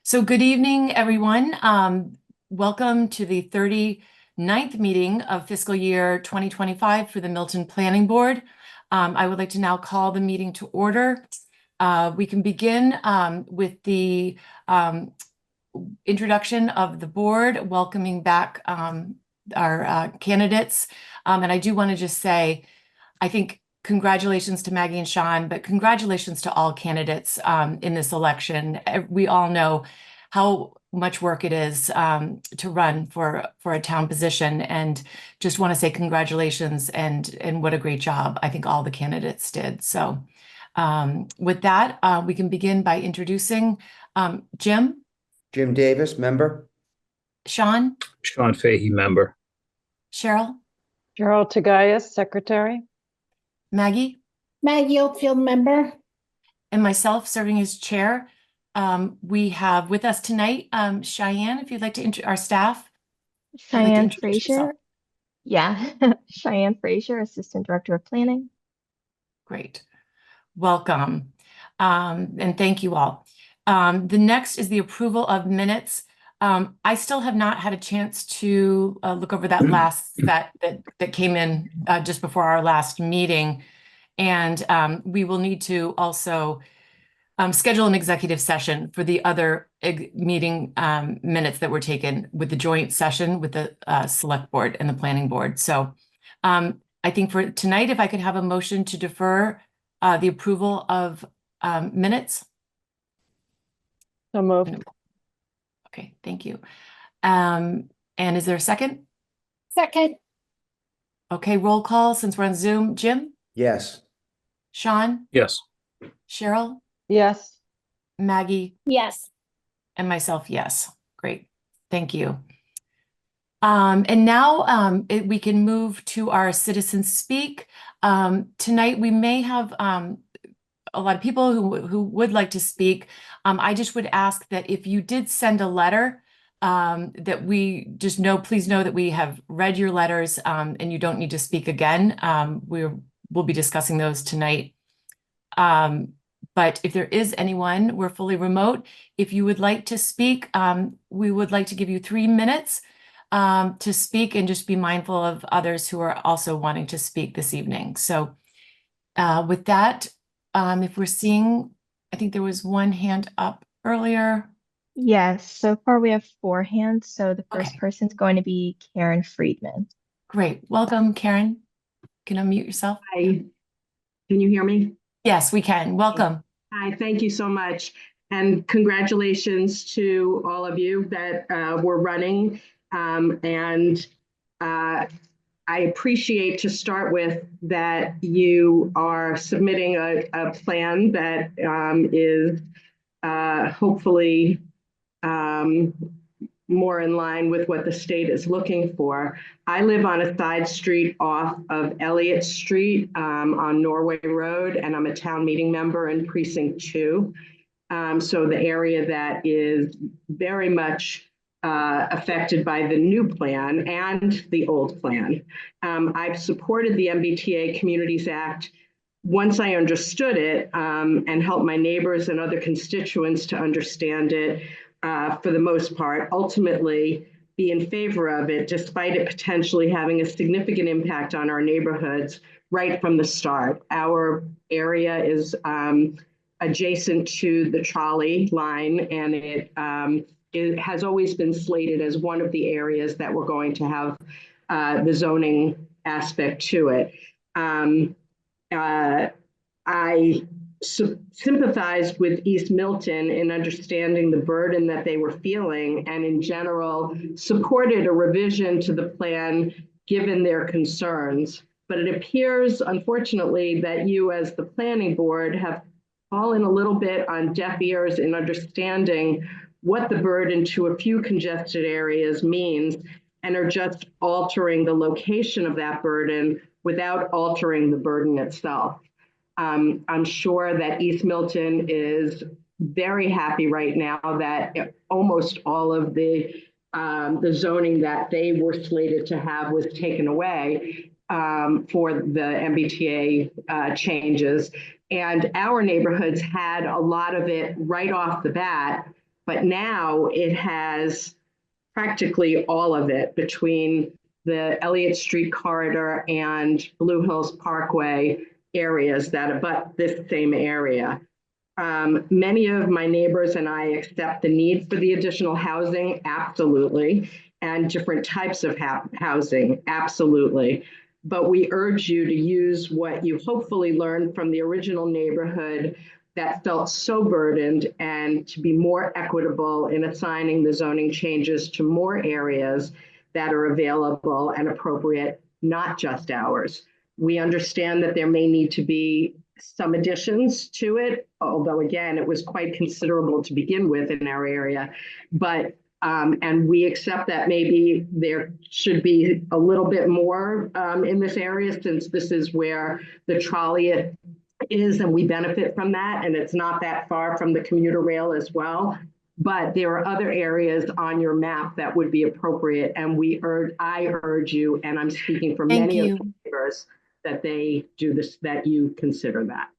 So good evening, everyone. Welcome to the 39th meeting of fiscal year 2025 for the Milton Planning Board. I would like to now call the meeting to order. We can begin with the introduction of the board, welcoming back our candidates. And I do want to just say, I think congratulations to Maggie and Sean, but congratulations to all candidates in this election. We all know how much work it is to run for a town position, and just want to say congratulations and what a great job I think all the candidates did. So with that, we can begin by introducing Jim. Jim Davis, member. Sean. Sean Fahey, member. Cheryl. Cheryl Tagayas, secretary. Maggie. Maggie Oakfield, member. And myself serving as chair. We have with us tonight Cheyenne, if you'd like to our staff. Cheyenne Frazier. Yeah, Cheyenne Frazier, Assistant Director of Planning. Great. Welcome. And thank you all. The next is the approval of minutes. I still have not had a chance to look over that last set that came in just before our last meeting. And we will need to also schedule an executive session for the other meeting minutes that were taken with the joint session with the select board and the planning board. So I think for tonight, if I could have a motion to defer the approval of minutes. So moved. Okay, thank you. And is there a second? Second. Okay, roll call since we're on Zoom. Jim? Yes. Sean? Yes. Cheryl? Yes. Maggie? Yes. And myself, yes. Great. Thank you. And now we can move to our citizens speak. Tonight we may have a lot of people who would like to speak. I just would ask that if you did send a letter, that we just please know that we have read your letters and you don't need to speak again. We'll be discussing those tonight. But if there is anyone, we're fully remote. If you would like to speak, we would like to give you 3 minutes to speak, and just be mindful of others who are also wanting to speak this evening. So with that, if we're seeing, I think there was one hand up earlier. Yes, so far we have 4 hands. So the first Okay. person's going to be Karen Friedman. Great. Welcome, Karen. Can you unmute yourself? Hi, can you hear me? Yes, we can. Welcome. Hi, thank you so much. And congratulations to all of you that were running. I appreciate, to start with, that you are submitting a plan that is hopefully more in line with what the state is looking for. I live on a side street off of Elliott Street on Norway Road, and I'm a town meeting member in Precinct 2. So the area that is very much affected by the new plan and the old plan. I've supported the MBTA Communities Act once I understood it, and helped my neighbors and other constituents to understand it. For the most part, ultimately be in favor of it, despite it potentially having a significant impact on our neighborhoods right from the start. Our area is adjacent to the trolley line, and it has always been slated as one of the areas that we're going to have the zoning aspect to it. I sympathized with East Milton in understanding the burden that they were feeling, and in general supported a revision to the plan given their concerns. But it appears, unfortunately, that you as the planning board have fallen a little bit on deaf ears in understanding what the burden to a few congested areas means, and are just altering the location of that burden without altering the burden itself. I'm sure that East Milton is very happy right now that almost all of the zoning that they were slated to have was taken away for the MBTA changes. And our neighborhoods had a lot of it right off the bat, But now it has practically all of it between the Elliott Street corridor and Blue Hills Parkway areas that abut this same area. Many of my neighbors and I accept the need for the additional housing, absolutely, and different types of housing, absolutely. But we urge you to use what you hopefully learned from the original neighborhood that felt so burdened, and to be more equitable in assigning the zoning changes to more areas that are available and appropriate, not just ours. We understand that there may need to be some additions to it, although again, it was quite considerable to begin with in our area. But and we accept that maybe there should be a little bit more in this area, since this is where the trolley is, and we benefit from that, and it's not that far from the commuter rail as well. But there are other areas on your map that would be appropriate, and I urge you, and I'm speaking for Thank many of you. the neighbors, that they do this, that you consider that.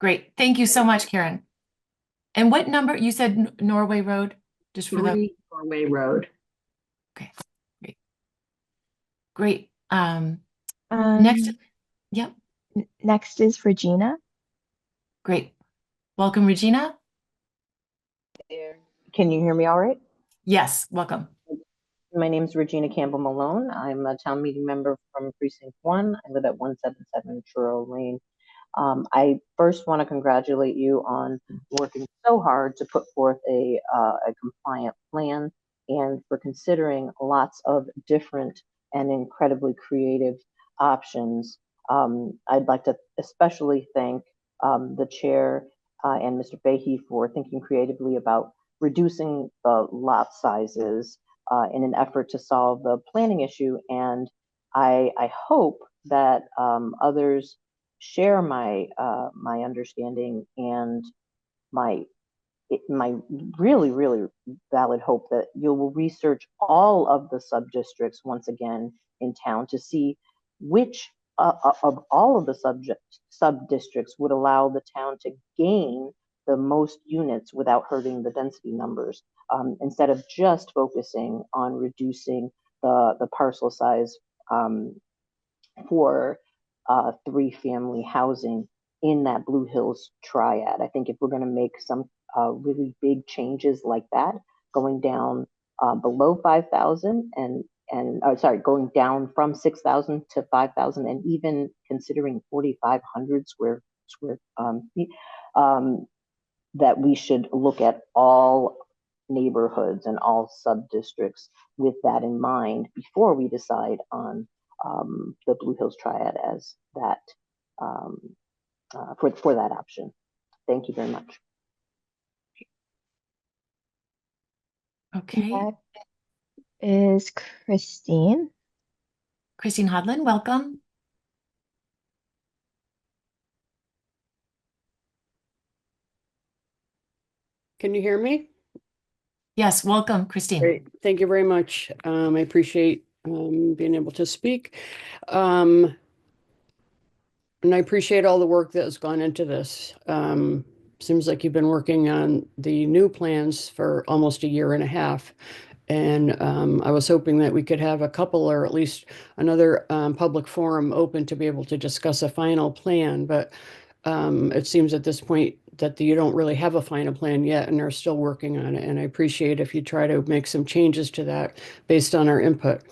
Great. Thank you so much, Karen. And what number? You said Norway Road, just for the, 3 Norway Road. okay, great. Great. Next, yep, Next is Regina. great. Welcome, Regina. There. Can you hear me all right? Yes, welcome. My name is Regina Campbell Malone. I'm a town meeting member from Precinct 1. I live at 177 Truro Lane. I first want to congratulate you on working so hard to put forth a compliant plan, and for considering lots of different and incredibly creative options. I'd like to especially thank the chair and Mr. Fahey for thinking creatively about reducing the lot sizes in an effort to solve the planning issue. And I hope that others share my my understanding and my really valid hope that you will research all of the sub-districts once again in town to see which of all of the sub-districts would allow the town to gain the most units without hurting the density numbers, instead of just focusing on reducing the parcel size for 3-family housing in that Blue Hills triad. I think if we're going to make some really big changes like that, going down below 5,000 and sorry, going down from 6,000 to 5,000, and even considering 4,500 square feet, that we should look at all neighborhoods and all sub-districts with that in mind before we decide on the Blue Hills triad as that for that option. Thank you very much. Okay. Next is Christine. Christine Hodlin, welcome. Can you hear me? Yes, welcome, Christine. Great. Thank you very much. I appreciate being able to speak. And I appreciate all the work that has gone into this. Seems like you've been working on the new plans for almost a year and a half. And I was hoping that we could have a couple or at least another public forum open to be able to discuss a final plan. But it seems at this point that you don't really have a final plan yet and are still working on it. And I appreciate if you try to make some changes to that based on our input.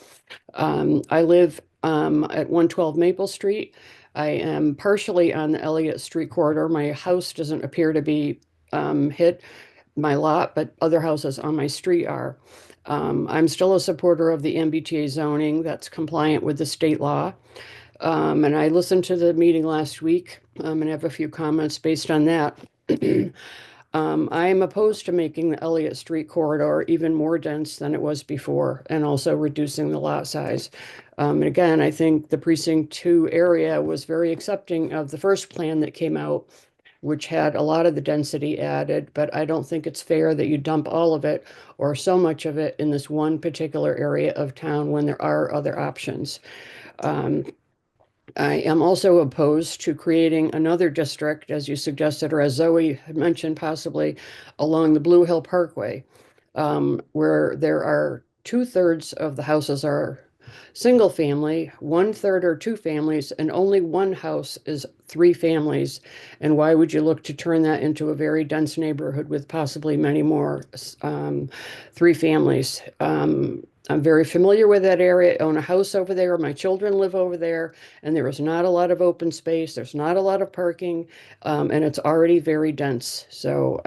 I live at 112 Maple Street. I am partially on the Elliott Street corridor. My house doesn't appear to be hit, my lot, but other houses on my street are. I'm still a supporter of the MBTA zoning that's compliant with the state law. And I listened to the meeting last week and have a few comments based on that. I am opposed to making the Elliott Street corridor even more dense than it was before, and also reducing the lot size. And again, I think the Precinct 2 area was very accepting of the first plan that came out, which had a lot of the density added, but I don't think it's fair that you dump all of it or so much of it in this one particular area of town when there are other options. I am also opposed to creating another district, as you suggested, or as Zoe had mentioned, possibly along the Blue Hill Parkway, where there are 2/3 of the houses are single family, 1/3 are two families, and only one house is three families. And why would you look to turn that into a very dense neighborhood with possibly many more three families? I'm very familiar with that area. I own a house over there. My children live over there, and there is not a lot of open space. There's not a lot of parking, and it's already very dense. So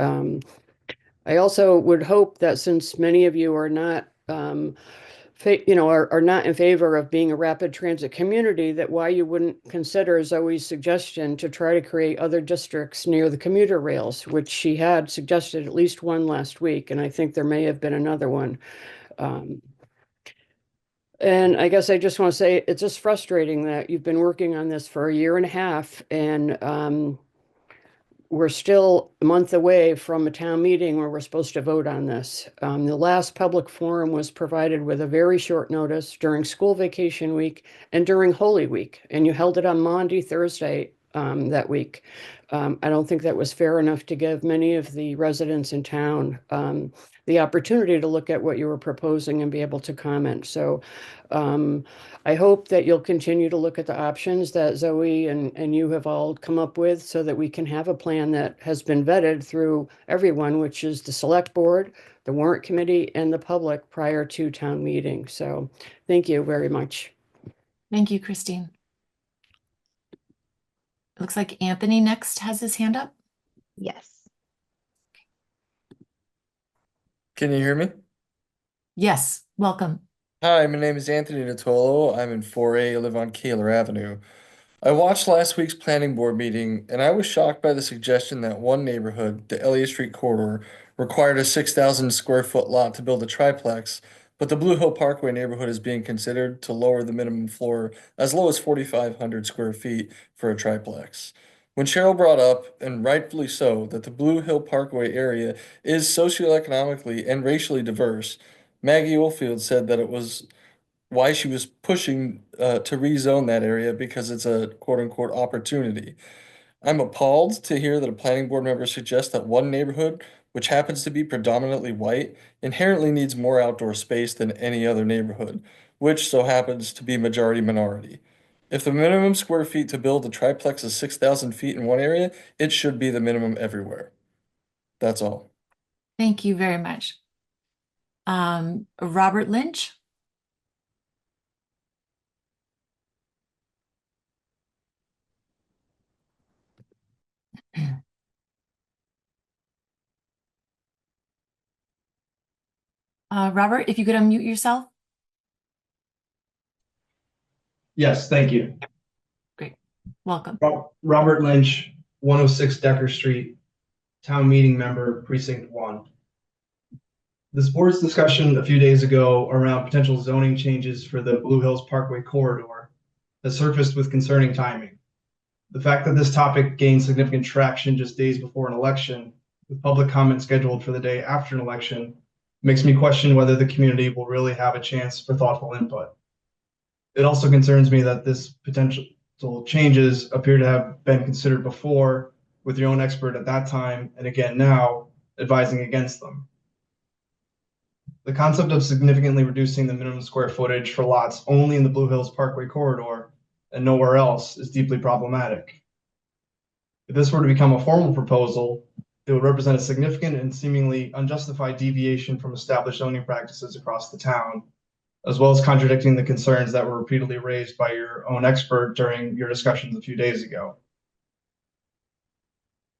I also would hope that since many of you are not, are not in favor of being a rapid transit community, that why you wouldn't consider Zoe's suggestion to try to create other districts near the commuter rails, which she had suggested at least one last week, and I think there may have been another one. And I guess I just want to say it's just frustrating that you've been working on this for a year and a half, and we're still a month away from a town meeting where we're supposed to vote on this. The last public forum was provided with a very short notice during school vacation week and during Holy Week, and you held it on Monday, Thursday that week. I don't think that was fair enough to give many of the residents in town the opportunity to look at what you were proposing and be able to comment. So I hope that you'll continue to look at the options that Zoe and you have all come up with so that we can have a plan that has been vetted through everyone, which is the select board, the warrant committee, and the public prior to town meeting. So thank you very much. Thank you, Christine. It looks like Anthony next has his hand up. Yes. Can you hear me? Yes, welcome. Hi, my name is Anthony Natolo. I'm in 4A. I live on Kaler Avenue. I watched last week's planning board meeting, and I was shocked by the suggestion that one neighborhood, the Elliott Street corridor, required a 6,000 square foot lot to build a triplex, but the Blue Hill Parkway neighborhood is being considered to lower the minimum floor as low as 4,500 square feet for a triplex. When Cheryl brought up, and rightfully so, that the Blue Hill Parkway area is socioeconomically and racially diverse, Maggie Oldfield said that it was why she was pushing to rezone that area because it's a quote unquote opportunity. I'm appalled to hear that a planning board member suggests that one neighborhood, which happens to be predominantly white, inherently needs more outdoor space than any other neighborhood, which so happens to be majority minority. If the minimum square feet to build a triplex is 6,000 feet in one area, it should be the minimum everywhere. That's all. Thank you very much. Robert Lynch. Robert, if you could unmute yourself. Yes, thank you. Great. Welcome. Robert Lynch, 106 Decker Street, town meeting member, precinct 1. This board's discussion a few days ago around potential zoning changes for the Blue Hills Parkway corridor has surfaced with concerning timing. The fact that this topic gained significant traction just days before an election, with public comment scheduled for the day after an election, makes me question whether the community will really have a chance for thoughtful input. It also concerns me that this potential changes appear to have been considered before, with your own expert at that time and again now advising against them. The concept of significantly reducing the minimum square footage for lots only in the Blue Hills Parkway corridor and nowhere else is deeply problematic. If this were to become a formal proposal, it would represent a significant and seemingly unjustified deviation from established zoning practices across the town, as well as contradicting the concerns that were repeatedly raised by your own expert during your discussions a few days ago.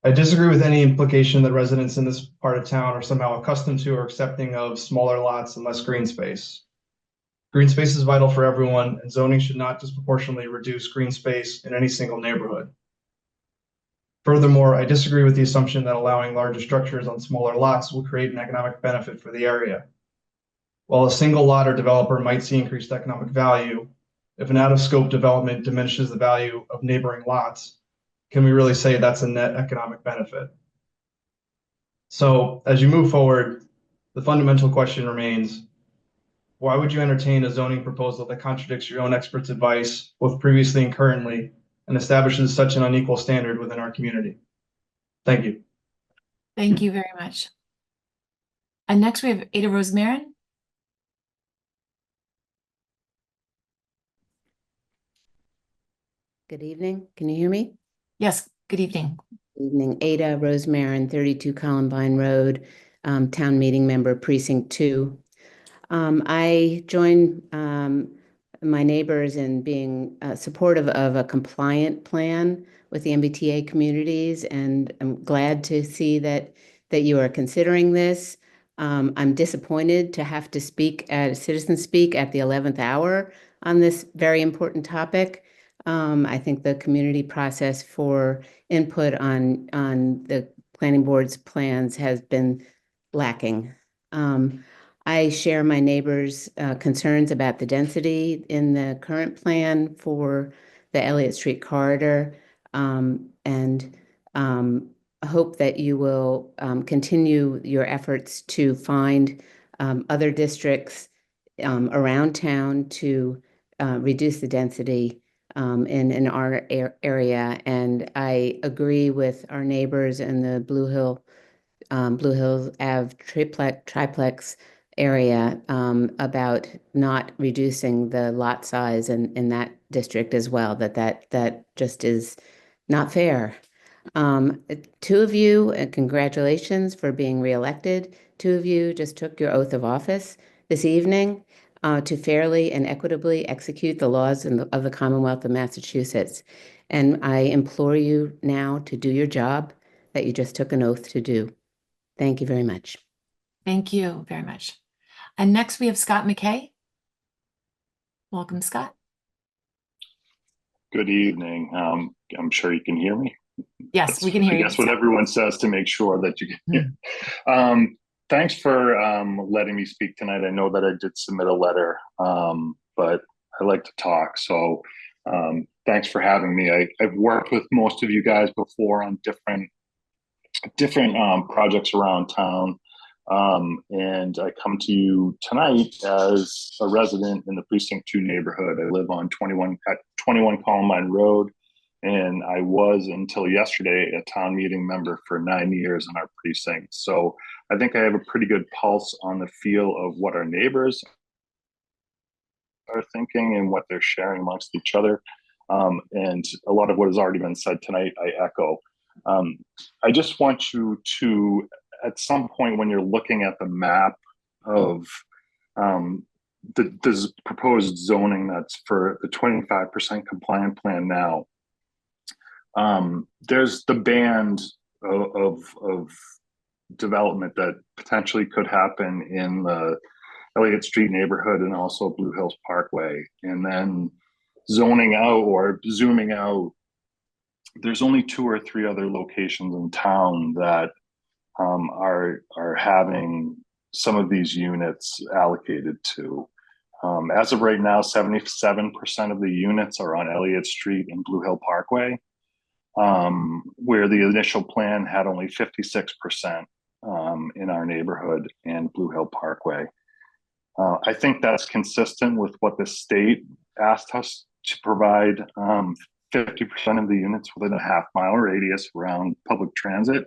I disagree with any implication that residents in this part of town are somehow accustomed to or accepting of smaller lots and less green space. Green space is vital for everyone, and zoning should not disproportionately reduce green space in any single neighborhood. Furthermore, I disagree with the assumption that allowing larger structures on smaller lots will create an economic benefit for the area. While a single lot or developer might see increased economic value, if an out-of-scope development diminishes the value of neighboring lots, can we really say that's a net economic benefit? So as you move forward, the fundamental question remains, why would you entertain a zoning proposal that contradicts your own experts' advice, both previously and currently, and establishes such an unequal standard within our community? Thank you. Thank you very much. And next we have Ada Rose Marin. Good evening. Can you hear me? Yes, good evening. Evening. Ada Rosemarin, 32 Columbine Road, town meeting member, precinct 2. I join my neighbors in being supportive of a compliant plan with the MBTA communities, and I'm glad to see that you are considering this. I'm disappointed to have to speak at citizen speak at the 11th hour on this very important topic. I think the community process for input on the planning board's plans has been lacking. I share my neighbors' concerns about the density in the current plan for the Elliott Street corridor, and hope that you will continue your efforts to find other districts around town to reduce the density in our area. And I agree with our neighbors in the Blue Hills Ave triplex area about not reducing the lot size in that district as well, that just is not fair. Two of you, congratulations for being reelected. Two of you just took your oath of office this evening to fairly and equitably execute the laws of the Commonwealth of Massachusetts. And I implore you now to do your job that you just took an oath to do. Thank you very much. Thank you very much. And next we have Scott McKay. Welcome, Scott. Good evening. I'm sure you can hear me. Yes, we can hear you. That's what everyone says to make sure that you can hear. Thanks for letting me speak tonight. I know that I did submit a letter, but I like to talk. So thanks for having me. I've worked with most of you guys before on different projects around town. And I come to you tonight as a resident in the Precinct 2 neighborhood. I live on 21 Columbine Road, and I was until yesterday a town meeting member for 9 years in our precinct. So I think I have a pretty good pulse on the feel of what our neighbors are thinking and what they're sharing amongst each other. And a lot of what has already been said tonight, I echo. I just want you to, at some point when you're looking at the map of this proposed zoning that's for the 25% compliant plan now, there's the band of development that potentially could happen in the Elliott Street neighborhood and also Blue Hills Parkway. And then zoning out or zooming out, there's only 2 or 3 other locations in town that are having some of these units allocated to. As of right now, 77% of the units are on Elliott Street and Blue Hill Parkway, where the initial plan had only 56% in our neighborhood and Blue Hill Parkway. I think that's consistent with what the state asked us to provide 50% of the units within a half-mile radius around public transit.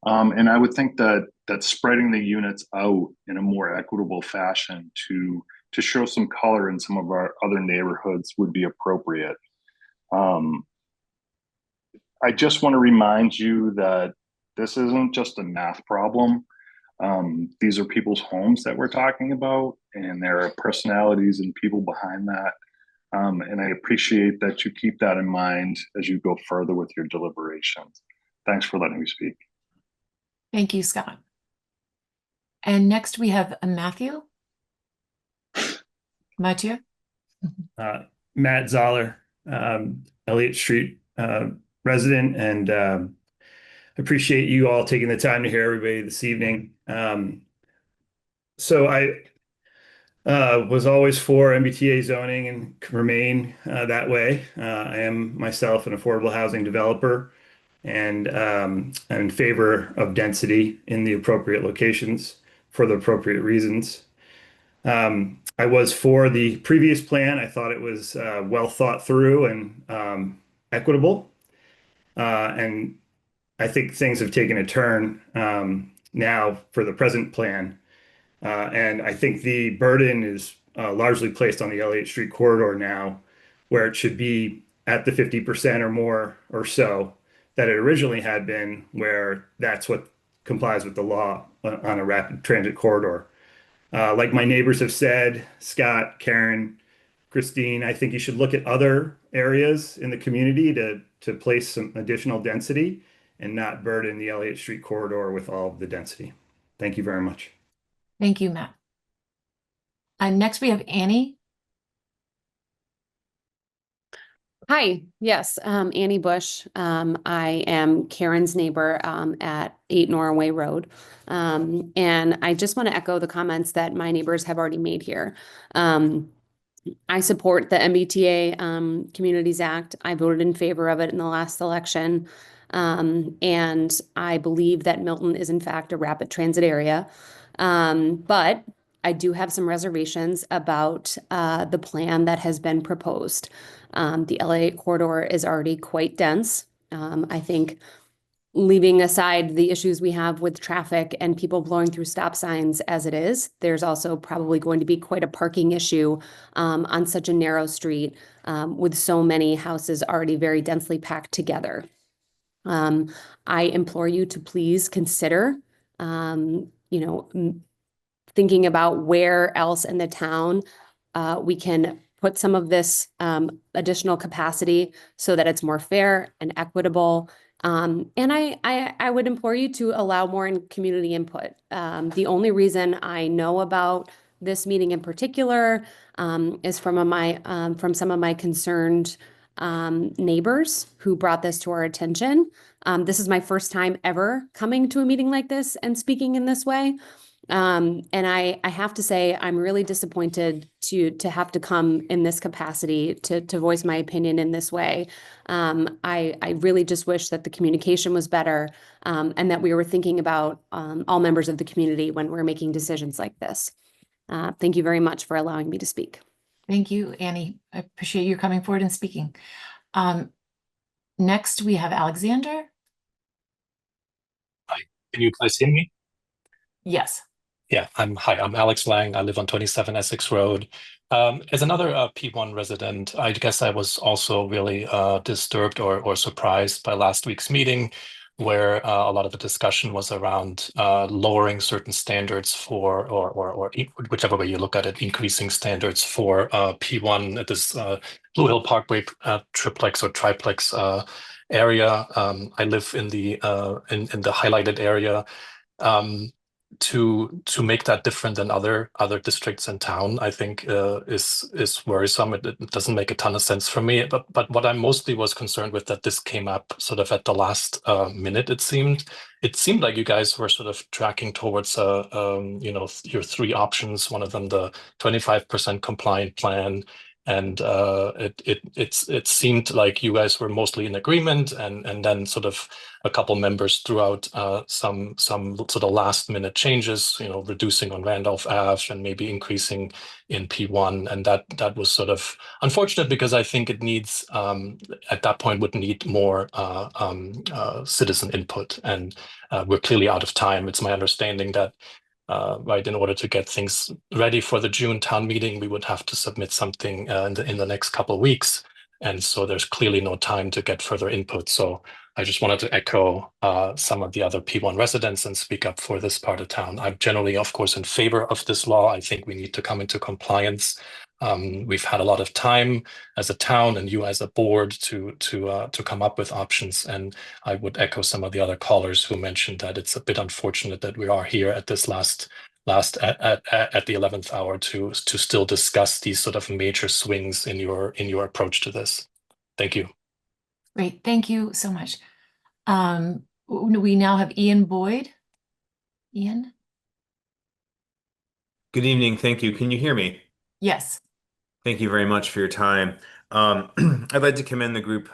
And I would think that spreading the units out in a more equitable fashion to show some color in some of our other neighborhoods would be appropriate. I just want to remind you that this isn't just a math problem. These are people's homes that we're talking about, and there are personalities and people behind that. And I appreciate that you keep that in mind as you go further with your deliberations. Thanks for letting me speak. Thank you, Scott. And next we have Matthew. Matthew? Matt Zoller, Elliott Street resident, and appreciate you all taking the time to hear everybody this evening. So I was always for MBTA zoning and remain that way. I am myself an affordable housing developer, and I'm in favor of density in the appropriate locations for the appropriate reasons. I was for the previous plan. I thought it was well thought through and equitable. And I think things have taken a turn now for the present plan. And I think the burden is largely placed on the Elliott Street corridor now, where it should be at the 50% or more or so that it originally had been, where that's what complies with the law on a rapid transit corridor. Like my neighbors have said, Scott, Karen, Christine, I think you should look at other areas in the community to place some additional density and not burden the Elliott Street corridor with all of the density. Thank you very much. Thank you, Matt. Next we have Annie. Hi, yes, Annie Bush. I am Karen's neighbor at 8 Norway Road. And I just want to echo the comments that my neighbors have already made here. I support the MBTA Communities Act. I voted in favor of it in the last election. And I believe that Milton is in fact a rapid transit area. But I do have some reservations about the plan that has been proposed. The LA corridor is already quite dense. I think leaving aside the issues we have with traffic and people blowing through stop signs as it is, there's also probably going to be quite a parking issue on such a narrow street with so many houses already very densely packed together. I implore you to please consider, thinking about where else in the town we can put some of this additional capacity so that it's more fair and equitable. And I would implore you to allow more in community input. The only reason I know about this meeting in particular is from some of my concerned neighbors who brought this to our attention. This is my first time ever coming to a meeting like this and speaking in this way. And I have to say, I'm really disappointed to have to come in this capacity to voice my opinion in this way. I really just wish that the communication was better, and that we were thinking about all members of the community when we're making decisions like this. Thank you very much for allowing me to speak. Thank you, Annie. I appreciate you coming forward and speaking. Next, we have Alexander. Hi, can you guys hear me? Yes. Yeah, I'm Alex Lang. I live on 27 Essex Road. As another P1 resident, I guess I was also really disturbed or surprised by last week's meeting, where a lot of the discussion was around lowering certain standards for, or whichever way you look at it, increasing standards for P1 at this Blue Hill Parkway triplex or triplex area. I live in the highlighted area. To make that different than other districts in town, I think is worrisome. It doesn't make a ton of sense for me. But what I mostly was concerned with, that this came up sort of at the last minute. It seemed like you guys were sort of tracking towards your three options. One of them, the 25% compliant plan. And it seemed like you guys were mostly in agreement, and then sort of a couple members threw out some sort of last minute changes, reducing on Randolph Ave and maybe increasing in P1, and that was sort of unfortunate, because I think it needs at that point would need more citizen input, and we're clearly out of time. It's my understanding that right, in order to get things ready for the June town meeting, we would have to submit something in the next couple of weeks. And so there's clearly no time to get further input. So I just wanted to echo some of the other P1 residents and speak up for this part of town. I'm generally, of course, in favor of this law. I think we need to come into compliance. We've had a lot of time as a town and you as a board to come up with options. And I would echo some of the other callers who mentioned that it's a bit unfortunate that we are here at this last at the 11th hour to still discuss these sort of major swings in your approach to this. Thank you. Great. Thank you so much. We now have Ian Boyd. Ian? Good evening. Thank you. Can you hear me? Yes. Thank you very much for your time. I'd like to commend the group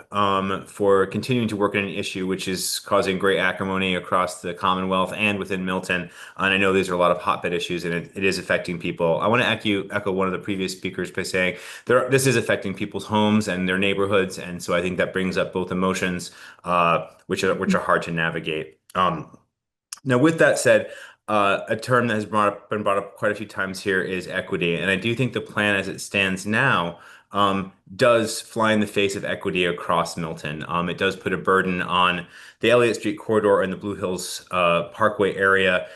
for continuing to work on an issue which is causing great acrimony across the Commonwealth and within Milton. And I know these are a lot of hotbed issues, and it is affecting people. I want to echo one of the previous speakers by saying this is affecting people's homes and their neighborhoods, and so I think that brings up both emotions, which are hard to navigate. Now, with that said, a term that has been brought up quite a few times here is equity, and I do think the plan as it stands now does fly in the face of equity across Milton. It does put a burden on the Elliott Street corridor and the Blue Hills Parkway area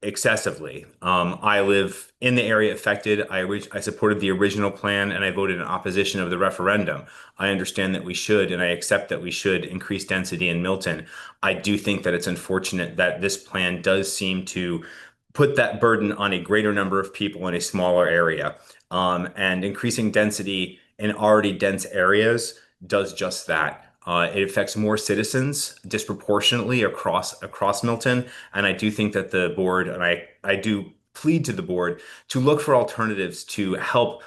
excessively. I live in the area affected. I supported the original plan and I voted in opposition of the referendum. I understand that we should, and I accept that we should increase density in Milton. I do think that it's unfortunate that this plan does seem to put that burden on a greater number of people in a smaller area. And increasing density in already dense areas does just that. It affects more citizens disproportionately across Milton. And I do think that the board, and I do plead to the board to look for alternatives to help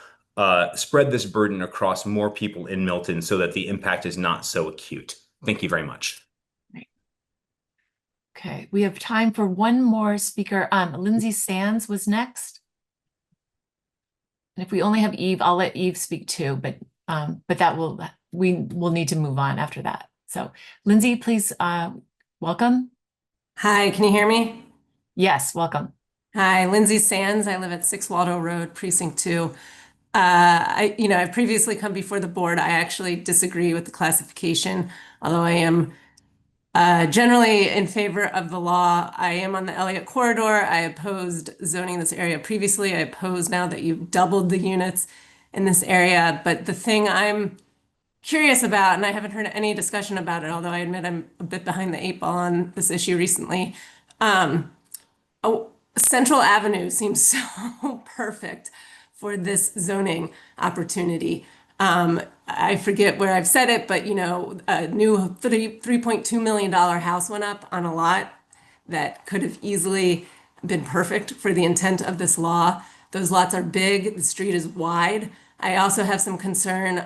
spread this burden across more people in Milton so that the impact is not so acute. Thank you very much. Okay, we have time for one more speaker. Lindsay Sands was next. And if we only have Eve, I'll let Eve speak too, but we will need to move on after that. So Lindsay, please, welcome. Hi, can you hear me? Yes, welcome. Hi, Lindsay Sands. I live at 6 Waldo Road, Precinct 2. I've previously come before the board. I actually disagree with the classification, although I am generally in favor of the law. I am on the Elliott corridor. I opposed zoning this area previously. I oppose now that you've doubled the units in this area. But the thing I'm curious about, and I haven't heard any discussion about it, although I admit I'm a bit behind the 8 ball on this issue recently. Central Avenue seems so perfect for this zoning opportunity. I forget where I've said it, but a new $3.2 million house went up on a lot that could have easily been perfect for the intent of this law. Those lots are big, the street is wide. I also have some concern,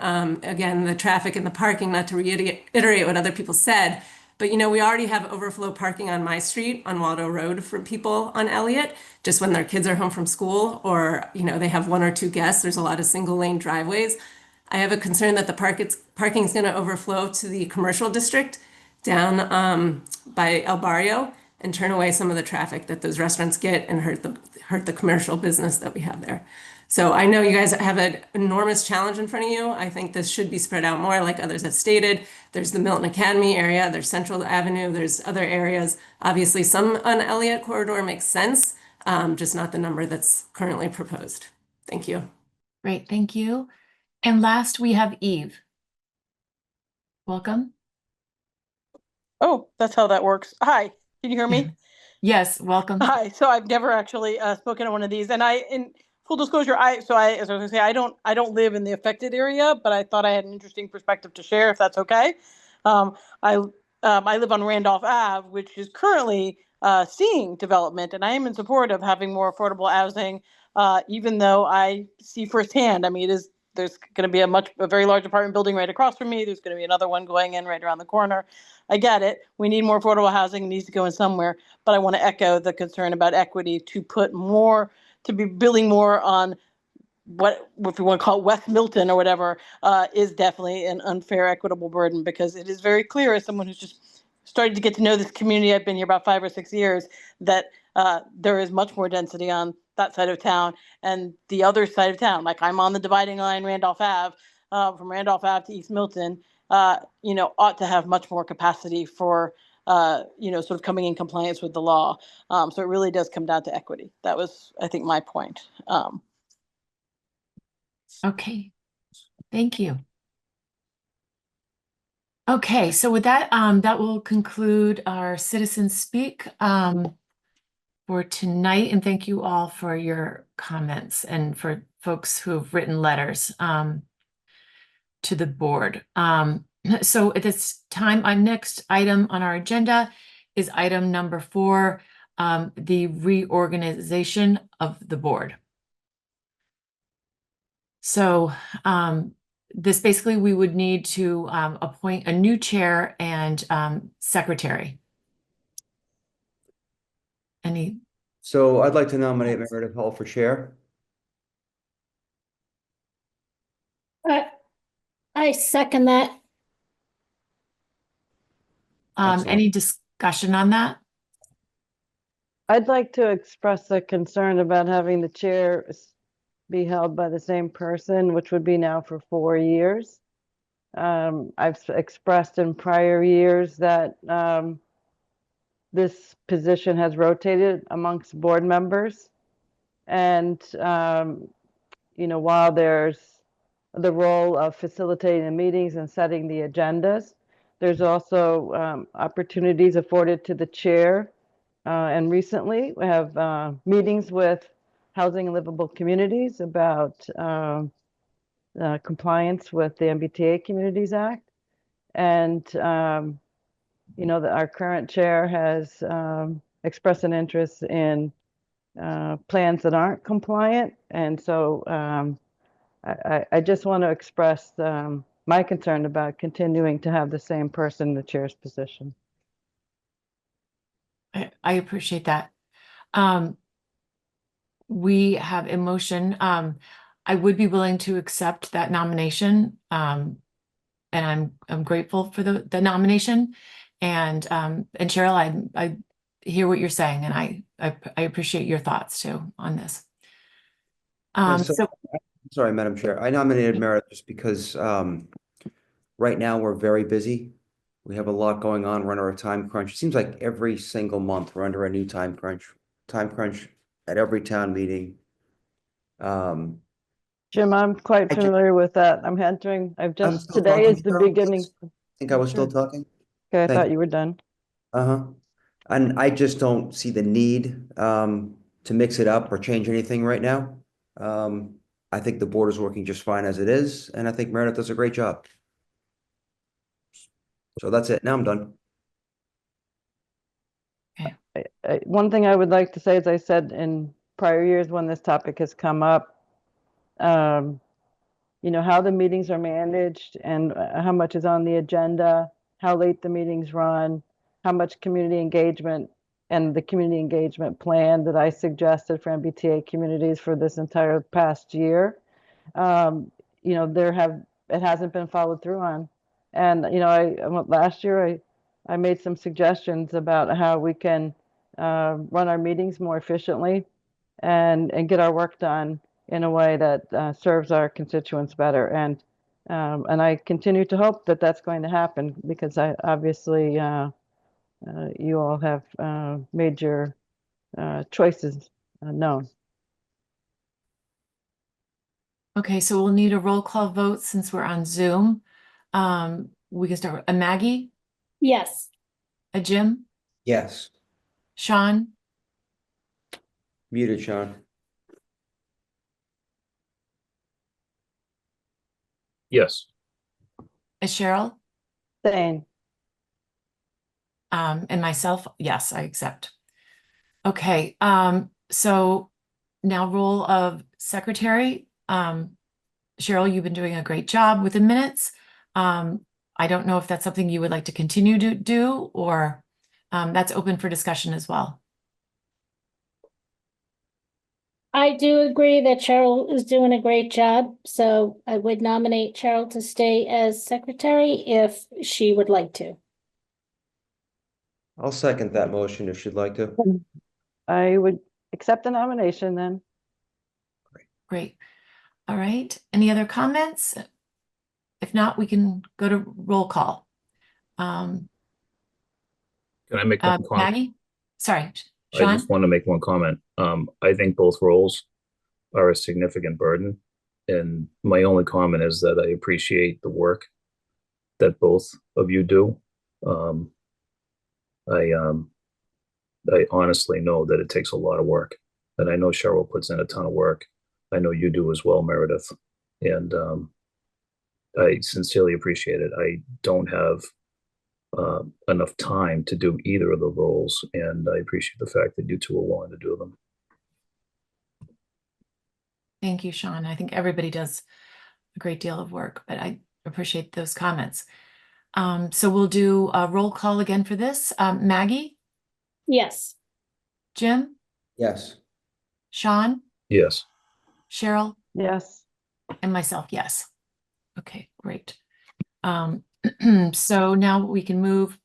again, the traffic and the parking, not to reiterate what other people said, but we already have overflow parking on my street on Waldo Road for people on Elliott, just when their kids are home from school or, they have 1 or 2 guests. There's a lot of single lane driveways. I have a concern that the parking is going to overflow to the commercial district down by El Barrio and turn away some of the traffic that those restaurants get and hurt the commercial business that we have there. So I know you guys have an enormous challenge in front of you. I think this should be spread out more, like others have stated. There's the Milton Academy area, there's Central Avenue, there's other areas. Obviously, some on Elliott corridor makes sense, just not the number that's currently proposed. Thank you. Great, thank you. And last, we have Eve. Welcome. Oh, that's how that works. Hi, can you hear me? Yes, welcome. Hi. So I've never actually spoken at one of these, and in full disclosure, as I was going to say, I don't live in the affected area, but I thought I had an interesting perspective to share, if that's okay. I live on Randolph Ave, which is currently seeing development, and I am in support of having more affordable housing, even though I see firsthand. I mean, there's going to be a very large apartment building right across from me. There's going to be another one going in right around the corner. I get it. We need more affordable housing. It needs to go in somewhere. But I want to echo the concern about equity to be building more on what, if we want to call it West Milton or whatever, is definitely an unfair, equitable burden, because it is very clear, as someone who's just started to get to know this community, I've been here about 5 or 6 years, that there is much more density on that side of town and the other side of town. Like, I'm on the dividing line, Randolph Ave, from Randolph Ave to East Milton, ought to have much more capacity for, sort of coming in compliance with the law. So it really does come down to equity. That was, I think, my point. Okay, thank you. Okay, so with that, that will conclude our citizen speak for tonight. And thank you all for your comments and for folks who have written letters to the board. So at this time, our next item on our agenda is item number 4, the reorganization of the board. So this basically, we would need to appoint a new chair and secretary. Any, So I'd like to nominate Meredith Hall for chair. I second that. any discussion on that? I'd like to express a concern about having the chair be held by the same person, which would be now for 4 years. I've expressed in prior years that this position has rotated amongst board members. And, while there's the role of facilitating the meetings and setting the agendas, there's also opportunities afforded to the chair. And recently we have meetings with Housing and Livable Communities about compliance with the MBTA Communities Act. And, our current chair has expressed an interest in plans that aren't compliant. And so I just want to express my concern about continuing to have the same person in the chair's position. I appreciate that. We have a motion. I would be willing to accept that nomination. And I'm grateful for the nomination. And Cheryl, I hear what you're saying, and I appreciate your thoughts too on this. Sorry, Madam Chair. I nominated Meredith just because right now we're very busy. We have a lot going on. We're under a time crunch. It seems like every single month we're under a new time crunch at every town meeting. Jim, I'm quite familiar with that. Today is the beginning. I think I was still talking. Okay, I thought you were done. And I just don't see the need to mix it up or change anything right now. I think the board is working just fine as it is, and I think Meredith does a great job. So that's it. Now I'm done. One thing I would like to say, as I said in prior years when this topic has come up, how the meetings are managed and how much is on the agenda, how late the meetings run, how much community engagement, and the community engagement plan that I suggested for MBTA communities for this entire past year. It hasn't been followed through on. And, last year I made some suggestions about how we can run our meetings more efficiently and get our work done in a way that serves our constituents better. And I continue to hope that that's going to happen, because obviously you all have made your choices known. Okay, so we'll need a roll call vote since we're on Zoom. We can start with a Maggie, Yes. a Jim, Yes. Sean, Muted, Sean. Yes. a Cheryl, Same. and myself. Yes, I accept. Okay, so now role of secretary. Cheryl, you've been doing a great job with the minutes. I don't know if that's something you would like to continue to do, or that's open for discussion as well. I do agree that Cheryl is doing a great job, so I would nominate Cheryl to stay as secretary if she would like to. I'll second that motion if she'd like to. I would accept the nomination then. Great. All right. Any other comments? If not, we can go to roll call. Can I make one comment? Maggie? Sorry, I Sean? just want to make one comment. I think both roles are a significant burden. And my only comment is that I appreciate the work that both of you do. I honestly know that it takes a lot of work. And I know Cheryl puts in a ton of work. I know you do as well, Meredith. And I sincerely appreciate it. I don't have enough time to do either of the roles, and I appreciate the fact that you two are willing to do them. Thank you, Sean. I think everybody does a great deal of work, but I appreciate those comments. So we'll do a roll call again for this. Maggie, Yes. Jim, Yes. Sean, Yes. Cheryl, Yes. and myself, yes. Okay, great. So now we can move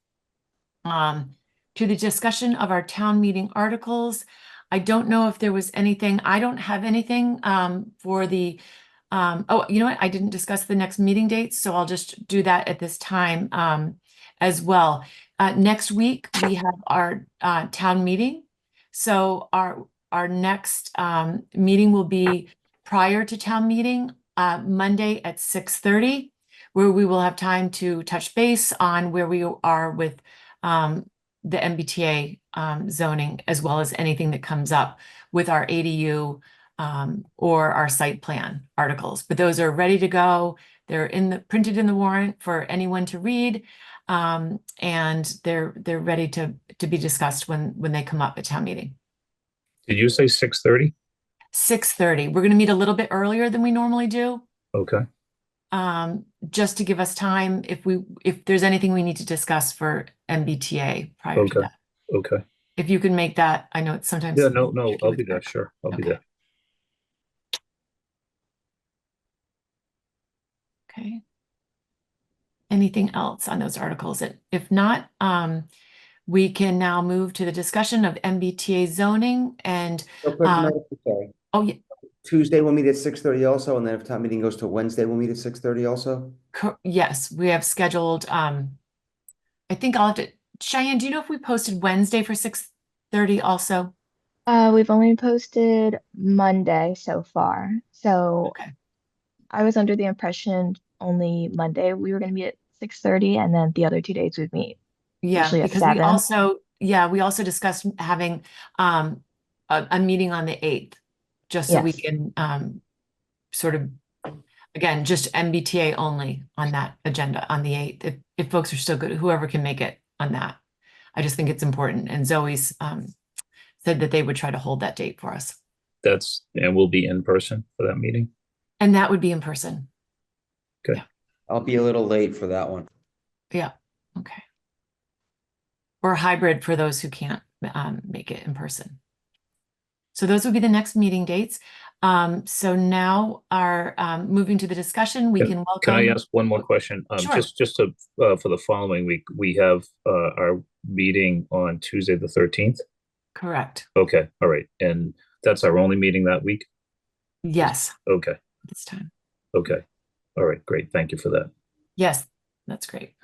to the discussion of our town meeting articles. I don't know if there was anything, I don't have anything for the, oh, you know what? I didn't discuss the next meeting dates, so I'll just do that at this time as well. Next week, we have our town meeting. So our next meeting will be prior to town meeting, Monday at 6:30, where we will have time to touch base on where we are with the MBTA zoning, as well as anything that comes up with our ADU or our site plan articles. But those are ready to go. They're printed in the warrant for anyone to read, and they're ready to be discussed when they come up at town meeting. Did you say 6:30? 6:30. We're going to meet a little bit earlier than we normally do. Okay. Just to give us time if there's anything we need to discuss for MBTA prior to Okay. that. Okay. If you can make that, I know it's sometimes. Yeah, no, tricky I'll with be there. work. Sure. I'll be Okay. there. Okay. Anything else on those articles? If not, we can now move to the discussion of MBTA zoning and, Real quick, Meredith, sorry. oh, yeah, Tuesday we'll meet at 6:30 also, and then if town meeting goes to Wednesday, we'll meet at 6:30 also? yes, we have scheduled, I think I'll have to, Cheyenne, do you know if we posted Wednesday for 6:30 also? We've only posted Monday so far. So Okay. I was under the impression only Monday we were going to meet at 6:30, and then the other 2 days we'd meet Yeah, usually at because we 7. also discussed having a meeting on the 8th, just so we Yes. can sort of, again, just MBTA only on that agenda on the 8th. If folks are still good, whoever can make it on that. I just think it's important. And Zoe's said that they would try to hold that date for us. And we'll be in person for that meeting. And that would be in person. Okay. Yeah. I'll be a little late for that one. Yeah. Okay. Or hybrid for those who can't make it in person. So those would be the next meeting dates. So now our moving to the discussion, we can welcome. Can I ask one more question? Sure. Just to for the following week, we have our meeting on Tuesday the 13th. Correct. Okay. All right. And that's our only meeting that week? Yes. Okay. This time. Okay. All right. Great. Thank you for that. Yes, that's great.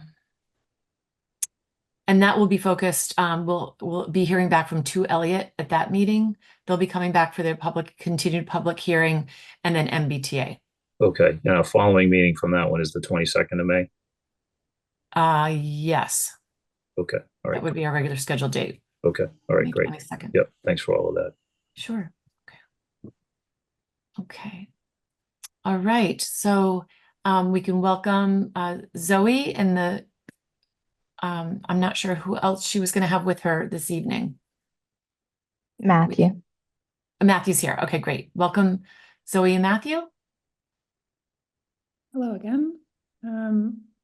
And that will be focused, we'll be hearing back from 2 Elliott at that meeting. They'll be coming back for their continued public hearing, and then MBTA. Okay. And our following meeting from that one is the 22nd of May? Yes. Okay. All right. That would be our regular scheduled date. Okay. All right. May Great. 22nd. Yep. Thanks for all of that. Sure. Okay. Okay. All right. So we can welcome Zoe and the I'm not sure who else she was going to have with her this evening. Matthew. Matthew's here. Okay, great. Welcome, Zoe and Matthew. Hello again.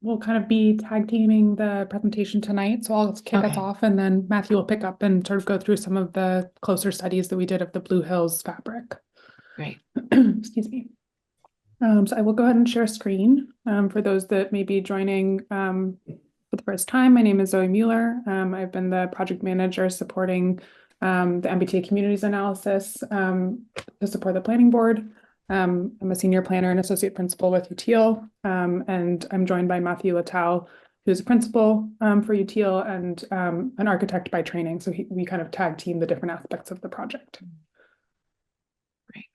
We'll kind of be tag teaming the presentation tonight, so I'll kick us off, and then Matthew will pick up and sort of go through some of the closer studies that we did of the Blue Hills fabric. Great. Excuse me. So I will go ahead and share screen for those that may be joining for the first time. My name is Zoe Mueller. I've been the project manager supporting the MBTA communities analysis to support the planning board. I'm a senior planner and associate principal with UTL, and I'm joined by Matthew Littell, who's a principal for UTL and an architect by training. So we kind of tag team the different aspects of the project.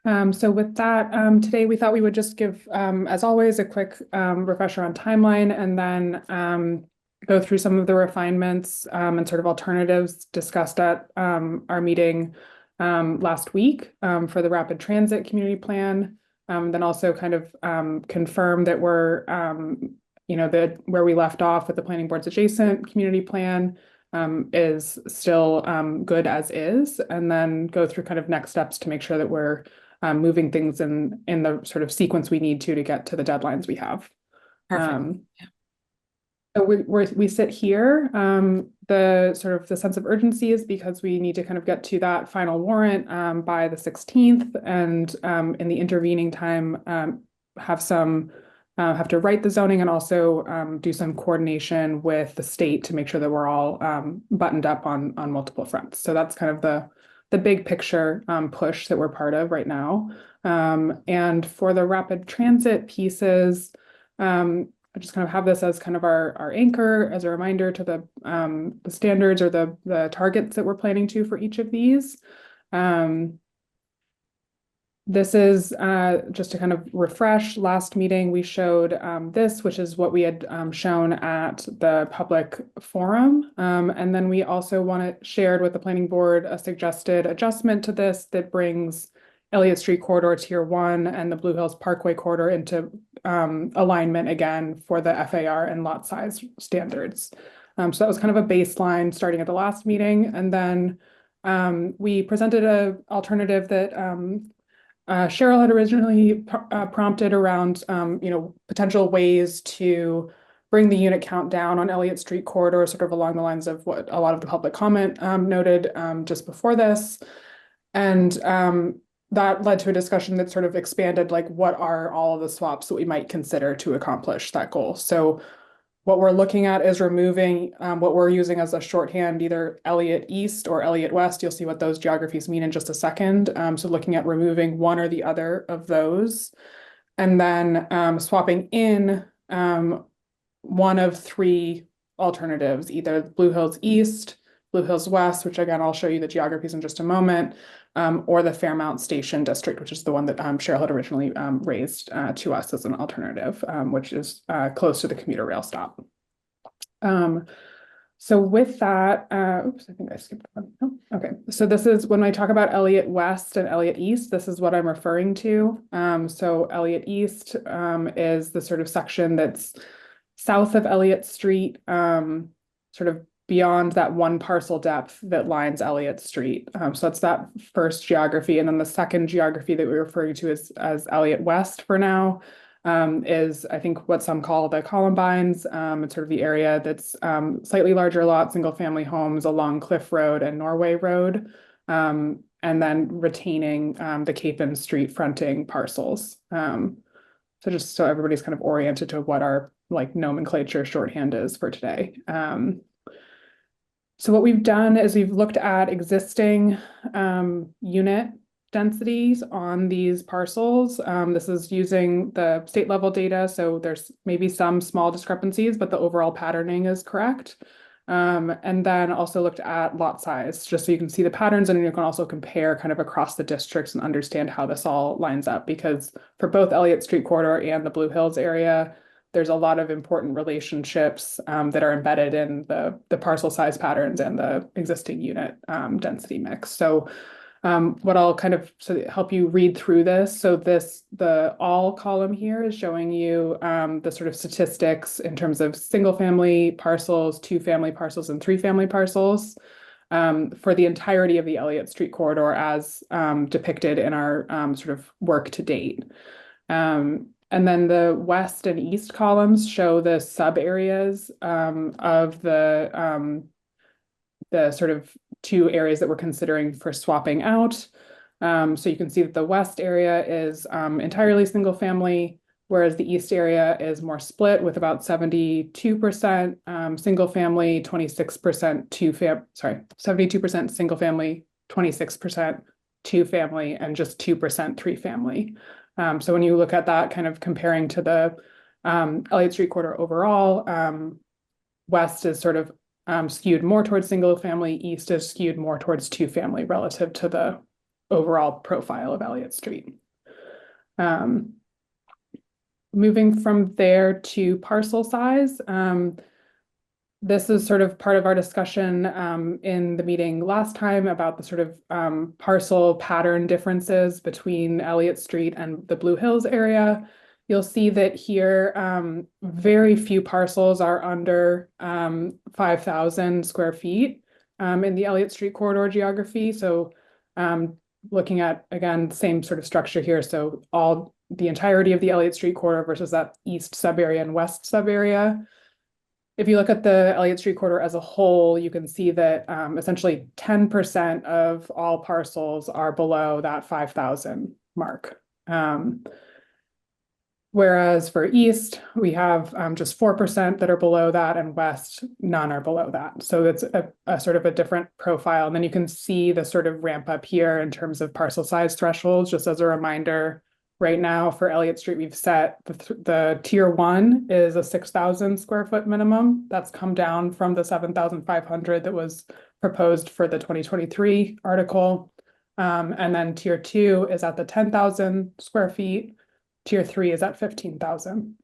So with that, today we thought we would just give, as always, a quick refresher on timeline, and then go through some of the refinements and sort of alternatives discussed at our meeting last week for the rapid transit community plan. Then also kind of confirm that we're, where we left off with the planning board's adjacent community plan is still good as is, and then go through kind of next steps to make sure that we're moving things in the sort of sequence we need to get to the deadlines we have. Perfect. So we sit here. The sort of the sense of urgency is because we need to kind of get to that final warrant by the 16th, and in the intervening time, have to write the zoning and also do some coordination with the state to make sure that we're all buttoned up on multiple fronts. So that's kind of the big picture push that we're part of right now. And for the rapid transit pieces, I just kind of have this as kind of our anchor, as a reminder to the standards or the targets that we're planning to for each of these. This is just to kind of refresh. Last meeting we showed this, which is what we had shown at the public forum. And then we also shared with the planning board a suggested adjustment to this that brings Elliott Street Corridor Tier 1 and the Blue Hills Parkway Corridor into alignment again for the FAR and lot size standards. So that was kind of a baseline starting at the last meeting. And then we presented an alternative that Cheryl had originally prompted around potential ways to bring the unit count down on Elliott Street Corridor, sort of along the lines of what a lot of the public comment noted just before this. And that led to a discussion that sort of expanded, like, what are all of the swaps that we might consider to accomplish that goal? So what we're looking at is removing what we're using as a shorthand, either Elliott East or Elliott West. You'll see what those geographies mean in just a second. So looking at removing one or the other of those, and then swapping in one of three alternatives, either Blue Hills East, Blue Hills West, which again, I'll show you the geographies in just a moment, or the Fairmount Station District, which is the one that Cheryl had originally raised to us as an alternative, which is close to the commuter rail stop. So with that, oops, I think I skipped one. Oh, okay, so this is when I talk about Elliott West and Elliott East, this is what I'm referring to. So Elliott East is the sort of section that's south of Elliott Street, sort of beyond that one parcel depth that lines Elliott Street. So that's that first geography. And then the second geography that we're referring to as Elliott West for now is, I think, what some call the Columbines. It's sort of the area that's slightly larger lot, single family homes along Cliff Road and Norway Road, and then retaining the Capon Street fronting parcels. So just so everybody's kind of oriented to what our like nomenclature shorthand is for today. So what we've done is we've looked at existing unit densities on these parcels. This is using the state level data, so there's maybe some small discrepancies, but the overall patterning is correct. And then also looked at lot size, just so you can see the patterns, and you can also compare kind of across the districts and understand how this all lines up, because for both Elliott Street Corridor and the Blue Hills area, there's a lot of important relationships that are embedded in the parcel size patterns and the existing unit density mix. So what I'll kind of help you read through this. So the all column here is showing you the sort of statistics in terms of single family parcels, 2-family parcels, and 3-family parcels for the entirety of the Elliott Street Corridor as depicted in our sort of work to date. And then the west and east columns show the sub areas of the sort of 2 areas that we're considering for swapping out. So you can see that the west area is entirely single family, whereas the east area is more split, with about 72% single family, 26% 72% single family, 26% 2-family, and just 2% 3-family. So when you look at that, kind of comparing to the Elliott Street Corridor overall, west is sort of skewed more towards single family, east is skewed more towards 2-family relative to the overall profile of Elliott Street. Moving from there to parcel size, this is sort of part of our discussion in the meeting last time about the sort of parcel pattern differences between Elliott Street and the Blue Hills area. You'll see that here, very few parcels are under 5,000 square feet in the Elliott Street Corridor geography. So looking at, again, same sort of structure here. So the entirety of the Elliott Street corridor versus that east sub-area and west sub-area. If you look at the Elliott Street corridor as a whole, you can see that essentially 10% of all parcels are below that 5,000 mark. Whereas for east, we have just 4% that are below that, and west, none are below that. So it's a sort of a different profile. And then you can see the sort of ramp up here in terms of parcel size thresholds. Just as a reminder, right now for Elliott Street, we've set the tier 1 is a 6,000 square foot minimum. That's come down from the 7,500 that was proposed for the 2023 article. And then tier 2 is at the 10,000 square feet. Tier 3 is at 15,000.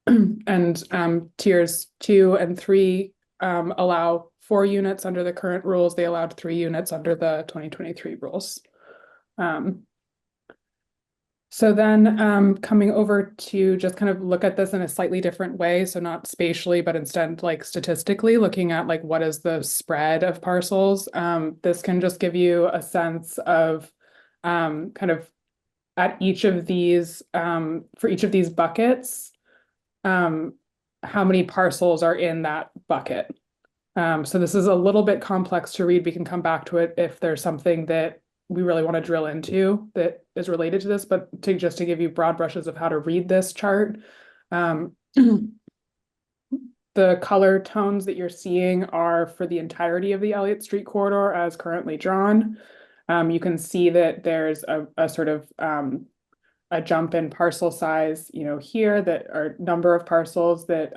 And tiers 2 and 3 allow 4 units under the current rules. They allowed 3 units under the 2023 rules. So then coming over to just kind of look at this in a slightly different way. So not spatially, but instead like statistically looking at like what is the spread of parcels. This can just give you a sense of kind of at each of these, for each of these buckets, how many parcels are in that bucket. So this is a little bit complex to read. We can come back to it if there's something that we really want to drill into that is related to this, but just to give you broad brushes of how to read this chart. The color tones that you're seeing are for the entirety of the Elliott Street corridor as currently drawn. You can see that there's a sort of a jump in parcel size, here that are number of parcels that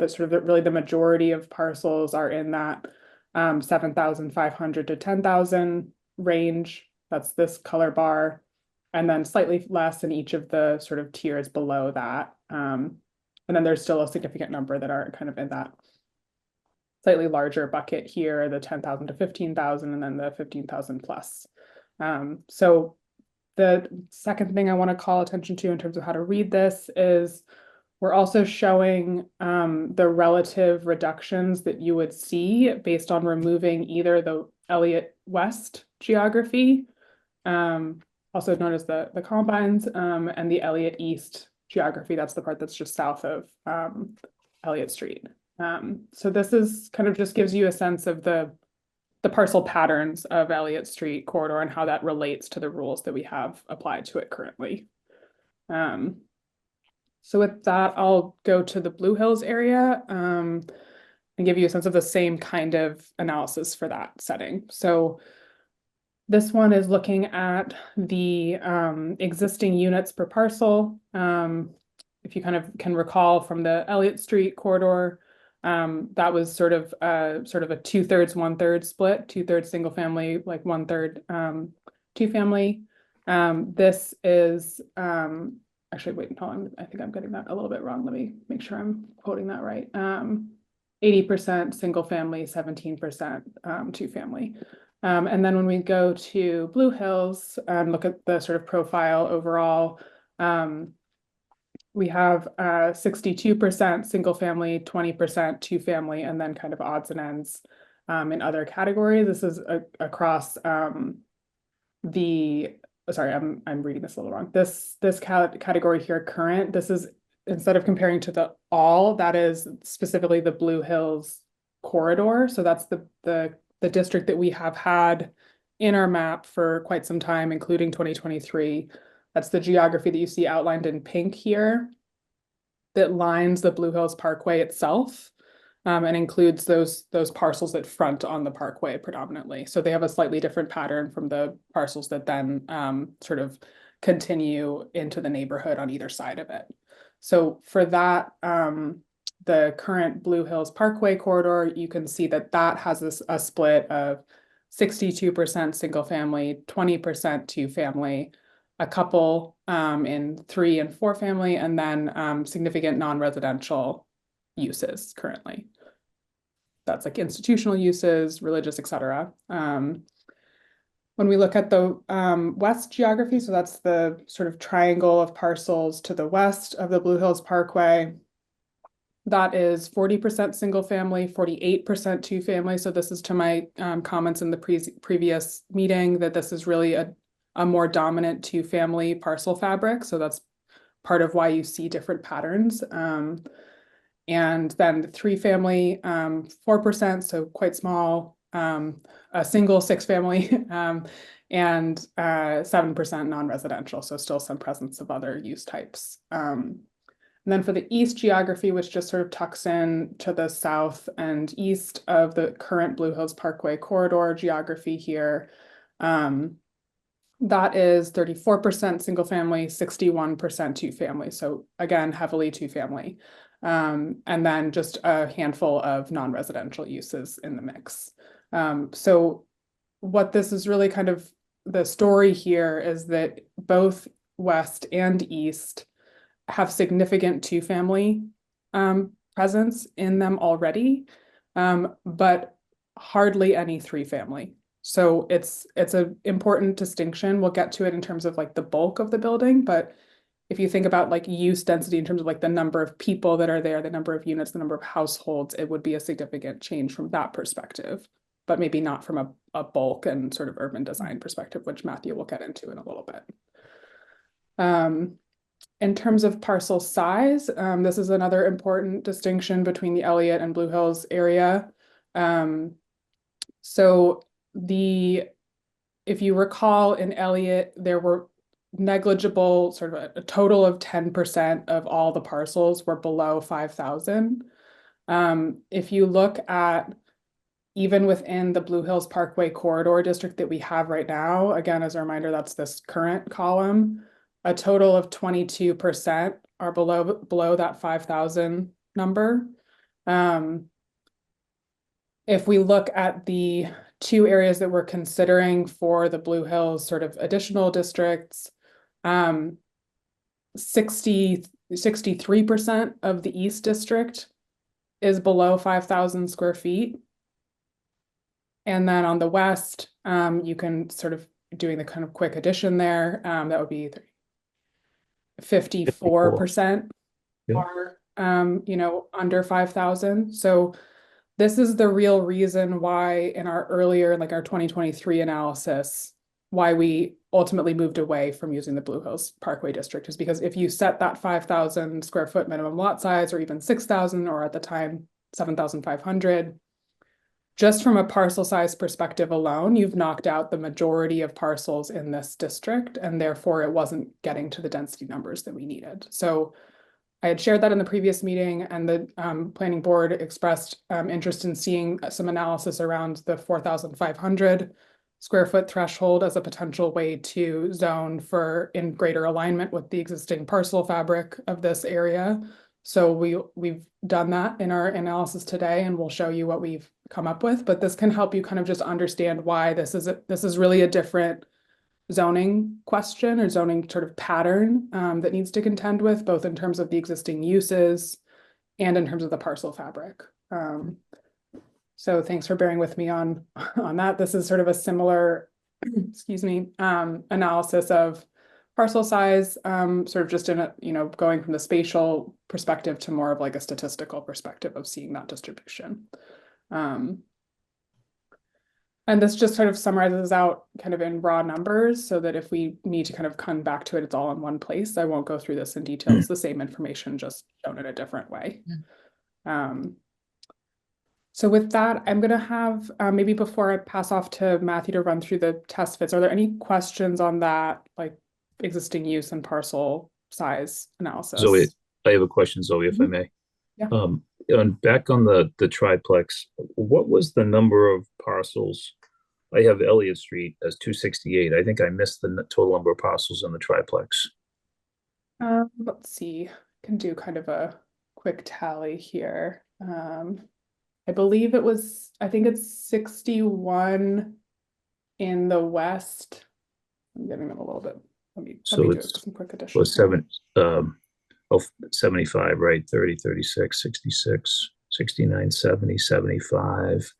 sort of really the majority of parcels are in that 7,500 to 10,000 range. That's this color bar, and then slightly less in each of the sort of tiers below that. And then there's still a significant number that are kind of in that slightly larger bucket here, the 10,000 to 15,000, and then the 15,000 plus. So the second thing I want to call attention to in terms of how to read this is we're also showing the relative reductions that you would see based on removing either the Elliott West geography, also known as the Combines, and the Elliott East geography. That's the part that's just south of Elliott Street. So this is kind of just gives you a sense of the parcel patterns of Elliott Street corridor and how that relates to the rules that we have applied to it currently. So with that, I'll go to the Blue Hills area and give you a sense of the same kind of analysis for that setting. So this one is looking at the existing units per parcel. If you kind of can recall from the Elliott Street corridor, that was sort of a 2/3, 1/3 split, 2/3 single family, like 1/3 two family. This is actually, wait, hold on, I think I'm getting that a little bit wrong. Let me make sure I'm quoting that right. 80% single family, 17% two family. And then when we go to Blue Hills and look at the sort of profile overall, we have 62% single family, 20% two family, and then kind of odds and ends in other categories. This is across sorry, I'm reading this a little wrong. This category here, current, this is instead of comparing to the all, that is specifically the Blue Hills corridor. So that's the district that we have had in our map for quite some time, including 2023. That's the geography that you see outlined in pink here that lines the Blue Hills Parkway itself, and includes those parcels that front on the parkway predominantly. So they have a slightly different pattern from the parcels that then sort of continue into the neighborhood on either side of it. So for that, the current Blue Hills Parkway corridor, you can see that that has a split of 62% single family, 20% two family, a couple in 3 and 4 family, and then significant non-residential uses currently. That's like institutional uses, religious, etc. When we look at the west geography, so that's the sort of triangle of parcels to the west of the Blue Hills Parkway, that is 40% single family, 48% two family. So this is to my comments in the previous meeting that this is really a more dominant two family parcel fabric. So that's part of why you see different patterns. And then the three family, 4%, so quite small, a single six family, and 7% non-residential, so still some presence of other use types. And then for the east geography, which just sort of tucks in to the south and east of the current Blue Hills Parkway corridor geography here, that is 34% single family, 61% two family. So again, heavily two family. And then just a handful of non-residential uses in the mix. So what this is really kind of the story here is that both west and east have significant two family presence in them already, but hardly any three family. So it's an important distinction. We'll get to it in terms of like the bulk of the building, but if you think about like use density in terms of like the number of people that are there, the number of units, the number of households, it would be a significant change from that perspective, but maybe not from a bulk and sort of urban design perspective, which Matthew will get into in a little bit. In terms of parcel size, this is another important distinction between the Elliott and Blue Hills area. So if you recall in Elliott, there were negligible, sort of a total of 10% of all the parcels were below 5,000. If you look at even within the Blue Hills Parkway corridor district that we have right now, again, as a reminder, that's this current column, a total of 22% are below that 5,000 number. If we look at the two areas that we're considering for the Blue Hills sort of additional districts, 63% of the East District is below 5,000 square feet. And then on the West, you can sort of doing the kind of quick addition there, that would be 54% are, under 5,000. So this is the real reason why in our earlier, like our 2023 analysis, why we ultimately moved away from using the Blue Hills Parkway District is because if you set that 5,000 square foot minimum lot size, or even 6,000, or at the time, 7,500, just from a parcel size perspective alone, you've knocked out the majority of parcels in this district, and therefore it wasn't getting to the density numbers that we needed. So I had shared that in the previous meeting, and the planning board expressed interest in seeing some analysis around the 4,500 square foot threshold as a potential way to zone for in greater alignment with the existing parcel fabric of this area. So we've done that in our analysis today, and we'll show you what we've come up with, but this can help you kind of just understand why this is really a different zoning question or zoning sort of pattern that needs to contend with, both in terms of the existing uses and in terms of the parcel fabric. So thanks for bearing with me on that. This is sort of a similar, excuse me, analysis of parcel size, sort of just in a, going from the spatial perspective to more of like a statistical perspective of seeing that distribution. And this just sort of summarizes out kind of in raw numbers so that if we need to kind of come back to it, it's all in one place. I won't go through this in detail. It's the same information, just shown in a different way. So with that, I'm going to have, maybe before I pass off to Matthew to run through the test fits, are there any questions on that, like existing use and parcel size analysis? Zoe, I have a question, Zoe, if I may. Yeah. Back on the triplex, what was the number of parcels? I have Elliott Street as 268. I think I missed the total number of parcels in the triplex. Let's see, I can do kind of a quick tally here. I believe I think it's 61 in the West. I'm getting them a little bit. Let me do some quick addition. So 75, right? 30, 36, 66, 69, 70, 75.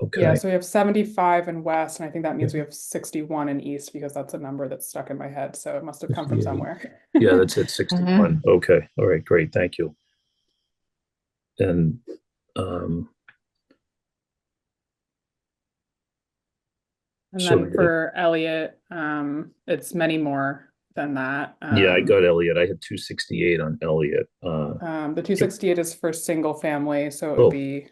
Okay. Yeah, so we have 75 in West, and I think that means we have 61 in East because that's a number that's stuck in my head. So it must have come from somewhere. Yeah, that's it, 61. Okay. All right, great. Thank you. And um, And so then for Elliot, it's many more than that. yeah, I got Elliot. I had 268 on Elliot. The 268 is for single family, so it would Oh. be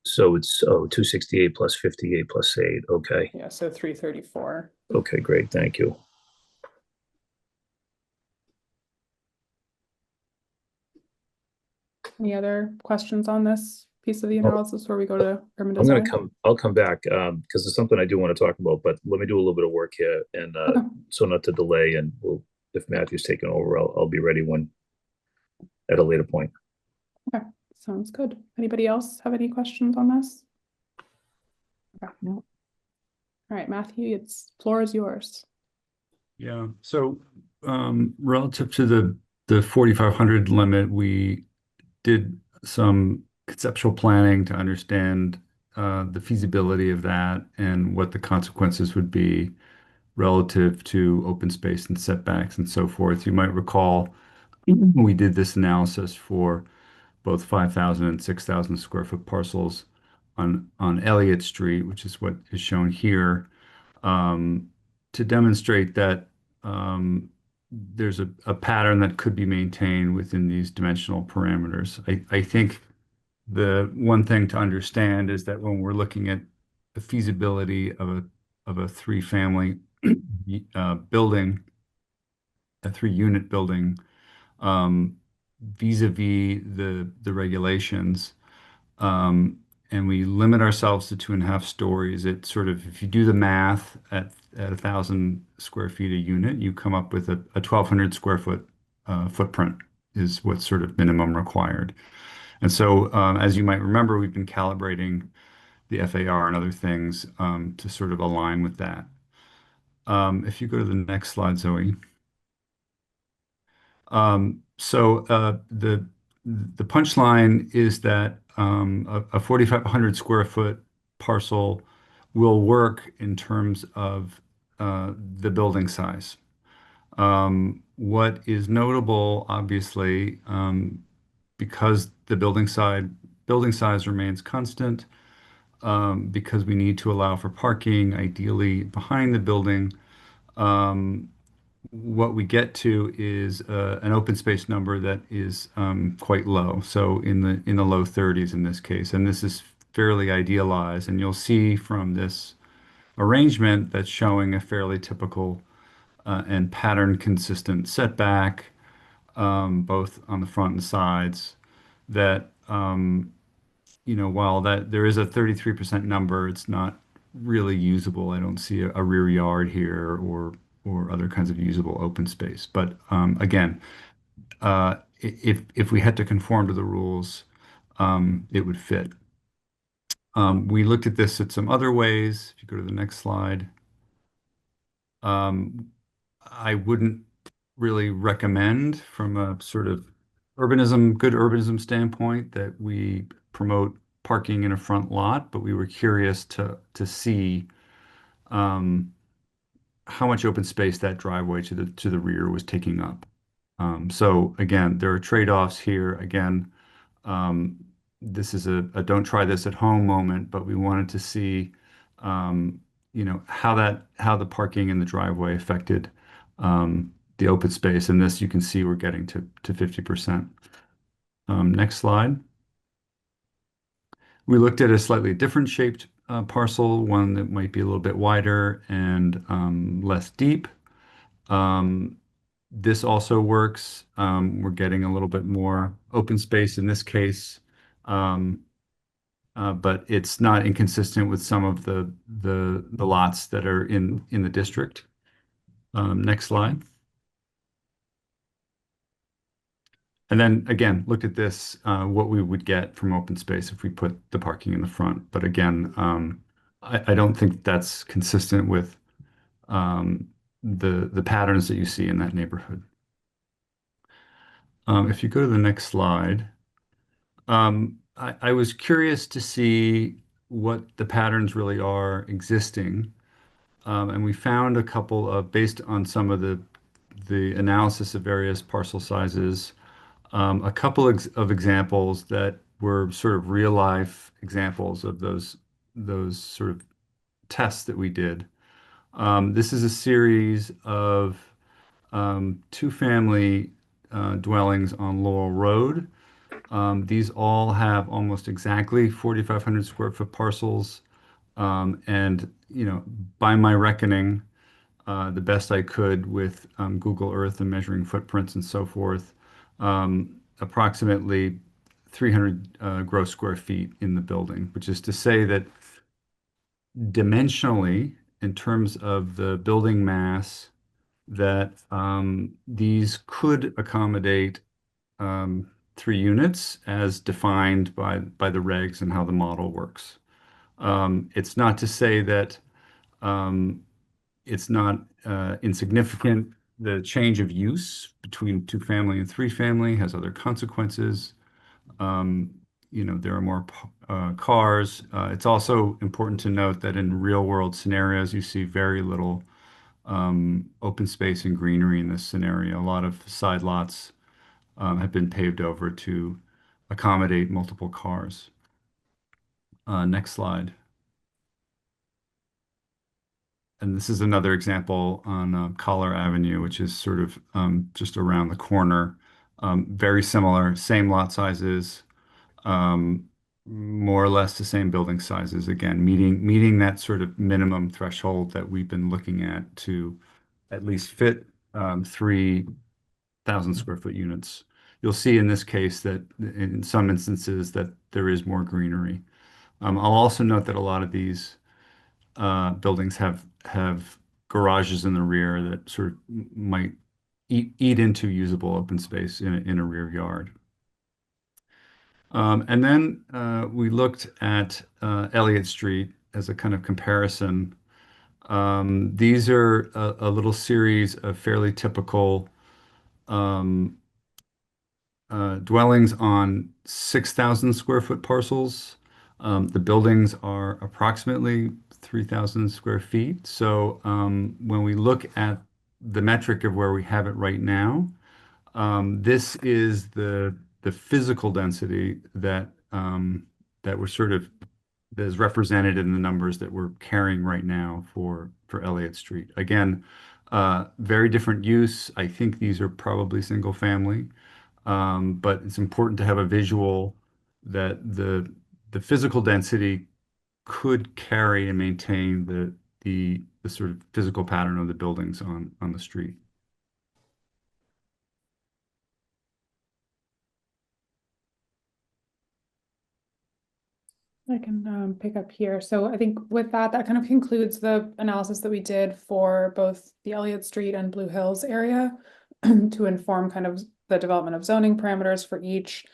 So it's 268 plus 58 plus 8. Okay. yeah, so 334. Okay, great. Thank you. Any other questions on this piece of the analysis before we go to urban I'm design? I'll come back because there's something I do want to talk about, but let me do a little bit of work here and so not to delay, and if Matthew's taking over, I'll be ready when at a later point. Okay, sounds good. Anybody else have any questions on this? Okay. No. All right, Matthew, floor is yours. Yeah, so relative to the 4,500 limit, we did some conceptual planning to understand the feasibility of that and what the consequences would be relative to open space and setbacks and so forth. You might recall we did this analysis for both 5,000 and 6,000 square foot parcels on Elliott Street, which is what is shown here, to demonstrate that there's a pattern that could be maintained within these dimensional parameters. I think the one thing to understand is that when we're looking at the feasibility of a three-family building, a three-unit building, vis-a-vis the regulations, and we limit ourselves to 2.5 stories, it sort of, if you do the math at 1,000 square feet a unit, you come up with a 1,200 square foot footprint is what's sort of minimum required. And so, as you might remember, we've been calibrating the FAR and other things to sort of align with that. If you go to the next slide, Zoe. The punchline is that a 4,500 square foot parcel will work in terms of the building size. What is notable, obviously, because the building size remains constant, because we need to allow for parking, ideally behind the building, what we get to is an open space number that is quite low. So in the low 30s in this case, and this is fairly idealized. And you'll see from this arrangement that's showing a fairly typical and pattern consistent setback, both on the front and sides, that while that there is a 33% number, it's not really usable. I don't see a rear yard here or other kinds of usable open space. But again, if we had to conform to the rules, it would fit. We looked at this at some other ways. If you go to the next slide, I wouldn't really recommend from a sort of good urbanism standpoint that we promote parking in a front lot, but we were curious to see how much open space that driveway to the rear was taking up. So again, there are trade-offs here. Again, this is a don't try this at home moment, but we wanted to see how the parking in the driveway affected the open space. And this you can see we're getting to 50%. Next slide. We looked at a slightly different shaped parcel, one that might be a little bit wider and less deep. This also works. We're getting a little bit more open space in this case, but it's not inconsistent with some of the lots that are in the district. Next slide. And then again, look at this, what we would get from open space if we put the parking in the front. But again, I don't think that's consistent with the patterns that you see in that neighborhood. If you go to the next slide, I was curious to see what the patterns really are existing. And we found a couple of, based on some of the analysis of various parcel sizes, A couple of examples that were sort of real life examples of those sort of tests that we did. This is a series of two-family dwellings on Laurel Road. These all have almost exactly 4,500 square foot parcels. And, by my reckoning, the best I could with Google Earth and measuring footprints and so forth, approximately 300 gross square feet in the building, which is to say that dimensionally, in terms of the building mass, that these could accommodate 3 units as defined by the regs and how the model works. It's not to say that it's not insignificant. The change of use between two-family and three-family has other consequences. There are more cars. It's also important to note that in real-world scenarios, you see very little open space and greenery in this scenario. A lot of side lots have been paved over to accommodate multiple cars. Next slide. And this is another example on Collar Avenue, which is sort of just around the corner. Very similar, same lot sizes, more or less the same building sizes. Again, meeting that sort of minimum threshold that we've been looking at to at least fit 3,000 square foot units. You'll see in this case that in some instances that there is more greenery. I'll also note that a lot of these buildings have garages in the rear that sort of might eat into usable open space in a rear yard. And then we looked at Elliott Street as a kind of comparison. These are a little series of fairly typical dwellings on 6,000 square foot parcels. The buildings are approximately 3,000 square feet. So when we look at the metric of where we have it right now, this is the physical density that that is represented in the numbers that we're carrying right now for Elliott Street. Again, very different use. I think these are probably single family. But it's important to have a visual that the physical density could carry and maintain the sort of physical pattern of the buildings on the street. I can pick up here. So I think with that kind of concludes the analysis that we did for both the Elliott Street and Blue Hills area to inform kind of the development of zoning parameters for each.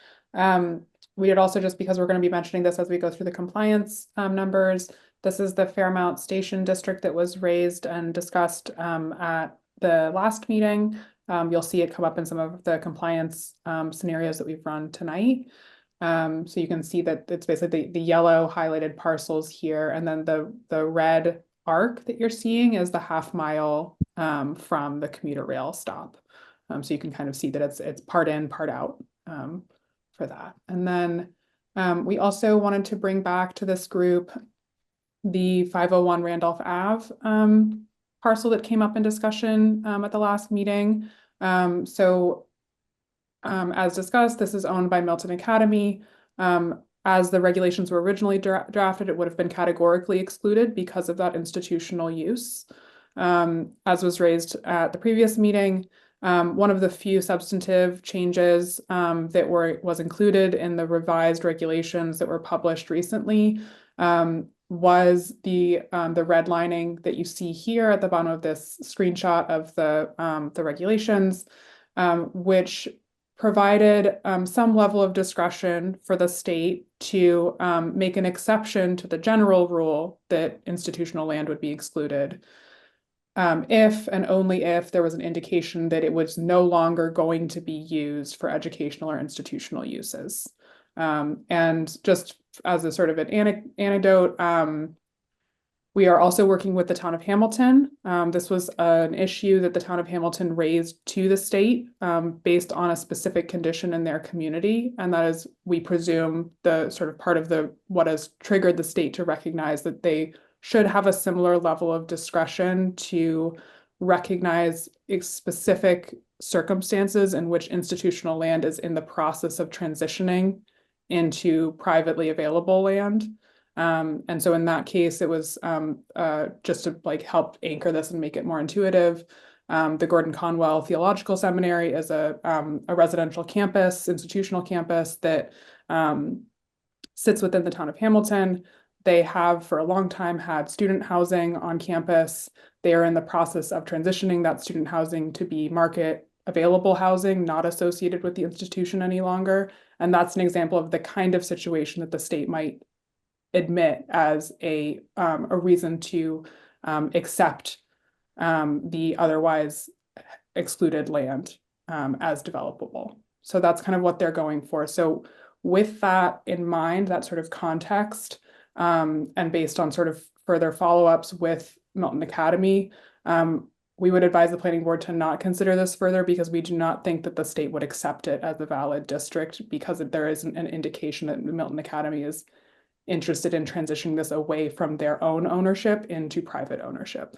We did also, just because we're going to be mentioning this as we go through the compliance numbers, this is the Fairmount Station district that was raised and discussed at the last meeting. You'll see it come up in some of the compliance scenarios that we've run tonight. So you can see that it's basically the yellow highlighted parcels here, and then the red arc that you're seeing is the half-mile from the commuter rail stop. So you can kind of see that it's part in, part out for that. And then we also wanted to bring back to this group the 501 Randolph Ave parcel that came up in discussion at the last meeting. As discussed, this is owned by Milton Academy. As the regulations were originally drafted, it would have been categorically excluded because of that institutional use. As was raised at the previous meeting, one of the few substantive changes that was included in the revised regulations that were published recently was the redlining that you see here at the bottom of this screenshot of the regulations, which provided some level of discretion for the state to make an exception to the general rule that institutional land would be excluded if and only if there was an indication that it was no longer going to be used for educational or institutional uses. And just as a sort of an anecdote, We are also working with the town of Hamilton. This was an issue that the town of Hamilton raised to the state based on a specific condition in their community. And that is, we presume, the sort of part of what has triggered the state to recognize that they should have a similar level of discretion to recognize specific circumstances in which institutional land is in the process of transitioning into privately available land. And so in that case, it was just to like help anchor this and make it more intuitive. The Gordon Conwell Theological Seminary is a residential campus, institutional campus that sits within the town of Hamilton. They have for a long time had student housing on campus. They are in the process of transitioning that student housing to be market available housing, not associated with the institution any longer. And that's an example of the kind of situation that the state might admit as a reason to accept the otherwise excluded land as developable. So that's kind of what they're going for. So with that in mind, that sort of context, and based on sort of further follow-ups with Milton Academy, we would advise the planning board to not consider this further because we do not think that the state would accept it as a valid district because there isn't an indication that Milton Academy is interested in transitioning this away from their own ownership into private ownership.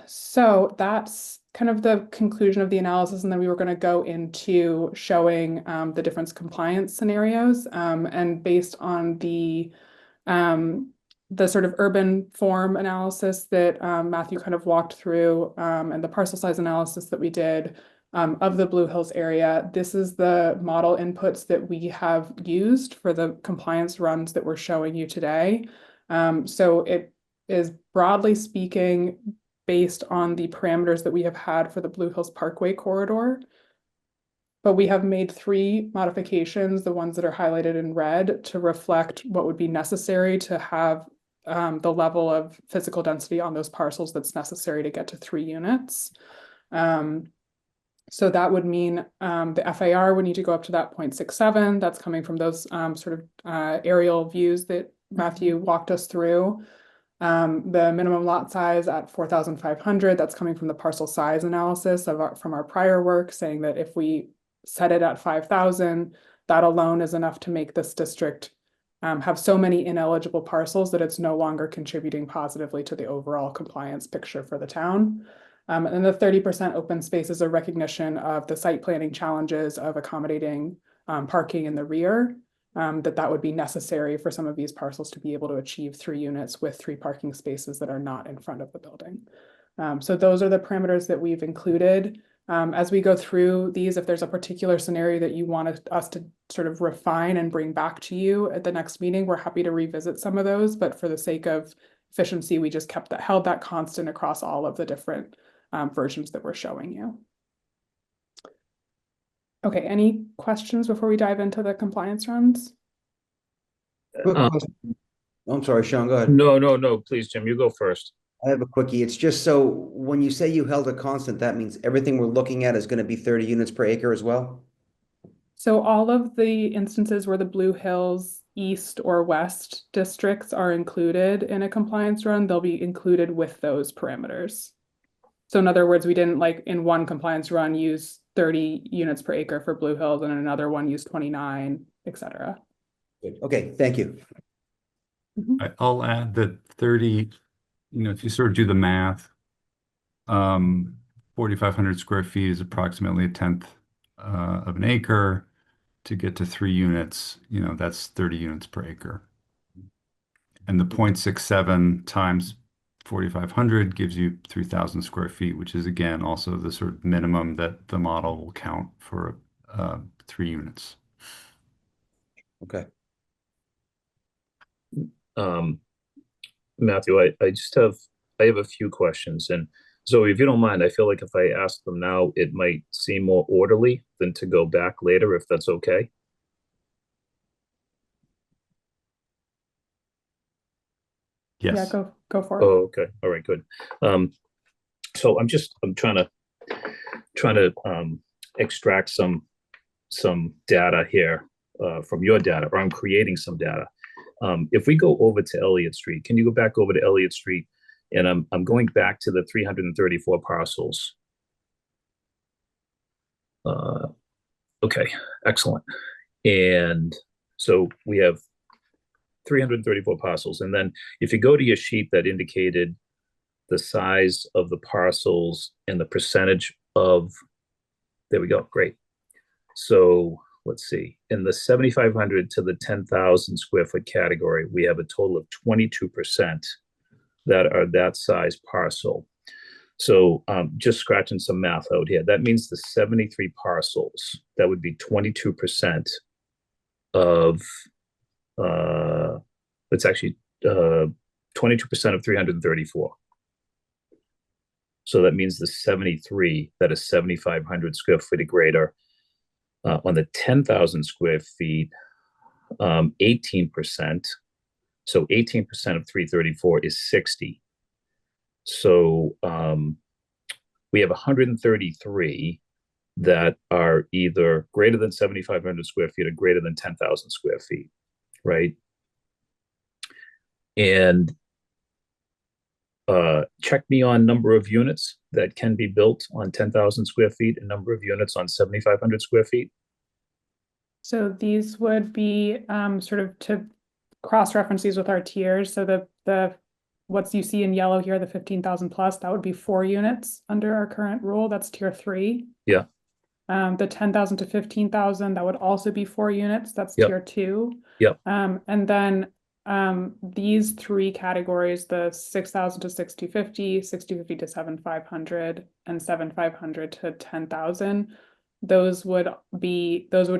So that's kind of the conclusion of the analysis, and then we were going to go into showing the different compliance scenarios, and based on the sort of urban form analysis that Matthew kind of walked through, and the parcel size analysis that we did of the Blue Hills area. This is the model inputs that we have used for the compliance runs that we're showing you today. So it is broadly speaking based on the parameters that we have had for the Blue Hills Parkway corridor. But we have made 3 modifications, the ones that are highlighted in red, to reflect what would be necessary to have the level of physical density on those parcels that's necessary to get to 3 units. So that would mean the FAR would need to go up to that 0.67. That's coming from those sort of aerial views that Matthew walked us through. The minimum lot size at 4,500, that's coming from the parcel size analysis from our prior work, saying that if we set it at 5,000, that alone is enough to make this district have so many ineligible parcels that it's no longer contributing positively to the overall compliance picture for the town. And then the 30% open space is a recognition of the site planning challenges of accommodating parking in the rear, that would be necessary for some of these parcels to be able to achieve 3 units with 3 parking spaces that are not in front of the building. So those are the parameters that we've included. As we go through these, if there's a particular scenario that you want us to sort of refine and bring back to you at the next meeting, we're happy to revisit some of those. But for the sake of efficiency, we just held that constant across all of the different versions that we're showing you. Okay, any questions before we dive into the compliance runs? I'm sorry, Sean, go ahead. No, please, Jim, you go first. I have a quickie. It's just so when you say you held a constant, that means everything we're looking at is going to be 30 units per acre as well? So all of the instances where the Blue Hills East or West districts are included in a compliance run, they'll be included with those parameters. So in other words, we didn't like in one compliance run use 30 units per acre for Blue Hills and in another one use 29, et cetera. Okay, thank you. I'll add that 30, if you sort of do the math, 4,500 square feet is approximately 1/10 of an acre. To get to 3 units, that's 30 units per acre. And the 0.67 times 4,500 gives you 3,000 square feet, which is again also the sort of minimum that the model will count for 3 units. Okay. Matthew, I have a few questions, and Zoe, if you don't mind, I feel like if I ask them now, it might seem more orderly than to go back later, if that's okay. Yes. Yeah, go for it. Oh, okay. All right, good. So I'm trying to extract some data here from your data, or I'm creating some data. If we go over to Elliott Street, can you go back over to Elliott Street? And I'm going back to the 334 parcels. Okay, excellent. And so we have 334 parcels. And then if you go to your sheet that indicated the size of the parcels and the percentage of, there we go, great. So let's see, in the 7,500 to the 10,000 square foot category, we have a total of 22% that are that size parcel. So just scratching some math out here, that means the 73 parcels, that would be 22% of, it's actually 22% of 334. So that means the 73 that is 7,500 square feet or greater. On the 10,000 square feet, 18%. So 18% of 334 is 60. So we have 133 that are either greater than 7,500 square feet or greater than 10,000 square feet, right? And check me on number of units that can be built on 10,000 square feet and number of units on 7,500 square feet. So these would be sort of to cross-reference these with our tiers. So the what you see in yellow here, the 15,000 plus, that would be 4 units under our current rule. That's tier 3. Yeah. The 10,000 to 15,000, that would also be 4 units. That's Yep. tier 2. Yep. And then these 3 categories, the 6,000 to 6,250, 6,250 to 7,500, and 7,500 to 10,000, those would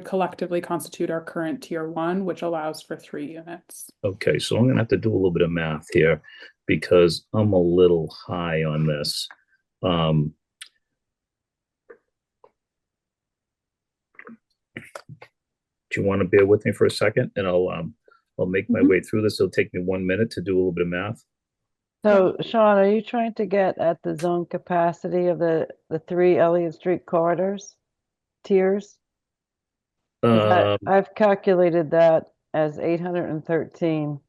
collectively constitute our current tier 1, which allows for 3 units. Okay, so I'm gonna have to do a little bit of math here because I'm a little high on this. Do you want to bear with me for a second, and I'll make my way through this. It'll take me 1 minute to do a little bit of math. So Sean, are you trying to get at the zone capacity of the 3 Elliott Street corridors, tiers? I've calculated that as 813.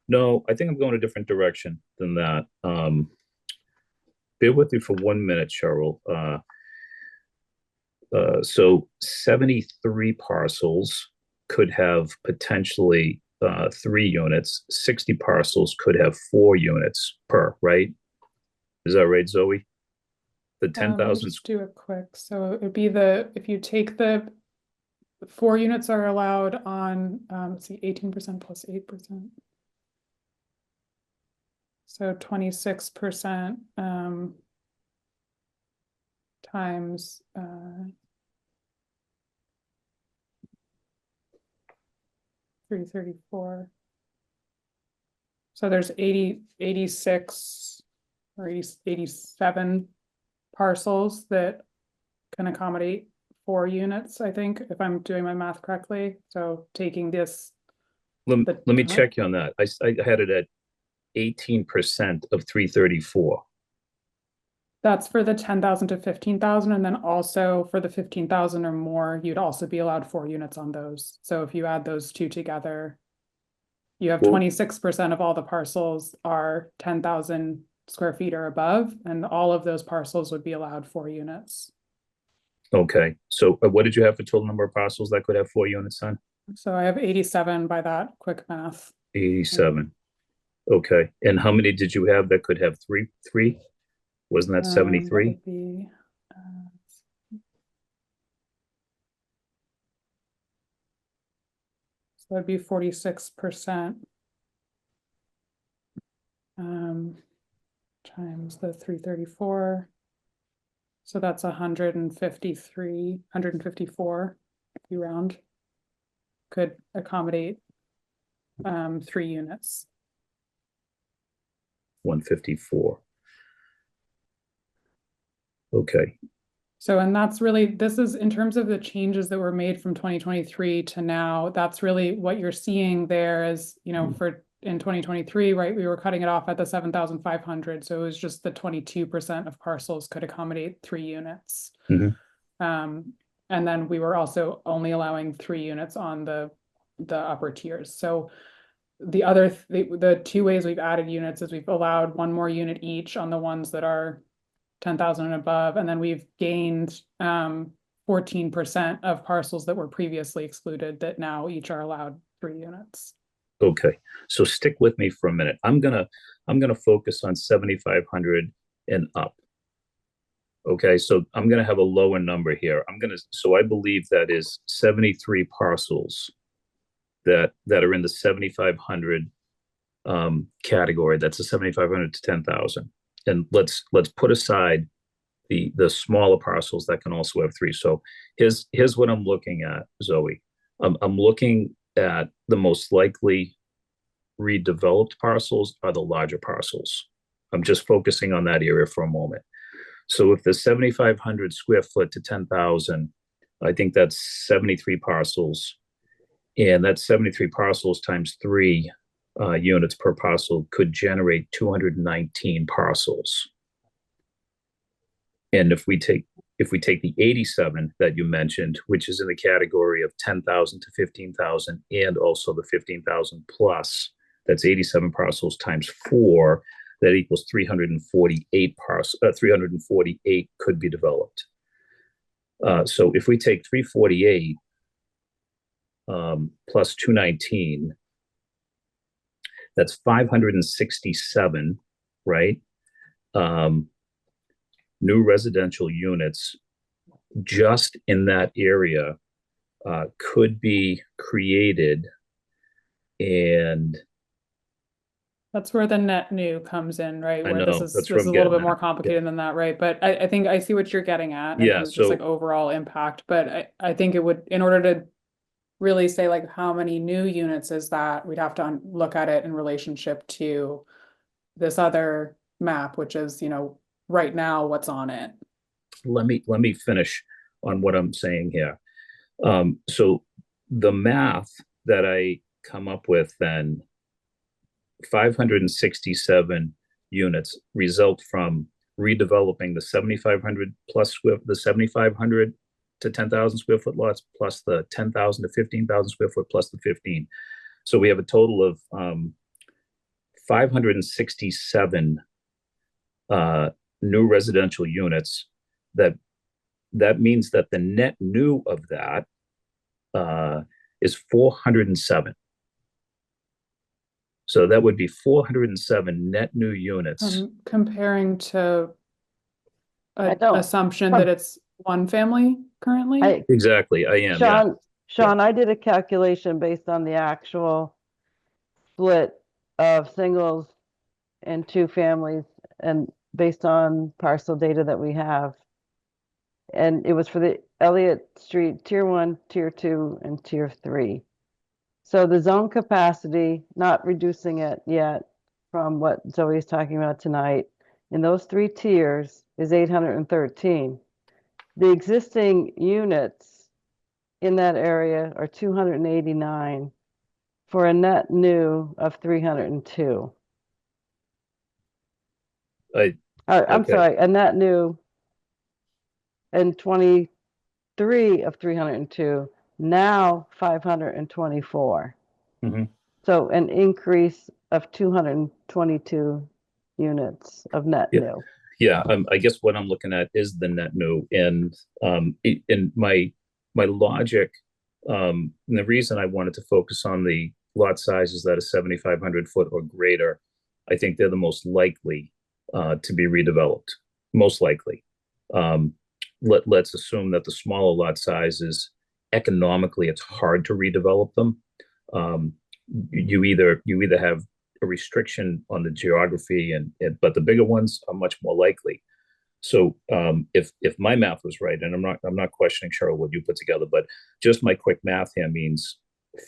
No, I think I'm going a different direction than that. Bear with me for 1 minute, Cheryl. So 73 parcels could have potentially 3 units. 60 parcels could have 4 units per, right? Is that right, Zoe? The 10,000. Just do it quick. So it'd be if you take the 4 units are allowed on, let's see, 18% plus 8%. So 26% times 334. So there's 86 or 87 parcels that can accommodate 4 units, I think, if I'm doing my math correctly. So taking this. Let me check you on that. I had it at 18% of 334. That's for the 10,000 to 15,000. And then also for the 15,000 or more, you'd also be allowed 4 units on those. So if you add those 2 together, you have 26% of all the parcels are 10,000 square feet or above, and all of those parcels would be allowed 4 units. Okay, so what did you have for total number of parcels that could have 4 units on? So I have 87 by that quick math. 87. Okay, and how many did you have that could have 3? Wasn't that 73? That would be, so that'd be 46%. Times the 334. So that's 154 if you round, could accommodate 3 units. 154. Okay. So, and that's really, this is in terms of the changes that were made from 2023 to now, that's really what you're seeing there is, you know, for in 2023, right, we were cutting it off at the 7,500. So it was just the 22% of parcels could accommodate 3 units. Mm-hmm. And then we were also only allowing 3 units on the the upper tiers. So the two ways we've added units is we've allowed one more unit each on the ones that are 10,000 and above, and then we've gained 14% of parcels that were previously excluded that now each are allowed 3 units. Okay, so stick with me for a minute. I'm gonna focus on 7,500 and up. Okay, so I'm gonna have a lower number here. So I believe that is 73 parcels that are in the 7,500 category. That's a 7,500 to 10,000. And let's put aside the smaller parcels that can also have 3. So here's what I'm looking at, Zoe. I'm looking at the most likely redeveloped parcels are the larger parcels. I'm just focusing on that area for a moment. So if the 7,500 square foot to 10,000, I think that's 73 parcels. And that's 73 parcels times 3 units per parcel could generate 219 parcels. And if we take the 87 that you mentioned, which is in the category of 10,000 to 15,000, and also the 15,000 plus, that's 87 parcels times 4, that equals 348 parcels. 348 could be developed. So if we take 348 plus 219, that's 567, right? New residential units just in that area could be created, and that's where the net new comes in, right? I Where know, this is that's this where is I'm a little getting bit more at. complicated than that, right? But I think I see what you're getting at in Yeah, terms of just so like overall impact. But I think it would, in order to really say like how many new units is that, we'd have to look at it in relationship to this other map, which is, you know, right now what's on it. let me finish on what I'm saying here. So the math that I come up with, then 567 units result from redeveloping the 7,500 plus the 7,500 to 10,000 square foot lots plus the 10,000 to 15,000 square foot plus the 15. So we have a total of 567 new residential units. That means that the net new of that is 407. So that would be 407 net new units. Comparing to I an don't- assumption that it's one family currently. Exactly, I am. Yeah. Sean, I did a calculation based on the actual split of singles and 2 families, and based on parcel data that we have. And it was for the Elliott Street Tier 1, Tier 2, and Tier 3. So the zone capacity, not reducing it yet from what Zoe is talking about tonight, in those 3 tiers is 813. The existing units in that area are 289 for a net new of 302. I'm okay. sorry, a net new and 23 of 302, now 524. Mhm. So an increase of 222 units of net Yeah. new. Yeah, I guess what I'm looking at is the net new, and in my logic, and the reason I wanted to focus on the lot sizes that are 7,500 foot or greater, I think they're the most likely to be redeveloped. Most likely. Let's assume that the smaller lot sizes, economically, it's hard to redevelop them. You either have a restriction on the geography, but the bigger ones are much more likely. So if my math was right, and I'm not questioning, Cheryl, what you put together, but just my quick math here means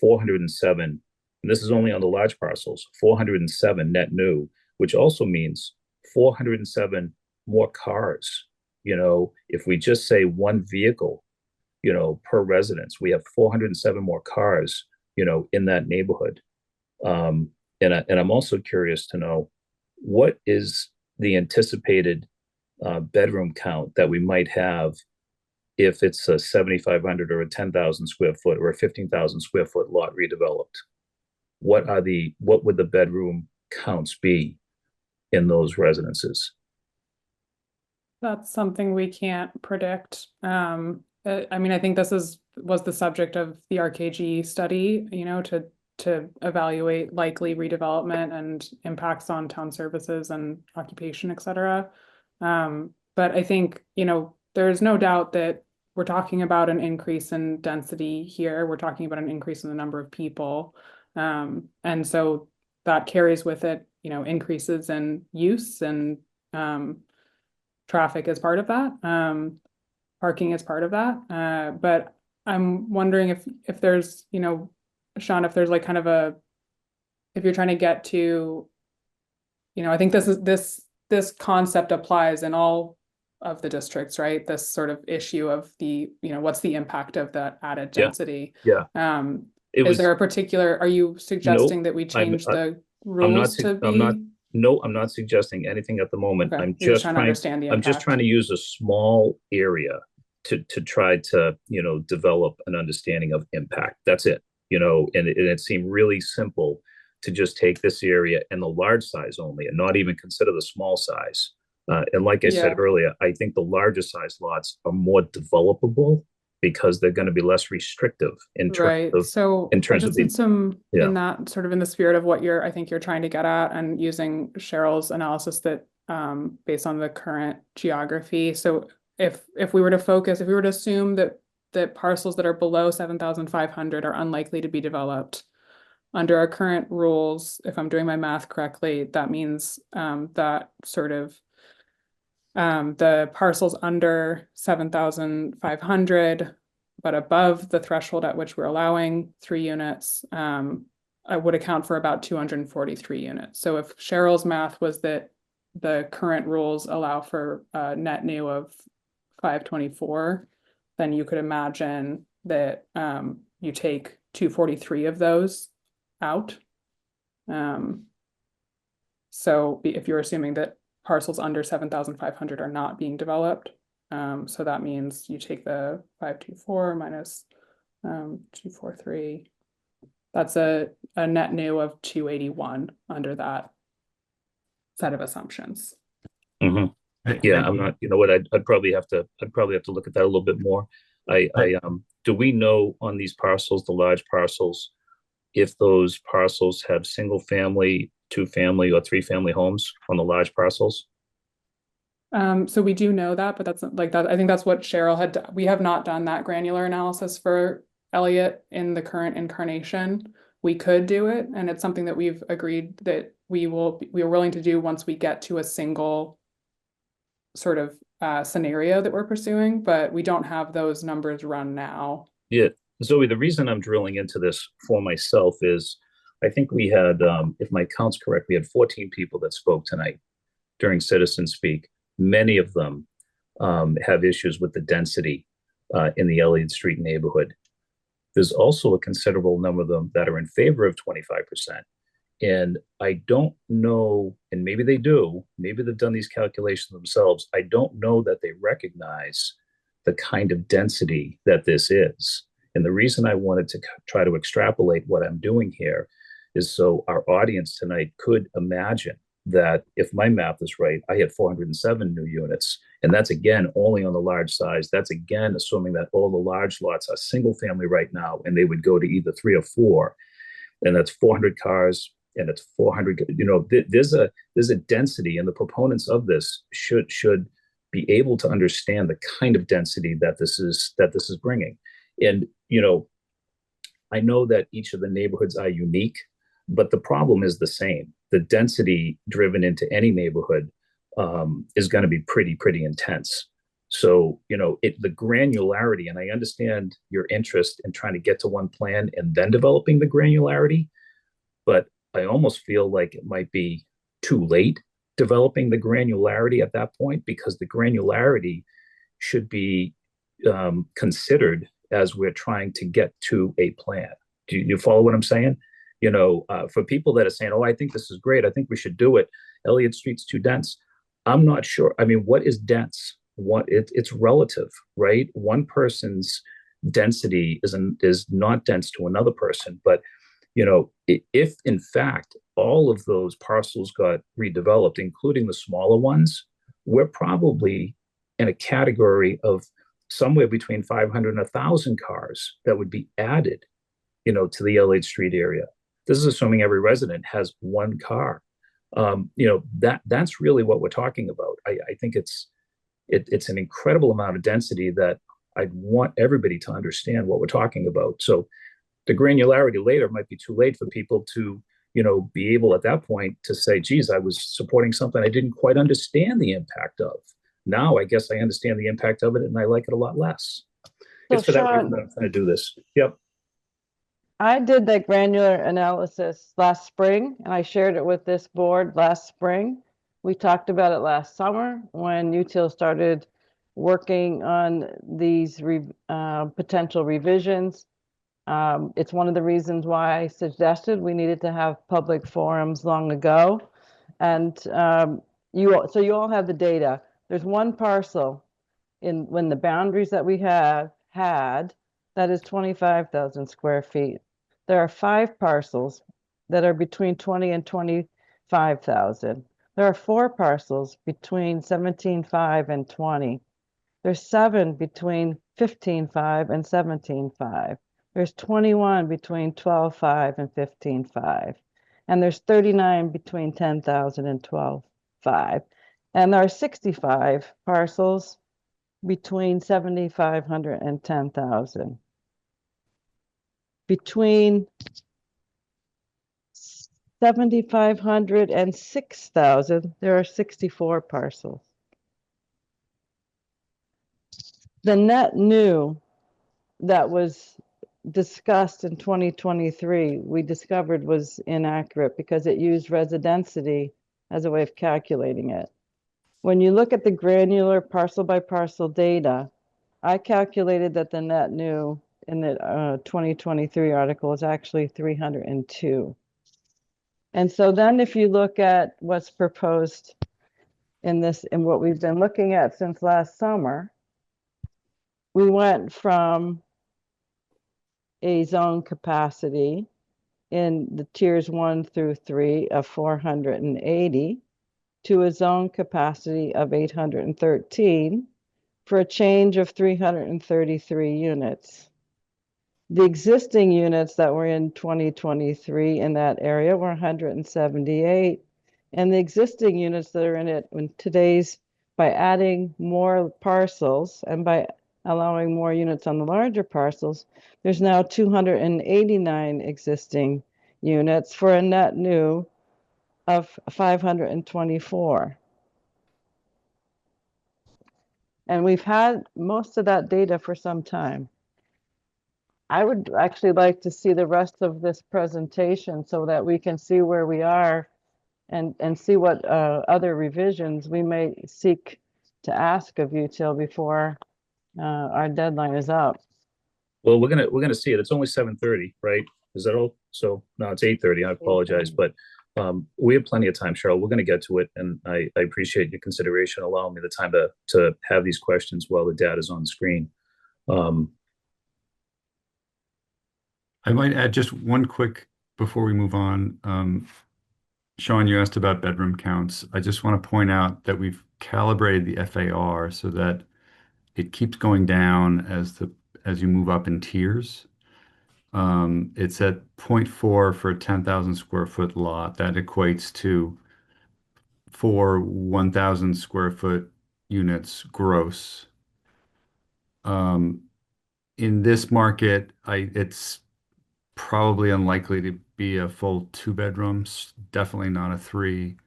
407, and this is only on the large parcels, 407 net new, which also means 407 more cars. You know, if we just say one vehicle, you know, per residence, we have 407 more cars, you know, in that neighborhood. And I'm also curious to know, what is the anticipated bedroom count that we might have if it's a 7,500 or a 10,000 square foot or a 15,000 square foot lot redeveloped? What would the bedroom counts be in those residences? That's something we can't predict. I mean, I think this was the subject of the RKG study, to evaluate likely redevelopment and impacts on town services and occupation, et cetera. But I think, there's no doubt that we're talking about an increase in density here. We're talking about an increase in the number of people. And so that carries with it, increases in use and traffic as part of that. Parking is part of that. But I'm wondering if there's, Sean, if there's like kind of if you're trying to get to, I think this concept applies in all of the districts, right? This sort of issue of what's the impact of that added density? Yeah. Is there a particular, are you suggesting that we change the rules to be? No, I'm not suggesting anything at the moment. Okay. I'm You're just trying to understand the I'm just impact. trying to use a small area to try to, develop an understanding of impact. That's it. And it seemed really simple to just take this area and the large size only and not even consider the small size. And like I said earlier, I think the larger size lots are more developable because they're going to be less restrictive in terms of So in terms I of just need some yeah. in that sort of in the spirit of what I think you're trying to get at, and using Cheryl's analysis that based on the current geography. So if we were to assume that parcels that are below 7,500 are unlikely to be developed under our current rules, if I'm doing my math correctly, that means that sort of the parcels under 7,500, but above the threshold at which we're allowing 3 units, I would account for about 243 units. So if Cheryl's math was that the current rules allow for a net new of 524, then you could imagine that you take 243 of those out. So if you're assuming that parcels under 7,500 are not being developed, so that means you take the 524 minus 243. That's a net new of 281 under that set of assumptions. Mm-hmm. Yeah, I'm not. You know what? I'd probably have to look at that a little bit more. Do we know on these parcels, the large parcels, if those parcels have single family, 2-family, or 3-family homes on the large parcels? So we do know that, but that's like that. I think that's what Cheryl had done. We have not done that granular analysis for Elliott in the current incarnation. We could do it, and it's something that we've agreed that we are willing to do once we get to a single sort of scenario that we're pursuing, but we don't have those numbers run now. Yeah, Zoe, the reason I'm drilling into this for myself is I think we had, if my count's correct, we had 14 people that spoke tonight during Citizen Speak. Many of them have issues with the density in the Elliott Street neighborhood. There's also a considerable number of them that are in favor of 25%. And I don't know, and maybe they do, maybe they've done these calculations themselves. I don't know that they recognize the kind of density that this is. And the reason I wanted to try to extrapolate what I'm doing here is so our audience tonight could imagine that if my math is right, I had 407 new units. And that's again, only on the large size. That's again, assuming that all the large lots are single family right now, and they would go to either 3 or 4. And that's 400 cars, and it's 400, there's a density, and the proponents of this should be able to understand the kind of density that this is bringing. And, I know that each of the neighborhoods are unique, but the problem is the same. The density driven into any neighborhood is going to be pretty intense. So, the granularity, and I understand your interest in trying to get to one plan and then developing the granularity, but I almost feel like it might be too late developing the granularity at that point, because the granularity should be considered as we're trying to get to a plan. Do you follow what I'm saying? For people that are saying, oh, I think this is great, I think we should do it, Elliott Street's too dense. I'm not sure. I mean, what is dense? it's relative, right? One person's density is not dense to another person, but if in fact all of those parcels got redeveloped, including the smaller ones, we're probably in a category of somewhere between 500 and 1,000 cars that would be added, to the L8 Street area. This is assuming every resident has one car. That's really what we're talking about. I think it's an incredible amount of density that I'd want everybody to understand what we're talking about. So the granularity later might be too late for people to, be able at that point to say, geez, I was supporting something I didn't quite understand the impact of. Now I guess I understand the impact of it and I like it a lot less. So It's for that reason Sean, that I'm trying to do this. Yep. I did that granular analysis last spring, and I shared it with this board last spring. We talked about it last summer when UTIL started working on these potential revisions. It's one of the reasons why I suggested we needed to have public forums long ago. And you all have the data. There's one parcel when the boundaries that we had that is 25,000 square feet. There are 5 parcels that are between 20 and 25,000. There are 4 parcels between 17.5 and 20. There's 7 between 15.5 and 17.5. There's 21 between 12.5 and 15.5. And there's 39 between 10,000 and 12.5. And there are 65 parcels between 7,500 and 10,000. Between 7,500 and 6,000, there are 64 parcels. The net new that was discussed in 2023, we discovered was inaccurate because it used residency as a way of calculating it. When you look at the granular parcel by parcel data, I calculated that the net new in the 2023 article is actually 302. And so then if you look at what's proposed in this and what we've been looking at since last summer, we went from a zone capacity in the tiers 1 through 3 of 480 to a zone capacity of 813 for a change of 333 units. The existing units that were in 2023 in that area were 178, and the existing units that are in it in today's, by adding more parcels and by allowing more units on the larger parcels, there's now 289 existing units for a net new of 524. And we've had most of that data for some time. I would actually like to see the rest of this presentation so that we can see where we are and see what other revisions we may seek to ask of UTIL before our deadline is up. Well, we're gonna see it. It's only 7:30, right? Is that all? So no, it's 8:30. I apologize, but we have plenty of time, Cheryl. We're gonna get to it, and I appreciate your consideration, allowing me the time to have these questions while the data is on the screen. I might add just one quick before we move on. Sean, you asked about bedroom counts. I just want to point out that we've calibrated the FAR so that it keeps going down as you move up in tiers. It's at 0.4 for a 10,000 square foot lot. That equates to 4 1,000 square foot units gross. In this market, it's probably unlikely to be a full 2 bedrooms, definitely not a 3.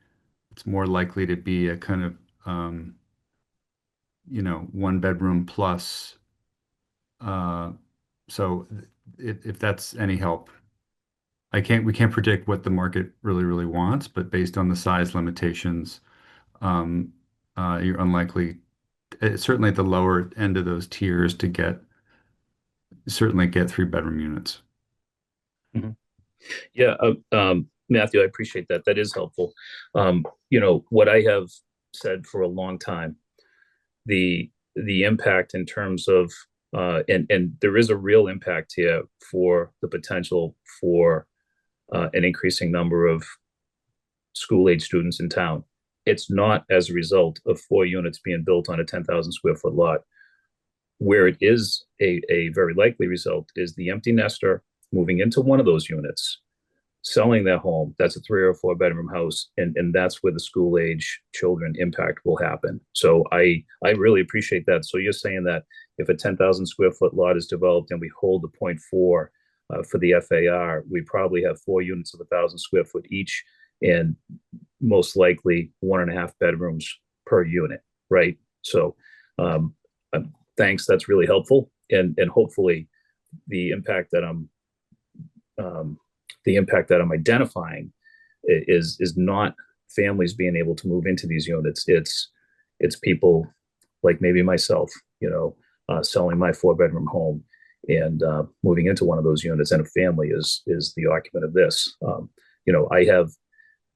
It's more likely to be a kind of 1 bedroom plus. So if that's any help, we can't predict what the market really wants, but based on the size limitations, you're unlikely, certainly at the lower end of those tiers, to certainly get 3 bedroom units. Mm-hmm. Yeah, Matthew, I appreciate that. That is helpful. What I have said for a long time, the impact in terms of and there is a real impact here for the potential for an increasing number of school-age students in town. It's not as a result of 4 units being built on a 10,000 square foot lot. Where it is a very likely result is the empty nester moving into one of those units, selling their home. That's a 3 or 4 bedroom house, and that's where the school age children impact will happen. So I really appreciate that. So you're saying that if a 10,000 square foot lot is developed and we hold the 0.4 for the FAR, we probably have 4 units of 1,000 square foot each, and most likely 1.5 bedrooms per unit, right? So thanks, that's really helpful, and hopefully the impact that I'm identifying is not families being able to move into these units. It's people like maybe myself, selling my 4-bedroom home and moving into one of those units, and a family is the occupant of this.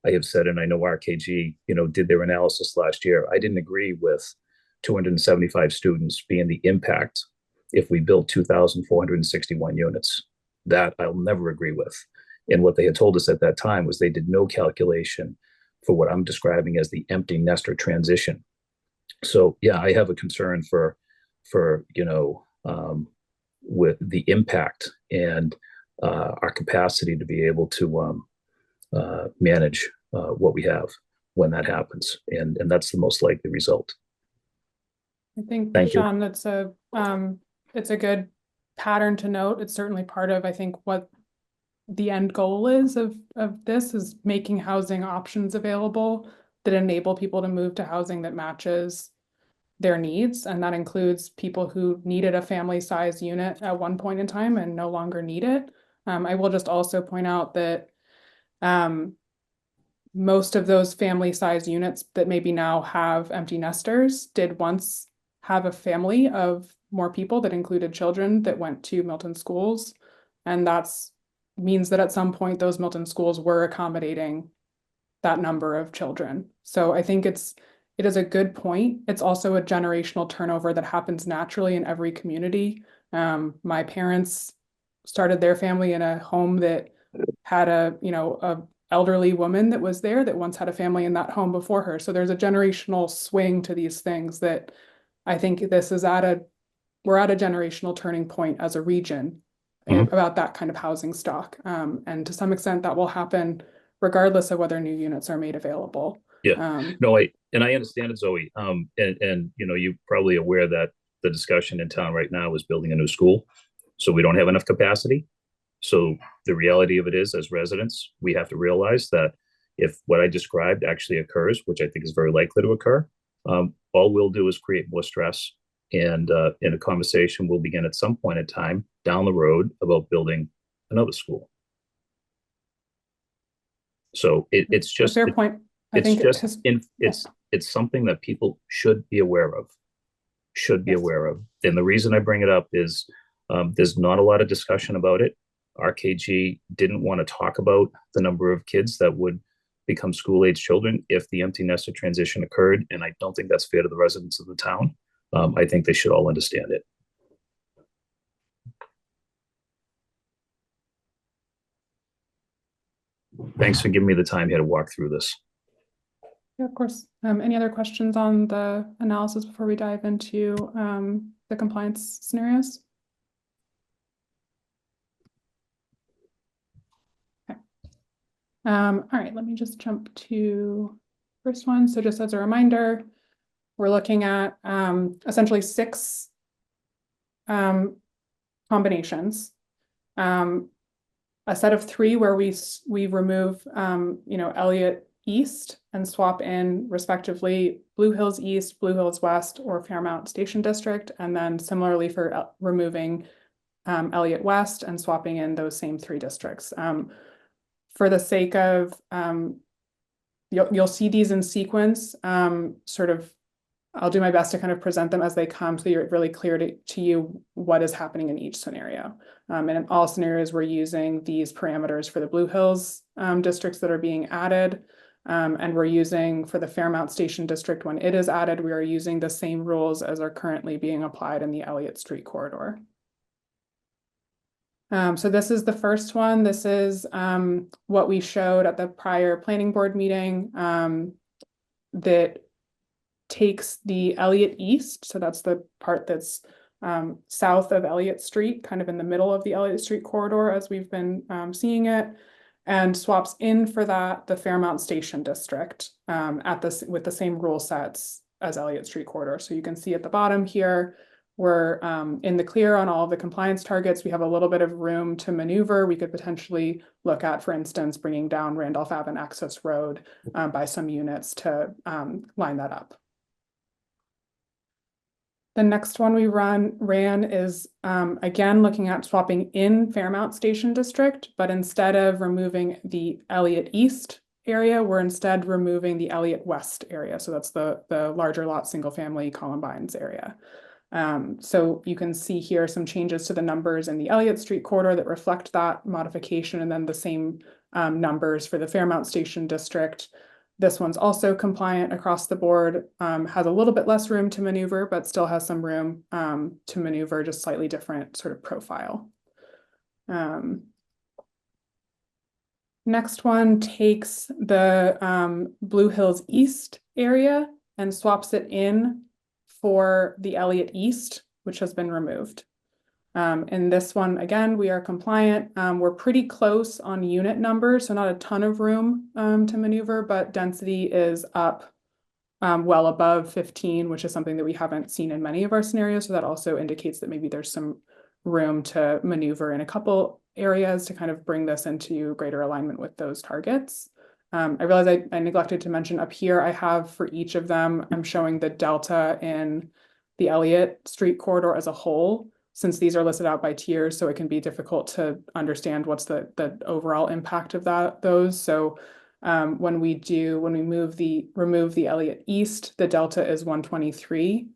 I have said, and I know RKG, did their analysis last year. I didn't agree with 275 students being the impact if we built 2,461 units. That I'll never agree with. And what they had told us at that time was they did no calculation for what I'm describing as the empty nester transition. So yeah, I have a concern for with the impact and our capacity to be able to manage what we have when that happens, and that's the most likely result. I think, Thank you. Sean, it's a good pattern to note. It's certainly part of, I think, what the end goal is of this is making housing options available that enable people to move to housing that matches their needs. And that includes people who needed a family size unit at one point in time and no longer need it. I will just also point out that most of those family size units that maybe now have empty nesters did once have a family of more people that included children that went to Milton schools. And that's means that at some point those Milton schools were accommodating that number of children. So I think it is a good point. It's also a generational turnover that happens naturally in every community. My parents started their family in a home that had a elderly woman that was there that once had a family in that home before her. So there's a generational swing to these things that I think we're at a generational turning point as a region about that kind of housing stock. And to some extent that will happen regardless of whether new units are made available. Yeah, no, I understand it, Zoe. And you're probably aware that the discussion in town right now is building a new school. So we don't have enough capacity. So the reality of it is, as residents, we have to realize that if what I described actually occurs, which I think is very likely to occur, all we'll do is create more stress. And in a conversation will begin at some point in time down the road about building another school. So it's just a fair point. It's something that people should be aware of. And the reason I bring it up is there's not a lot of discussion about it. RKG didn't want to talk about the number of kids that would become school-age children if the empty nester transition occurred, and I don't think that's fair to the residents of the town. I think they should all understand it. Thanks for giving me the time here to walk through this. Yeah, of course. Any other questions on the analysis before we dive into the compliance scenarios? Okay. All right, let me just jump to the first one. So just as a reminder, we're looking at essentially 6 combinations. A set of 3 where we remove Elliott East and swap in respectively Blue Hills East, Blue Hills West, or Fairmount Station District, and then similarly for removing Elliott West and swapping in those same 3 districts. For the sake of you'll see these in sequence, I'll do my best to kind of present them as they come so you're really clear to you what is happening in each scenario. And in all scenarios, we're using these parameters for the Blue Hills districts that are being added. And we're using, for the Fairmount Station District, when it is added, we are using the same rules as are currently being applied in the Elliott Street corridor. So this is the first one. This is what we showed at the prior planning board meeting that takes the Elliott East. So that's the part that's south of Elliott Street, kind of in the middle of the Elliott Street corridor as we've been seeing it, and swaps in for that the Fairmount Station District with the same rule sets as Elliott Street corridor. So you can see at the bottom here, we're in the clear on all of the compliance targets. We have a little bit of room to maneuver. We could potentially look at, for instance, bringing down Randolph Ave and Access Road by some units to line that up. The next one we ran is, again, looking at swapping in Fairmount Station District, but instead of removing the Elliott East area, we're instead removing the Elliott West area. So that's the larger lot, single family Columbines area. So you can see here some changes to the numbers in the Elliott Street corridor that reflect that modification, and then the same numbers for the Fairmount Station District. This one's also compliant across the board, has a little bit less room to maneuver, but still has some room to maneuver, just slightly different sort of profile. Next one takes the Blue Hills East area and swaps it in for the Elliott East, which has been removed. In this one, again, we are compliant. We're pretty close on unit numbers, so not a ton of room to maneuver, but density is up well above 15, which is something that we haven't seen in many of our scenarios. So that also indicates that maybe there's some room to maneuver in a couple areas to kind of bring this into greater alignment with those targets. I realize I neglected to mention up here, I have for each of them, I'm showing the delta in the Elliott Street corridor as a whole, since these are listed out by tiers, so it can be difficult to understand what's the overall impact of those. So when we remove the Elliott East, the delta is 123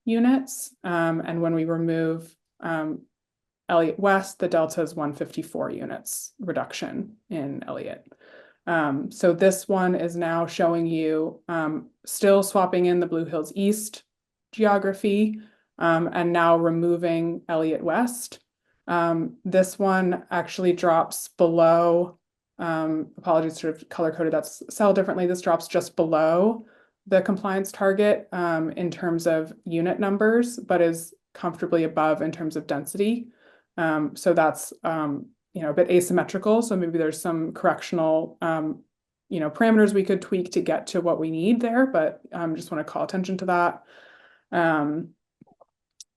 units. And when we remove Elliott West, the delta is 154 units reduction in Elliott. So this one is now showing you still swapping in the Blue Hills East geography and now removing Elliott West. This one actually drops below, apologies, sort of color coded that cell differently. This drops just below the compliance target in terms of unit numbers, but is comfortably above in terms of density. So that's a bit asymmetrical. So maybe there's some correctional parameters we could tweak to get to what we need there, but just want to call attention to that.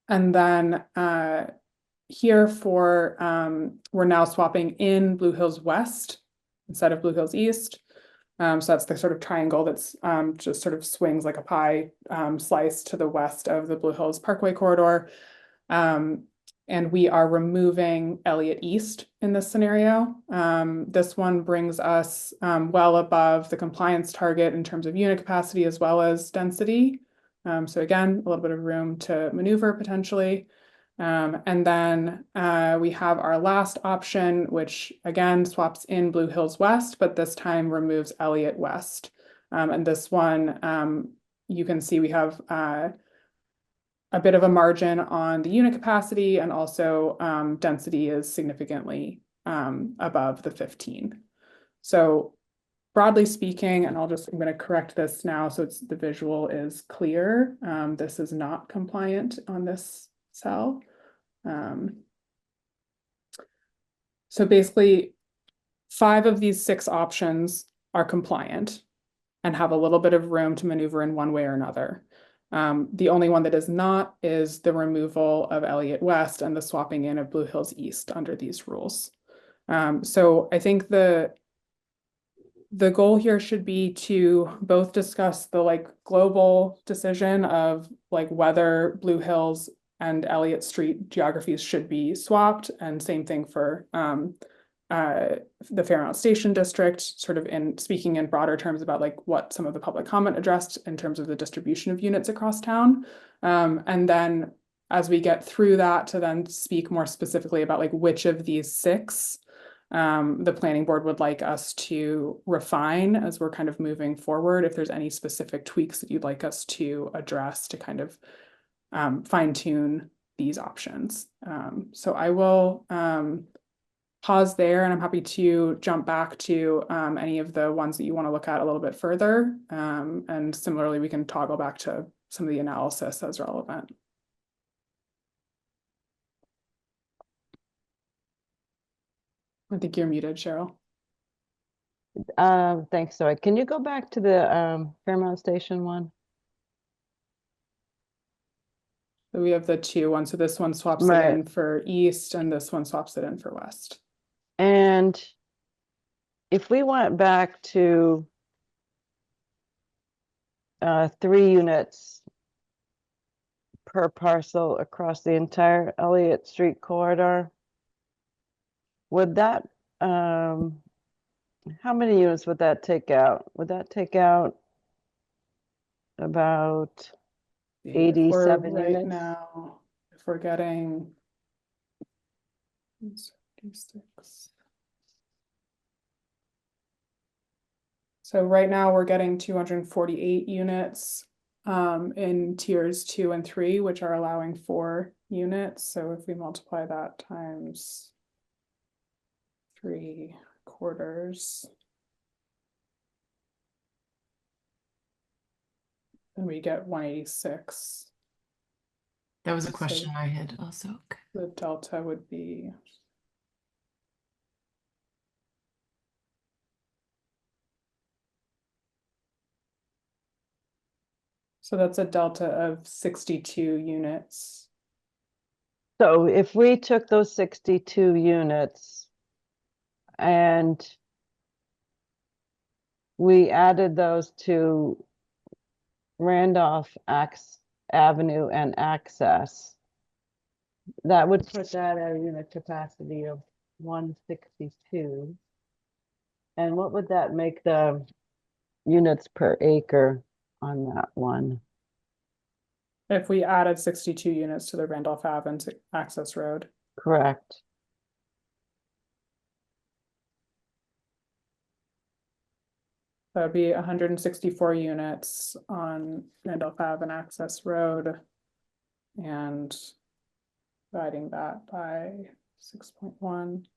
And then here we're now swapping in Blue Hills West instead of Blue Hills East. So that's the sort of triangle that's just sort of swings like a pie slice to the west of the Blue Hills Parkway corridor. And we are removing Elliott East in this scenario. This one brings us well above the compliance target in terms of unit capacity as well as density. So again, a little bit of room to maneuver potentially. And then we have our last option, which again swaps in Blue Hills West, but this time removes Elliott West. And this one, you can see we have a bit of a margin on the unit capacity, and also density is significantly above the 15. So broadly speaking, and I'm going to correct this now so the visual is clear. This is not compliant on this cell. So basically 5 of these 6 options are compliant and have a little bit of room to maneuver in one way or another. The only one that is not is the removal of Elliott West and the swapping in of Blue Hills East under these rules. So I think the goal here should be to both discuss the global decision of whether Blue Hills and Elliott Street geographies should be swapped, and same thing for the Fairmount Station District, sort of speaking in broader terms about what some of the public comment addressed in terms of the distribution of units across town. And then as we get through that, to then speak more specifically about which of these 6 the planning board would like us to refine as we're kind of moving forward, if there's any specific tweaks that you'd like us to address to kind of fine tune these options. So I will pause there, and I'm happy to jump back to any of the ones that you want to look at a little bit further. And similarly, we can toggle back to some of the analysis as relevant. I think you're muted, Cheryl. Thanks, Zoe. Can you go back to the Fairmount Station one? So we have the two ones. So this one swaps it Right. in for east, and this one swaps it in for west. And if we went back to 3 units per parcel across the entire Elliott Street corridor, would that, how many units would that take out? Would that take out about If 87 we're right units? now, if we're getting 76. So right now we're getting 248 units in tiers 2 and 3, which are allowing 4 units. So if we multiply that times 3/4, then we get 186. That was a So question I had also. the delta would be so that's a delta of 62 units. So if we took those 62 units and we added those to Randolph Avenue and Access, that would put that at a unit capacity of 162. And what would that make the units per acre on that one? If we added 62 units to the Randolph Ave and to Access Road. Correct. That would be 164 units on Randolph Ave and Access Road. And dividing that by 6.1,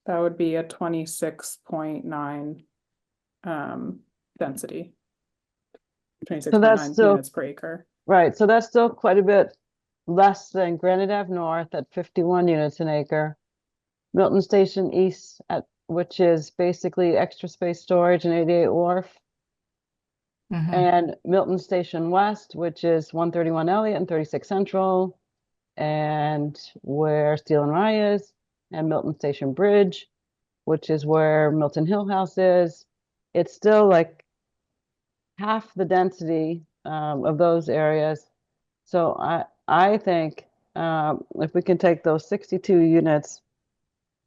that would be a 26.9 density. 26.9 still- units per acre. Right, so that's still quite a bit less than Granite Ave North at 51 units an acre. Milton Station East at, which is basically extra space storage and 88 Wharf. And Milton Station West, which is 131 Elliott and 36 Central, and where Steel and Rye is, and Milton Station Bridge, which is where Milton Hill House is. It's still like half the density of those areas. So I think if we can take those 62 units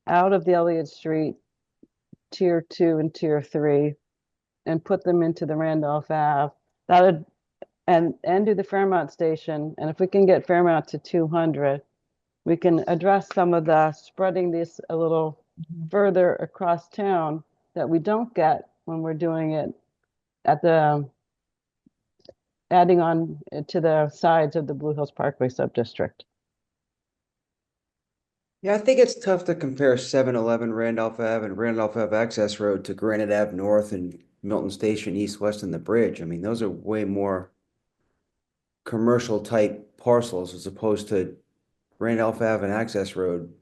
out of the Elliott Street tier 2 and tier 3 and put them into the Randolph Ave, that would and do the Fairmount Station. And if we can get Fairmount to 200, we can address some of the spreading this a little further across town that we don't get when we're doing it at the adding on to the sides of the Blue Hills Parkway subdistrict. Yeah, I think it's tough to compare 711 Randolph Ave and Randolph Ave Access Road to Granite Ave North and Milton Station East, West, and the Bridge. I mean, those are way more commercial type parcels as opposed to Randolph Ave and Access Road.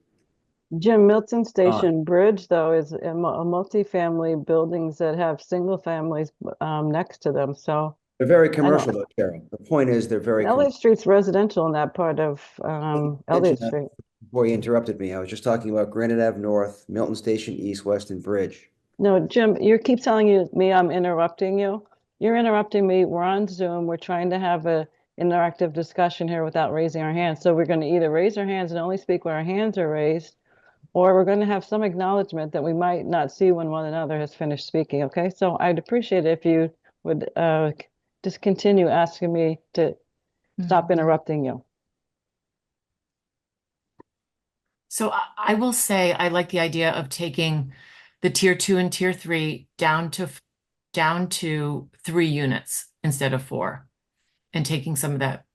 Jim, Milton Station Bridge, though, is a multi-family buildings that have single families next to them. So They're very commercial, though, Cheryl. The point is, they're very Elliott Street's residential in that part of Elliott Street. Before you interrupted me, I was just talking about Granite Ave North, Milton Station East, West, and Bridge. No, Jim, you keep telling me I'm interrupting you. You're interrupting me. We're on Zoom. We're trying to have a interactive discussion here without raising our hands. So we're going to either raise our hands and only speak when our hands are raised, or we're going to have some acknowledgement that we might not see when one another has finished speaking. Okay, so I'd appreciate it if you would just continue asking me to stop interrupting you. So I will say I like the idea of taking the tier 2 and tier 3 down to 3 units instead of 4, and taking some of that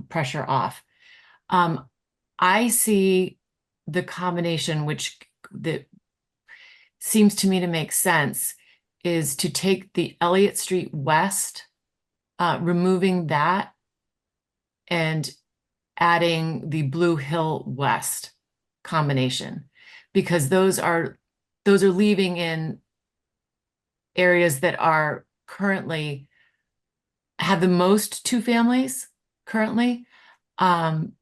pressure off. I see the combination, that seems to me to make sense, is to take the Elliott Street West, removing that, and adding the Blue Hill West combination, because those are leaving in areas that are currently have the most 2 families currently. And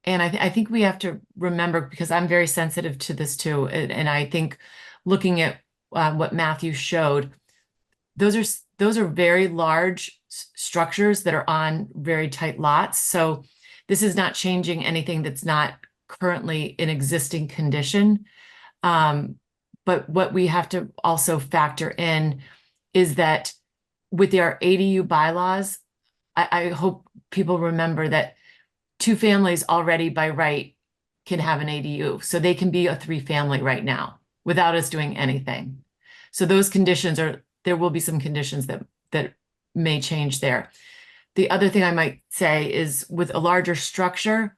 I think we have to remember, because I'm very sensitive to this too, and I think looking at what Matthew showed, those are very large structures that are on very tight lots. So this is not changing anything that's not currently in existing condition. But what we have to also factor in is that with our ADU bylaws, I hope people remember that 2 families already by right can have an ADU. So they can be a 3-family right now without us doing anything. So those conditions there will be some conditions that may change there. The other thing I might say is, with a larger structure,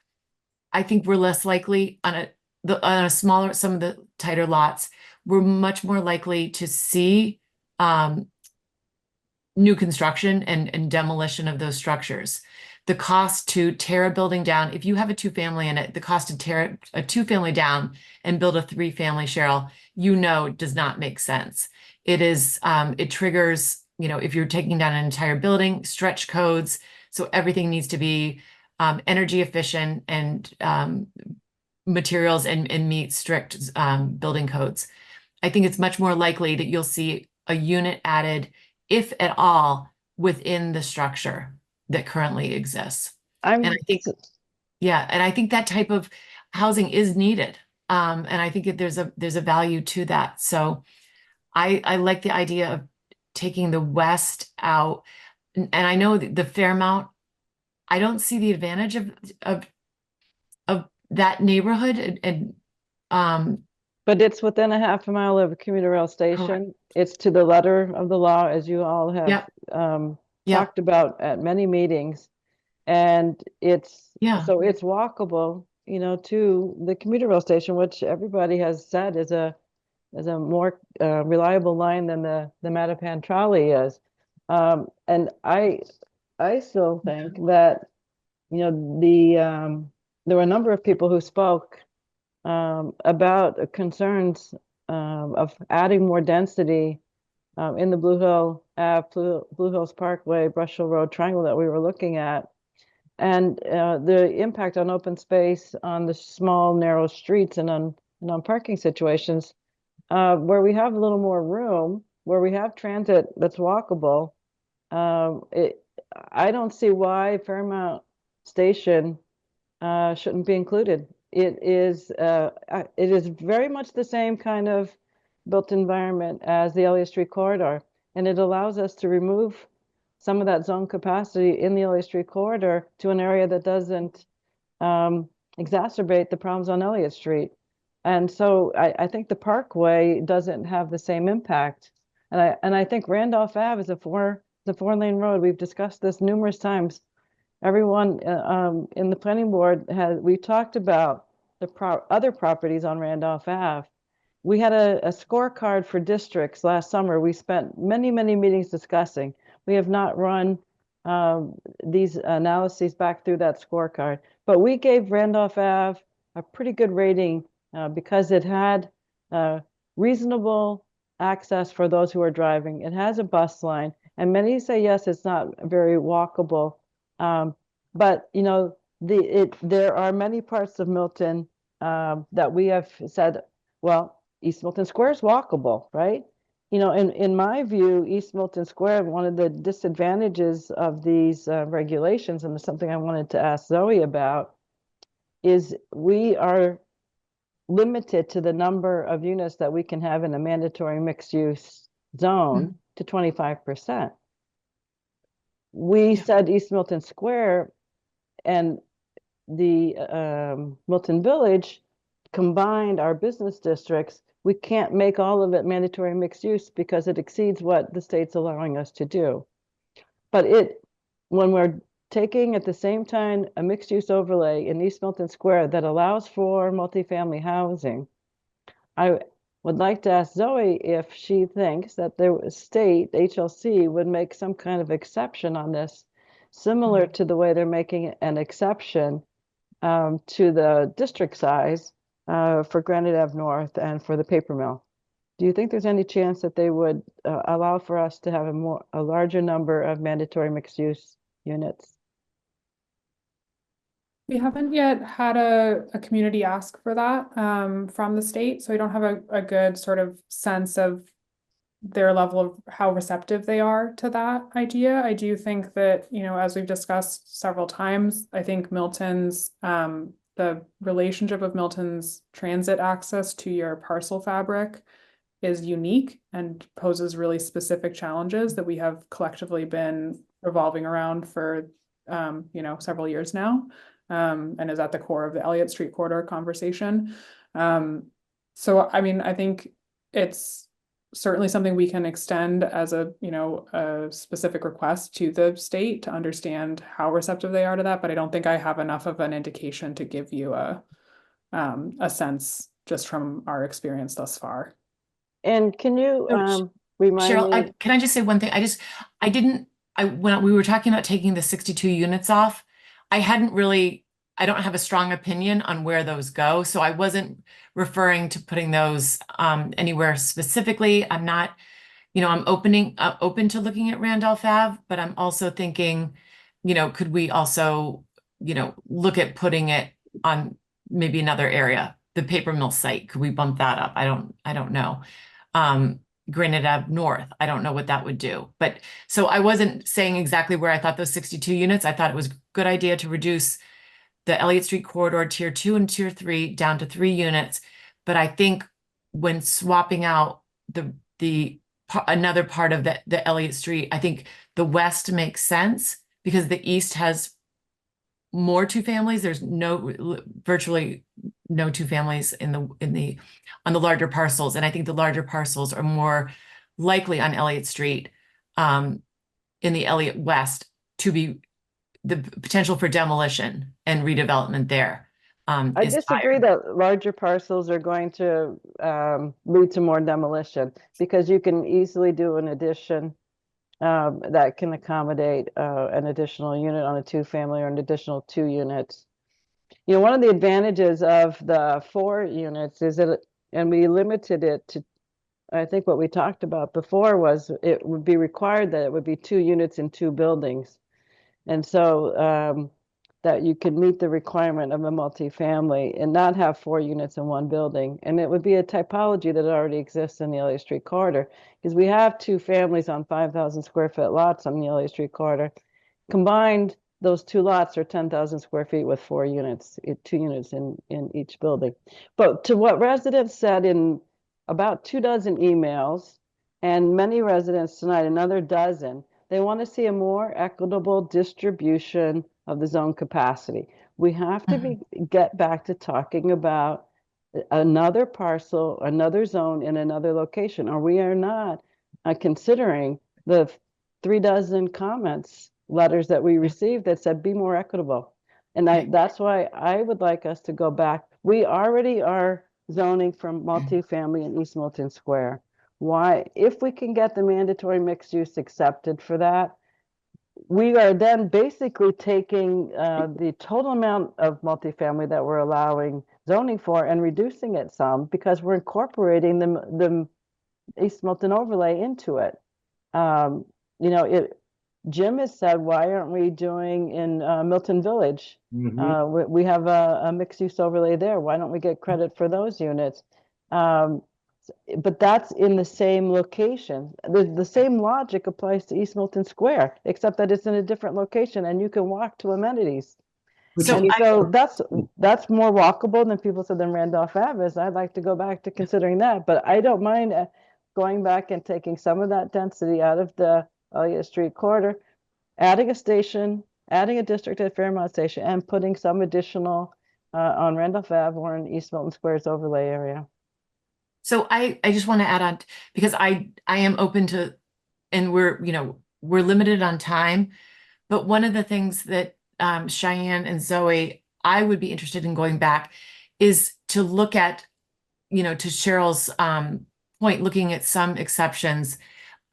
I think we're less likely on a smaller, some of the tighter lots, we're much more likely to see new construction and demolition of those structures. The cost to tear a building down, if you have a 2-family in it, the cost to tear a 2-family down and build a 3-family, Cheryl, does not make sense. It triggers, if you're taking down an entire building, stretch codes. So everything needs to be energy efficient and materials and meet strict building codes. I think it's much more likely that you'll see a unit added, if at all, within the structure that currently exists. And I think, and I think that type of housing is needed. And I think there's a value to that. So I like the idea of taking the West out. And I know the Fairmount, I don't see the advantage of that neighborhood. But it's within a half a mile of a commuter rail station. Correct. It's to the letter of the law, as you all have Yep. talked about at many meetings. And it's walkable, to the commuter rail station, which everybody has said is a more reliable line than the Mattapan trolley is. And I still think that, there were a number of people who spoke about concerns of adding more density in the Blue Hill Ave, Blue Hills Parkway, Brush Hill Road triangle that we were looking at, and the impact on open space, on the small, narrow streets, and on parking situations, where we have a little more room, where we have transit that's walkable. I don't see why Fairmount Station shouldn't be included. It is very much the same kind of built environment as the Elliott Street corridor, and it allows us to remove some of that zone capacity in the Elliott Street corridor to an area that doesn't exacerbate the problems on Elliott Street. And so I think the Parkway doesn't have the same impact. And I think Randolph Ave is a 4-lane road. We've discussed this numerous times. Everyone in the planning board we talked about the other properties on Randolph Ave. We had a scorecard for districts last summer. We spent many, many meetings discussing. We have not run these analyses back through that scorecard, but we gave Randolph Ave a pretty good rating because it had reasonable access for those who are driving. It has a bus line, and many say, yes, it's not very walkable. But there are many parts of Milton that we have said, well, East Milton Square is walkable, right? In my view, East Milton Square, one of the disadvantages of these regulations, and something I wanted to ask Zoe about, is we are limited to the number of units that we can have in a mandatory mixed-use zone to 25%. We said East Milton Square and the Milton Village combined our business districts, we can't make all of it mandatory mixed use because it exceeds what the state's allowing us to do. But when we're taking at the same time a mixed use overlay in East Milton Square that allows for multifamily housing, I would like to ask Zoe if she thinks that the state HLC would make some kind of exception on this, similar to the way they're making an exception to the district size for Granite Ave North and for the paper mill. Do you think there's any chance that they would allow for us to have a larger number of mandatory mixed use units? We haven't yet had a community ask for that from the state, so we don't have a good sort of sense of their level of how receptive they are to that idea. I do think that, you know, as we've discussed several times, I think Milton's the relationship of Milton's transit access to your parcel fabric is unique and poses really specific challenges that we have collectively been revolving around for you know, several years now, and is at the core of the Elliott Street corridor conversation. So I mean, I think it's certainly something we can extend as a, you know, a specific request to the state to understand how receptive they are to that, but I don't think I have enough of an indication to give you a sense just from our experience thus far. And can you remind Cheryl, me? can I just say one thing? When we were talking about taking the 62 units off, I don't have a strong opinion on where those go. So I wasn't referring to putting those anywhere specifically. I'm not, you know, I'm open to looking at Randolph Ave, but I'm also thinking, you know, could we also, you know, look at putting it on maybe another area, the paper mill site? Could we bump that up? I don't know. Granite Ave North, I don't know what that would do. But so I wasn't saying exactly where I thought those 62 units. I thought it was a good idea to reduce the Elliott Street corridor tier 2 and tier 3 down to 3 units. But I think when swapping out another part of the Elliott Street, I think the west makes sense because the east has more two families. There's virtually no two families on the larger parcels. And I think the larger parcels are more likely on Elliott Street in the Elliott West to be the potential for demolition and redevelopment there. I disagree that larger parcels are going to lead to more demolition because you can easily do an addition that can accommodate an additional unit on a two-family or an additional 2 units. You know, one of the advantages of the 4 units is that, and we limited it to, I think what we talked about before was it would be required that it would be 2 units in 2 buildings. And so that you could meet the requirement of a multifamily and not have 4 units in 1 building. And it would be a typology that already exists in the Elliott Street corridor because we have 2 families on 5,000 square foot lots on the Elliott Street corridor. Combined, those 2 lots are 10,000 square feet with 4 units, 2 units in each building. But to what residents said in about 24 emails, and many residents tonight, another dozen, they want to see a more equitable distribution of the zone capacity. We have to get back to talking about another parcel, another zone in another location, or we are not considering the 36 comments letters that we received that said be more equitable. And that's why I would like us to go back. We already are zoning from multifamily in East Milton Square. Why, if we can get the mandatory mixed use accepted for that, we are then basically taking the total amount of multifamily that we're allowing zoning for and reducing it some because we're incorporating the East Milton overlay into it. You know, Jim has said, why aren't we doing in Milton Village? We have a mixed use overlay there. Why don't we get credit for those units? But that's in the same location. The same logic applies to East Milton Square, except that it's in a different location and you can walk to amenities. So that's more walkable than people said than Randolph Ave is. I'd like to go back to considering that, but I don't mind going back and taking some of that density out of the Elliott Street corridor, adding a station, adding a district at Fairmount Station, and putting some additional on Randolph Ave or in East Milton Square's overlay area. So I just want to add on because I am open to, and we're limited on time, but one of the things that Cheyenne and Zoe, I would be interested in going back is to look at, to Cheryl's point, looking at some exceptions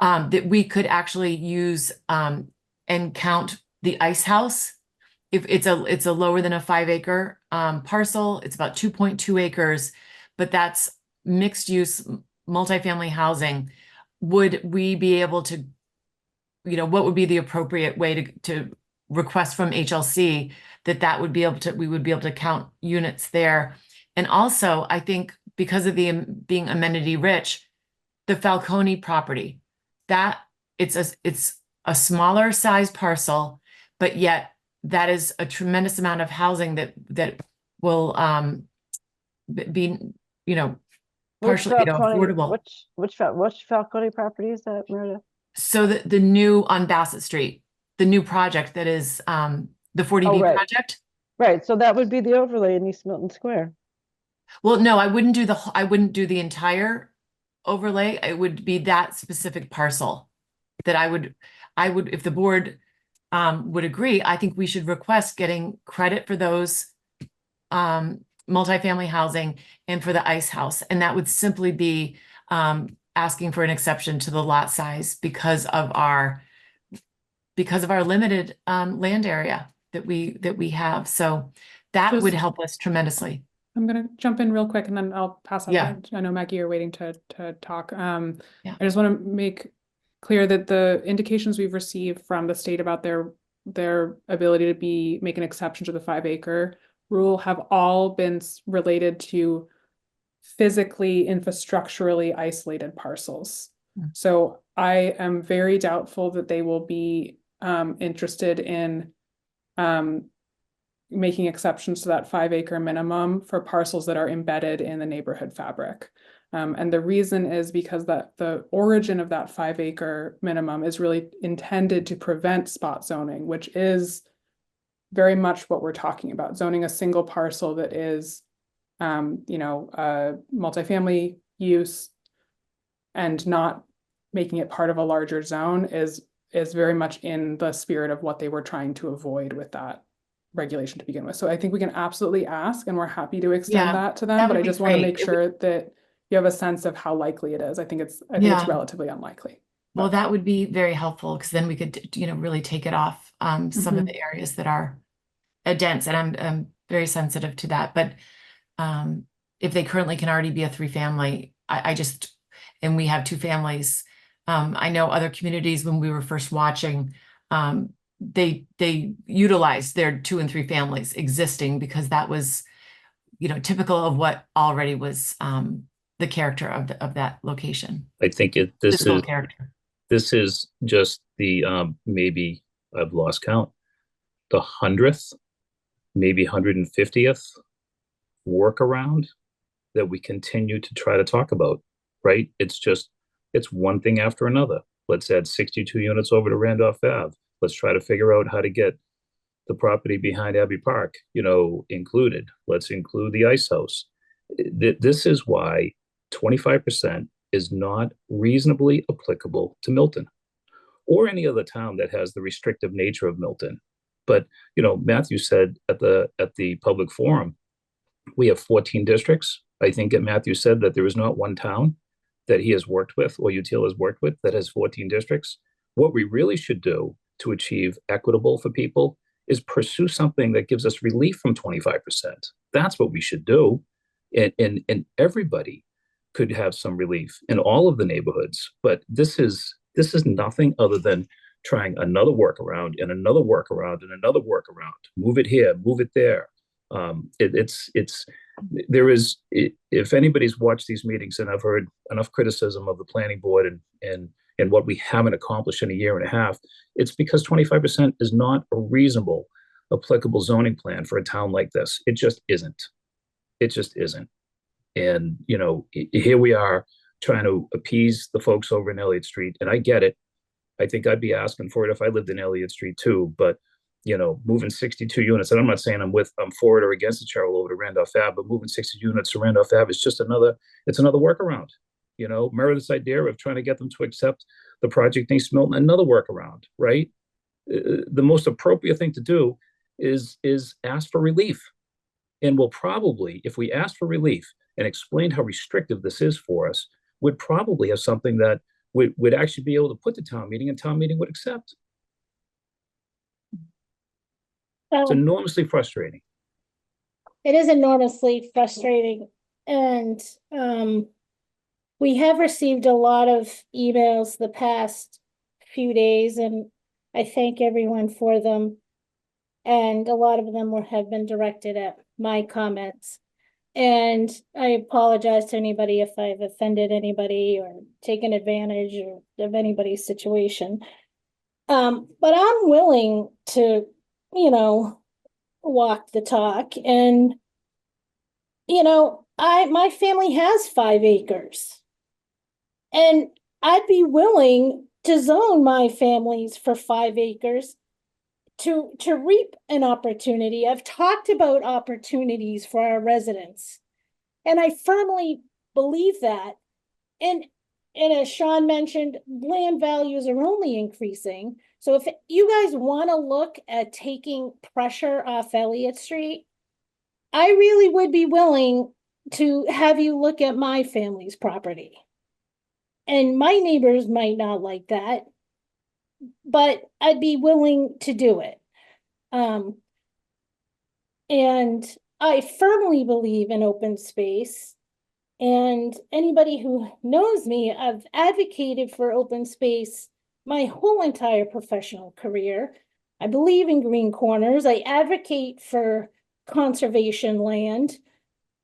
that we could actually use and count the ice house. If it's a lower than a 5-acre parcel, it's about 2.2 acres, but that's mixed use multifamily housing. Would we be able to, what would be the appropriate way to request from HLC that would be able to, we would be able to count units there. And also, I think because of the being amenity rich, the Falcone property, that it's a smaller size parcel, but yet that is a tremendous amount of housing that will be, partially affordable. Which Falcone property is that, Meredith? So the new on Bassett Street, the new project that is the 40B project. Right. So that would be the overlay in East Milton Square. Well, no, I wouldn't do the entire overlay. It would be that specific parcel that I would, if the board would agree, I think we should request getting credit for those multifamily housing and for the ice house. And that would simply be asking for an exception to the lot size because of our limited land area that we have. So that would help us tremendously. I'm going to jump in real quick and then I'll pass on. Yeah. I know, Maggie, you're waiting to talk. I just want to make clear that the indications we've received from the state about their ability to make an exception to the 5-acre rule have all been related to physically, infrastructurally isolated parcels. So I am very doubtful that they will be interested in making exceptions to that 5-acre minimum for parcels that are embedded in the neighborhood fabric. And the reason is because the origin of that 5-acre minimum is really intended to prevent spot zoning, which is very much what we're talking about. Zoning a single parcel that is, multifamily use and not making it part of a larger zone is very much in the spirit of what they were trying to avoid with that regulation to begin with. So I think we can absolutely ask, and we're happy to extend that to them, but I just want to make sure that you have a sense of how likely it is. I think it's relatively unlikely. Well, that would be very helpful because then we could, really take it off some of the areas that are dense, and I'm very sensitive to that. But if they currently can already be a 3-family, and we have 2 families. I know other communities, when we were first watching, they utilized their 2 and 3 families existing because that was, typical of what already was the character of that location. I think this is just the maybe I've lost count, the 100th, maybe 150th workaround that we continue to try to talk about, right? It's one thing after another. Let's add 62 units over to Randolph Ave. Let's try to figure out how to get the property behind Abbey Park, included. Let's include the ice house. This is why 25% is not reasonably applicable to Milton or any other town that has the restrictive nature of Milton. But, Matthew said at the public forum, we have 14 districts. I think that Matthew said that there is not one town that he has worked with or UTL has worked with that has 14 districts. What we really should do to achieve equitable for people is pursue something that gives us relief from 25%. That's what we should do. And everybody could have some relief in all of the neighborhoods. But this is nothing other than trying another workaround and another workaround and another workaround. Move it here, move it there. If anybody's watched these meetings, and I've heard enough criticism of the planning board and what we haven't accomplished in a year and a half, it's because 25% is not a reasonable applicable zoning plan for a town like this. It just isn't. It just isn't. And, here we are trying to appease the folks over in Elliott Street, and I get it. I think I'd be asking for it if I lived in Elliott Street too, but moving 62 units, and I'm not saying I'm for it or against the Cheryl over to Randolph Ave, but moving 60 units to Randolph Ave is just it's another workaround. Meredith's idea of trying to get them to accept the project in East Milton, another workaround, right? The most appropriate thing to do is ask for relief. And we'll probably, if we ask for relief and explain how restrictive this is for us, would probably have something that would actually be able to put to town meeting, and town meeting would accept. It's enormously frustrating. It is enormously frustrating. And we have received a lot of emails the past few days, and I thank everyone for them. And a lot of them have been directed at my comments. And I apologize to anybody if I've offended anybody or taken advantage of anybody's situation. But I'm willing to, walk the talk. And, my family has 5 acres. And I'd be willing to zone my families for 5 acres to reap an opportunity. I've talked about opportunities for our residents, and I firmly believe that. And as Sean mentioned, land values are only increasing. So if you guys want to look at taking pressure off Elliott Street, I really would be willing to have you look at my family's property. And my neighbors might not like that, but I'd be willing to do it. And I firmly believe in open space. And anybody who knows me, I've advocated for open space my whole entire professional career. I believe in green corners. I advocate for conservation land.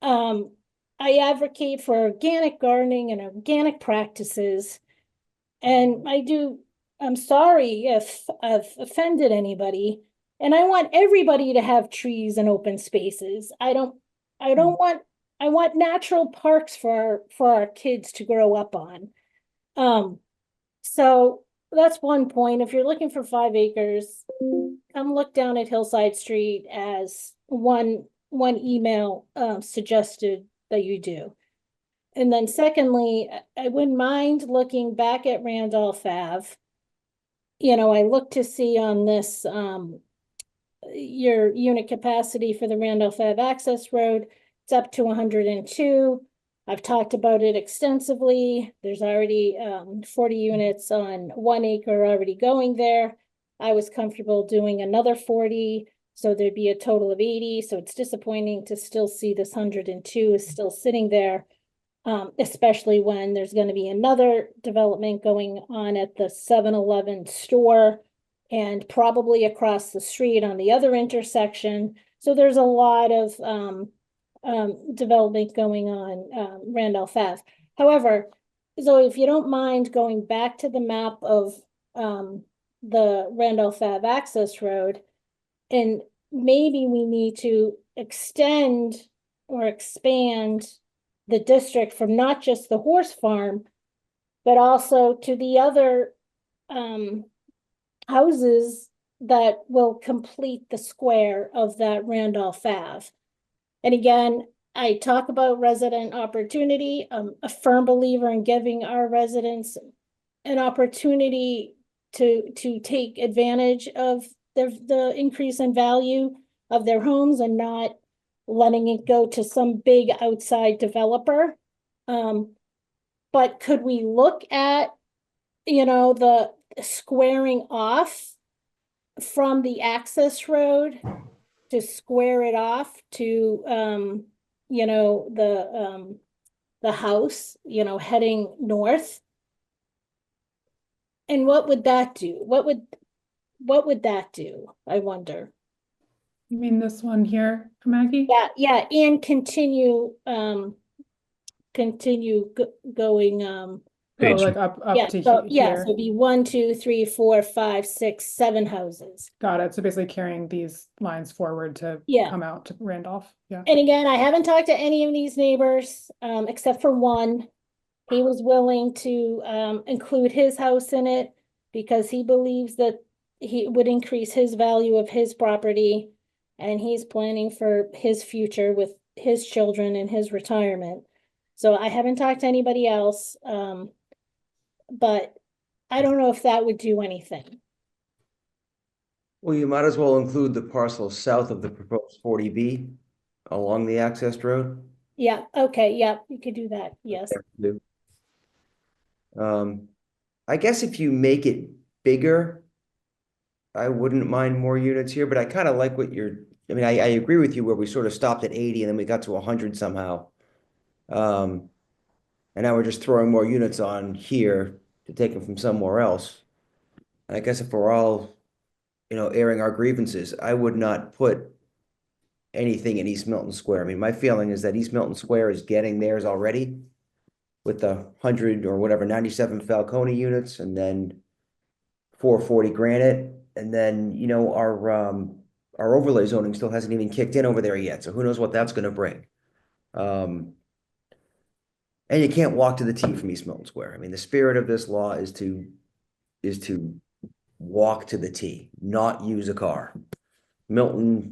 I advocate for organic gardening and organic practices. And I'm sorry if I've offended anybody. And I want everybody to have trees and open spaces. I want natural parks for our kids to grow up on. So that's one point. If you're looking for 5 acres, come look down at Hillside Street, as one email suggested that you do. And then secondly, I wouldn't mind looking back at Randolph Ave. I look to see on this your unit capacity for the Randolph Ave access road. It's up to 102. I've talked about it extensively. There's already 40 units on 1 acre already going there. I was comfortable doing another 40, so there'd be a total of 80. So it's disappointing to still see this 102 is still sitting there, especially when there's going to be another development going on at the 7-Eleven store and probably across the street on the other intersection. So there's a lot of development going on Randolph Ave. However, so if you don't mind going back to the map of the Randolph Ave access road, and maybe we need to extend or expand the district from not just the horse farm, but also to the other houses that will complete the square of that Randolph Ave. And again, I talk about resident opportunity. I'm a firm believer in giving our residents an opportunity to take advantage of the increase in value of their homes and not letting it go to some big outside developer. But could we look at, the squaring off from the access road to square it off to, the house, heading north? And what would that do? What would that do? I wonder. You mean this one here, Maggie? Yeah, and continue going like up to so here. so it'd be 1, 2, 3, 4, 5, 6, 7 houses. Got it. So basically carrying these lines forward to come out to Randolph. Yeah. And again, I haven't talked to any of these neighbors except for one. He was willing to include his house in it because he believes that he would increase his value of his property, and he's planning for his future with his children and his retirement. So I haven't talked to anybody else, but I don't know if that would do anything. Well, you might as well include the parcel south of the proposed 40B along the access road. Yeah, okay, yeah, you could do that, yes. I guess if you make it bigger, I wouldn't mind more units here, but I kind of like what I mean, I agree with you where we sort of stopped at 80 and then we got to 100 somehow. And now we're just throwing more units on here to take them from somewhere else. And I guess if we're all, airing our grievances, I would not put anything in East Milton Square. I mean, my feeling is that East Milton Square is getting theirs already with the 100 or whatever, 97 Falcone units, and then 440 Granite. And then, our overlay zoning still hasn't even kicked in over there yet. So who knows what that's going to bring. And you can't walk to the T from East Milton Square. I mean, the spirit of this law is to walk to the T, not use a car.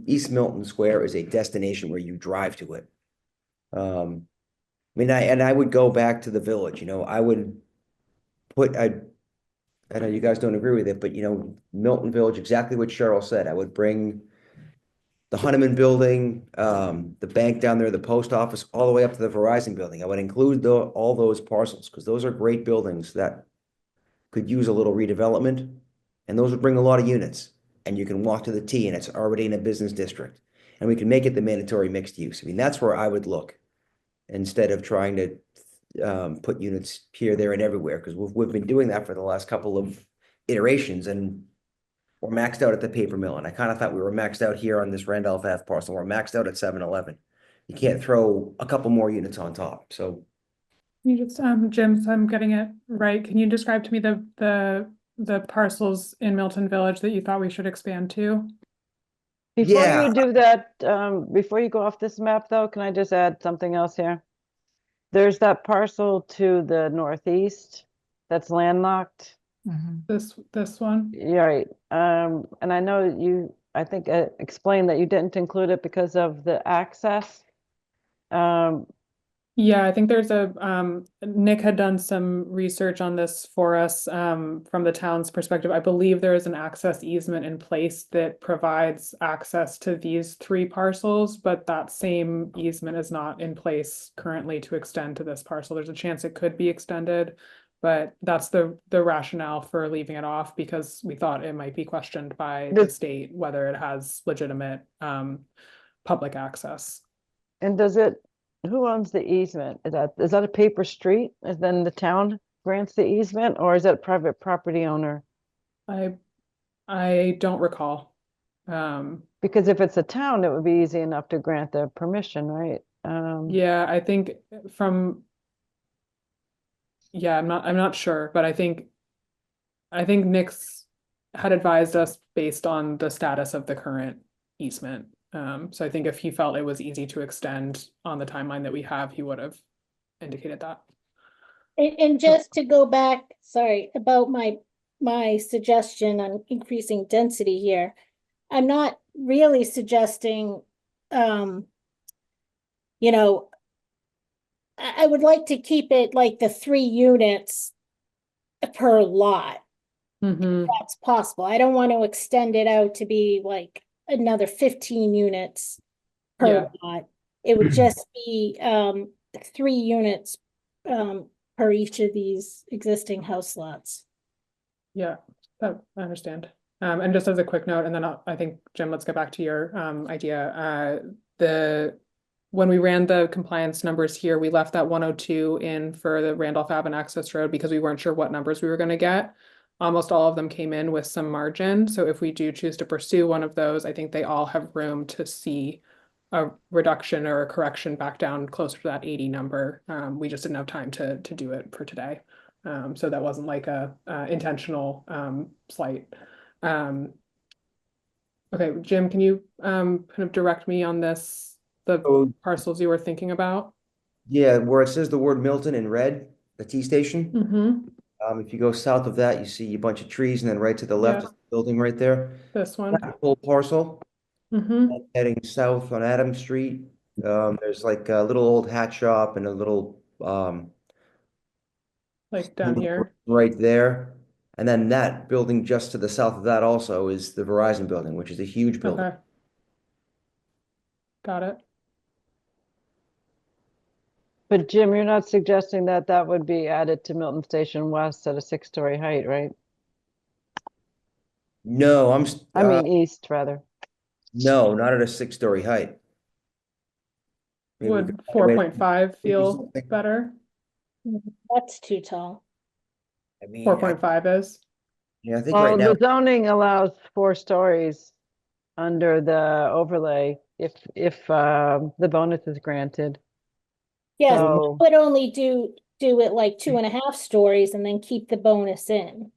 East Milton Square is a destination where you drive to it. I mean, I would go back to the village, I would put, I know you guys don't agree with it, but Milton Village, exactly what Cheryl said. I would bring the Hunneman building, the bank down there, the post office, all the way up to the Verizon building. I would include all those parcels because those are great buildings that could use a little redevelopment, and those would bring a lot of units. And you can walk to the T, and it's already in a business district, and we can make it the mandatory mixed use. I mean, that's where I would look instead of trying to put units here, there, and everywhere, because we've been doing that for the last couple of iterations, and we're maxed out at the paper mill. And I kind of thought we were maxed out here on this Randolph Ave parcel. We're maxed out at 7-Eleven. You can't throw a couple more units on top. So You just, Jim, so I'm getting it right. Can you describe to me the parcels in Milton Village that you thought we should expand to? Before Yeah. you do that, before you go off this map though, can I just add something else here? There's that parcel to the northeast that's landlocked. This one? Yeah, right. And I know I think explained that you didn't include it because of the access. Yeah, I think there's Nick had done some research on this for us, from the town's perspective. I believe there is an access easement in place that provides access to these 3 parcels, but that same easement is not in place currently to extend to this parcel. There's a chance it could be extended, but that's the rationale for leaving it off, because we thought it might be questioned by the state whether it has legitimate public access. And who owns the easement? Is that a paper street? And then the town grants the easement, or is that a private property owner? I don't recall. Because if it's a town, it would be easy enough to grant the permission, right? Yeah, I think I'm not sure, but I think Nick's had advised us based on the status of the current easement. So I think if he felt it was easy to extend on the timeline that we have, he would have indicated that. And just to go back, sorry, about my suggestion on increasing density here, I'm not really suggesting, I would like to keep it like the 3 units per lot. If that's possible. I don't want to extend it out to be like another 15 units per lot. It would just be 3 units per each of these existing house lots. Yeah, I understand. And just as a quick note, and then I think, Jim, let's get back to your idea. When we ran the compliance numbers here, we left that 102 in for the Randolph Ave access road because we weren't sure what numbers we were going to get. Almost all of them came in with some margin. So if we do choose to pursue one of those, I think they all have room to see a reduction or a correction back down closer to that 80 number. We just didn't have time to do it for today. So that wasn't like a intentional slight. Okay, Jim, can you kind of direct me on the parcels you were thinking about? Yeah, where it says the word Milton in red, the T station. If you go south of that, you see a bunch of trees, and then right to the left Yeah. is the building right there. This one. That whole parcel, Mm-hmm. heading south on Adams Street. There's like a little old hat shop and a little Like down here. right there. And then that building just to the south of that also is the Verizon building, which is a huge building. Okay. Got it. But Jim, you're not suggesting that that would be added to Milton Station West at a 6-story height, right? No, I mean, east rather. no, not at a 6-story height. Maybe we Would could find a way to 4.5 maybe feel something. better? That's too tall. I mean, 4.5 is. yeah, I think Well, right now, the zoning allows 4 stories under the overlay if the bonus is granted. Yes, So but only do it like 2.5 stories and then keep the bonus in.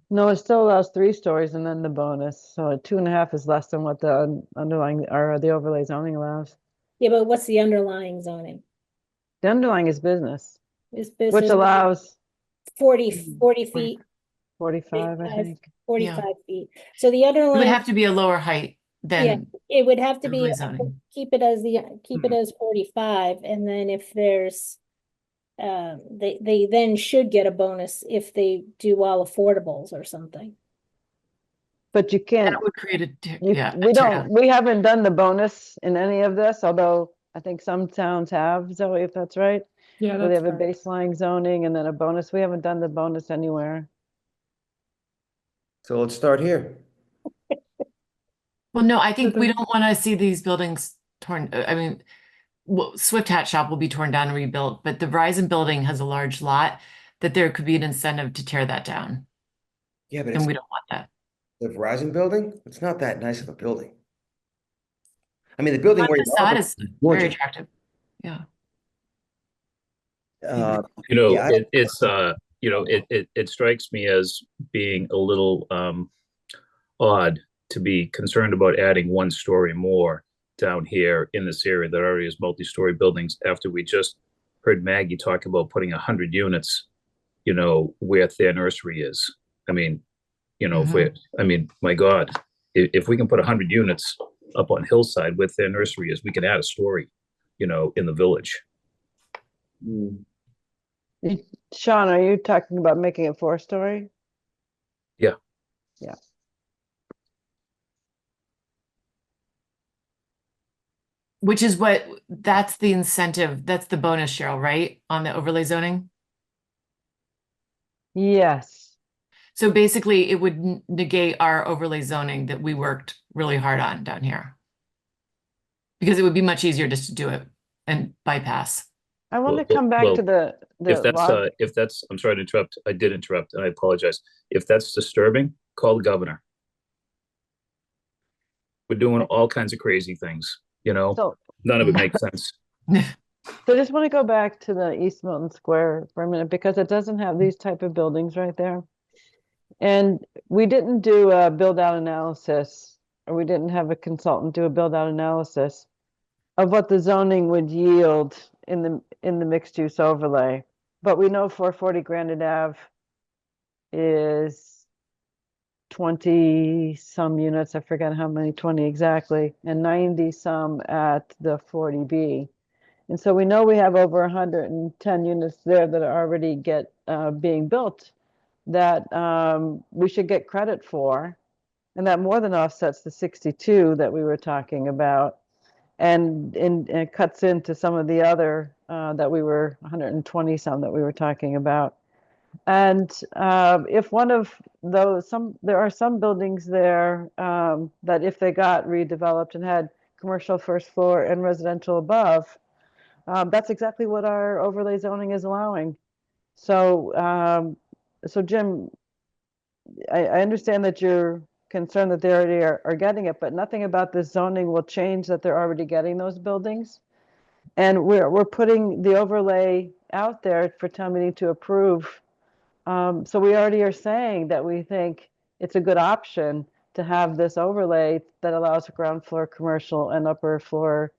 no, it still allows 3 stories and then the bonus. So 2.5 is less than what the underlying or the overlay zoning allows. Yeah, but what's the underlying zoning? The underlying is business, Is which business allows 40 feet, 45, I 45 think. 45 feet. So the It would underlying, have to be a lower height yeah, than it would have to be, overlay zoning. keep it as 45, and then if there's they then should get a bonus if they do all affordables or something. But you can't. That would create a We haven't done the bonus in any of this, although I think some towns have, Zoe, if that's right. Yeah, Where they that's have a right. baseline zoning and then a bonus. We haven't done the bonus anywhere. so let's start here. Well, no, I think we then- don't want to see these buildings torn. I mean, Swift Hat Shop will be torn down and rebuilt, but the Verizon building has a large lot that there could be an incentive to tear that down. Yeah, but And we don't want that. the Verizon building, it's not that nice of a building. I mean, the building On where the you are side is very gorgeous. attractive. Yeah. You know, Yeah, it strikes me as being a little odd to be concerned about adding 1 story more down here in this area that already has multi-story buildings after we just heard Maggie talk about putting 100 units, where their nursery is. I mean, my God, if we can put 100 units up on Hillside with their nursery is, we can add a story, in the village. Sean, are you talking about making it 4-story? Yeah. Yeah. Which is that's the incentive, that's the bonus, Cheryl, right? On the overlay zoning? Yes. So basically it would negate our overlay zoning that we worked really hard on down here. Because it would be much easier just to do it and bypass. I want to come back to the if that's, I'm sorry to interrupt. I did interrupt and I apologize. If that's disturbing, call the governor. We're doing all kinds of crazy things, So- none of it makes sense. So I just want to go back to the East Milton Square for a minute because it doesn't have these type of buildings right there. And we didn't do a build out analysis, or we didn't have a consultant do a build out analysis of what the zoning would yield in the mixed use overlay. But we know 440 Granite Ave is 20 some units, I forget how many, 20 exactly, and 90 some at the 40B. And so we know we have over 110 units there that are already being built that we should get credit for. And that more than offsets the 62 that we were talking about. And it cuts into some of the other that we were 120 some that we were talking about. And if one of those, there are some buildings there that if they got redeveloped and had commercial first floor and residential above, that's exactly what our overlay zoning is allowing. So, so Jim, I understand that you're concerned that they already are getting it, but nothing about this zoning will change that they're already getting those buildings. And we're putting the overlay out there for town meeting to approve. So we already are saying that we think it's a good option to have this overlay that allows ground floor commercial and upper floor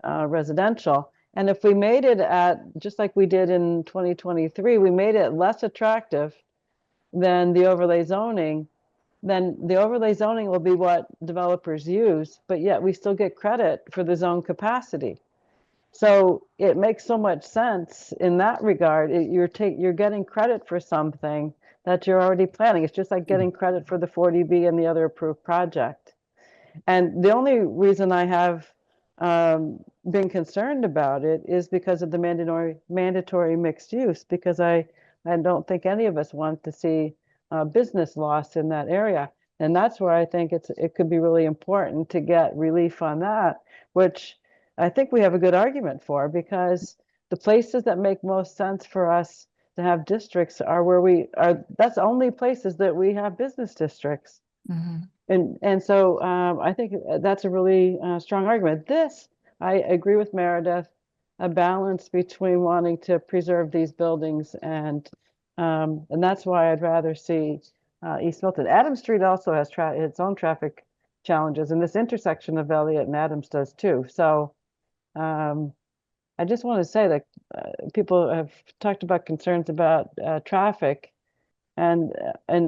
residential. And if we made it just like we did in 2023, we made it less attractive than the overlay zoning, then the overlay zoning will be what developers use, but yet we still get credit for the zone capacity. So it makes so much sense in that regard. You're getting credit for something that you're already planning. It's just like getting credit for the 40B and the other approved project. And the only reason I have been concerned about it is because of the mandatory mixed use, because I don't think any of us want to see business loss in that area. And that's where I think it could be really important to get relief on that, which I think we have a good argument for, because the places that make most sense for us to have districts are that's the only places that we have business districts. And so I think that's a really strong argument. I agree with Meredith, a balance between wanting to preserve these buildings and that's why I'd rather see East Milton. Adams Street also has its own traffic challenges, and this intersection of Elliott and Adams does too. So I just want to say that people have talked about concerns about traffic, and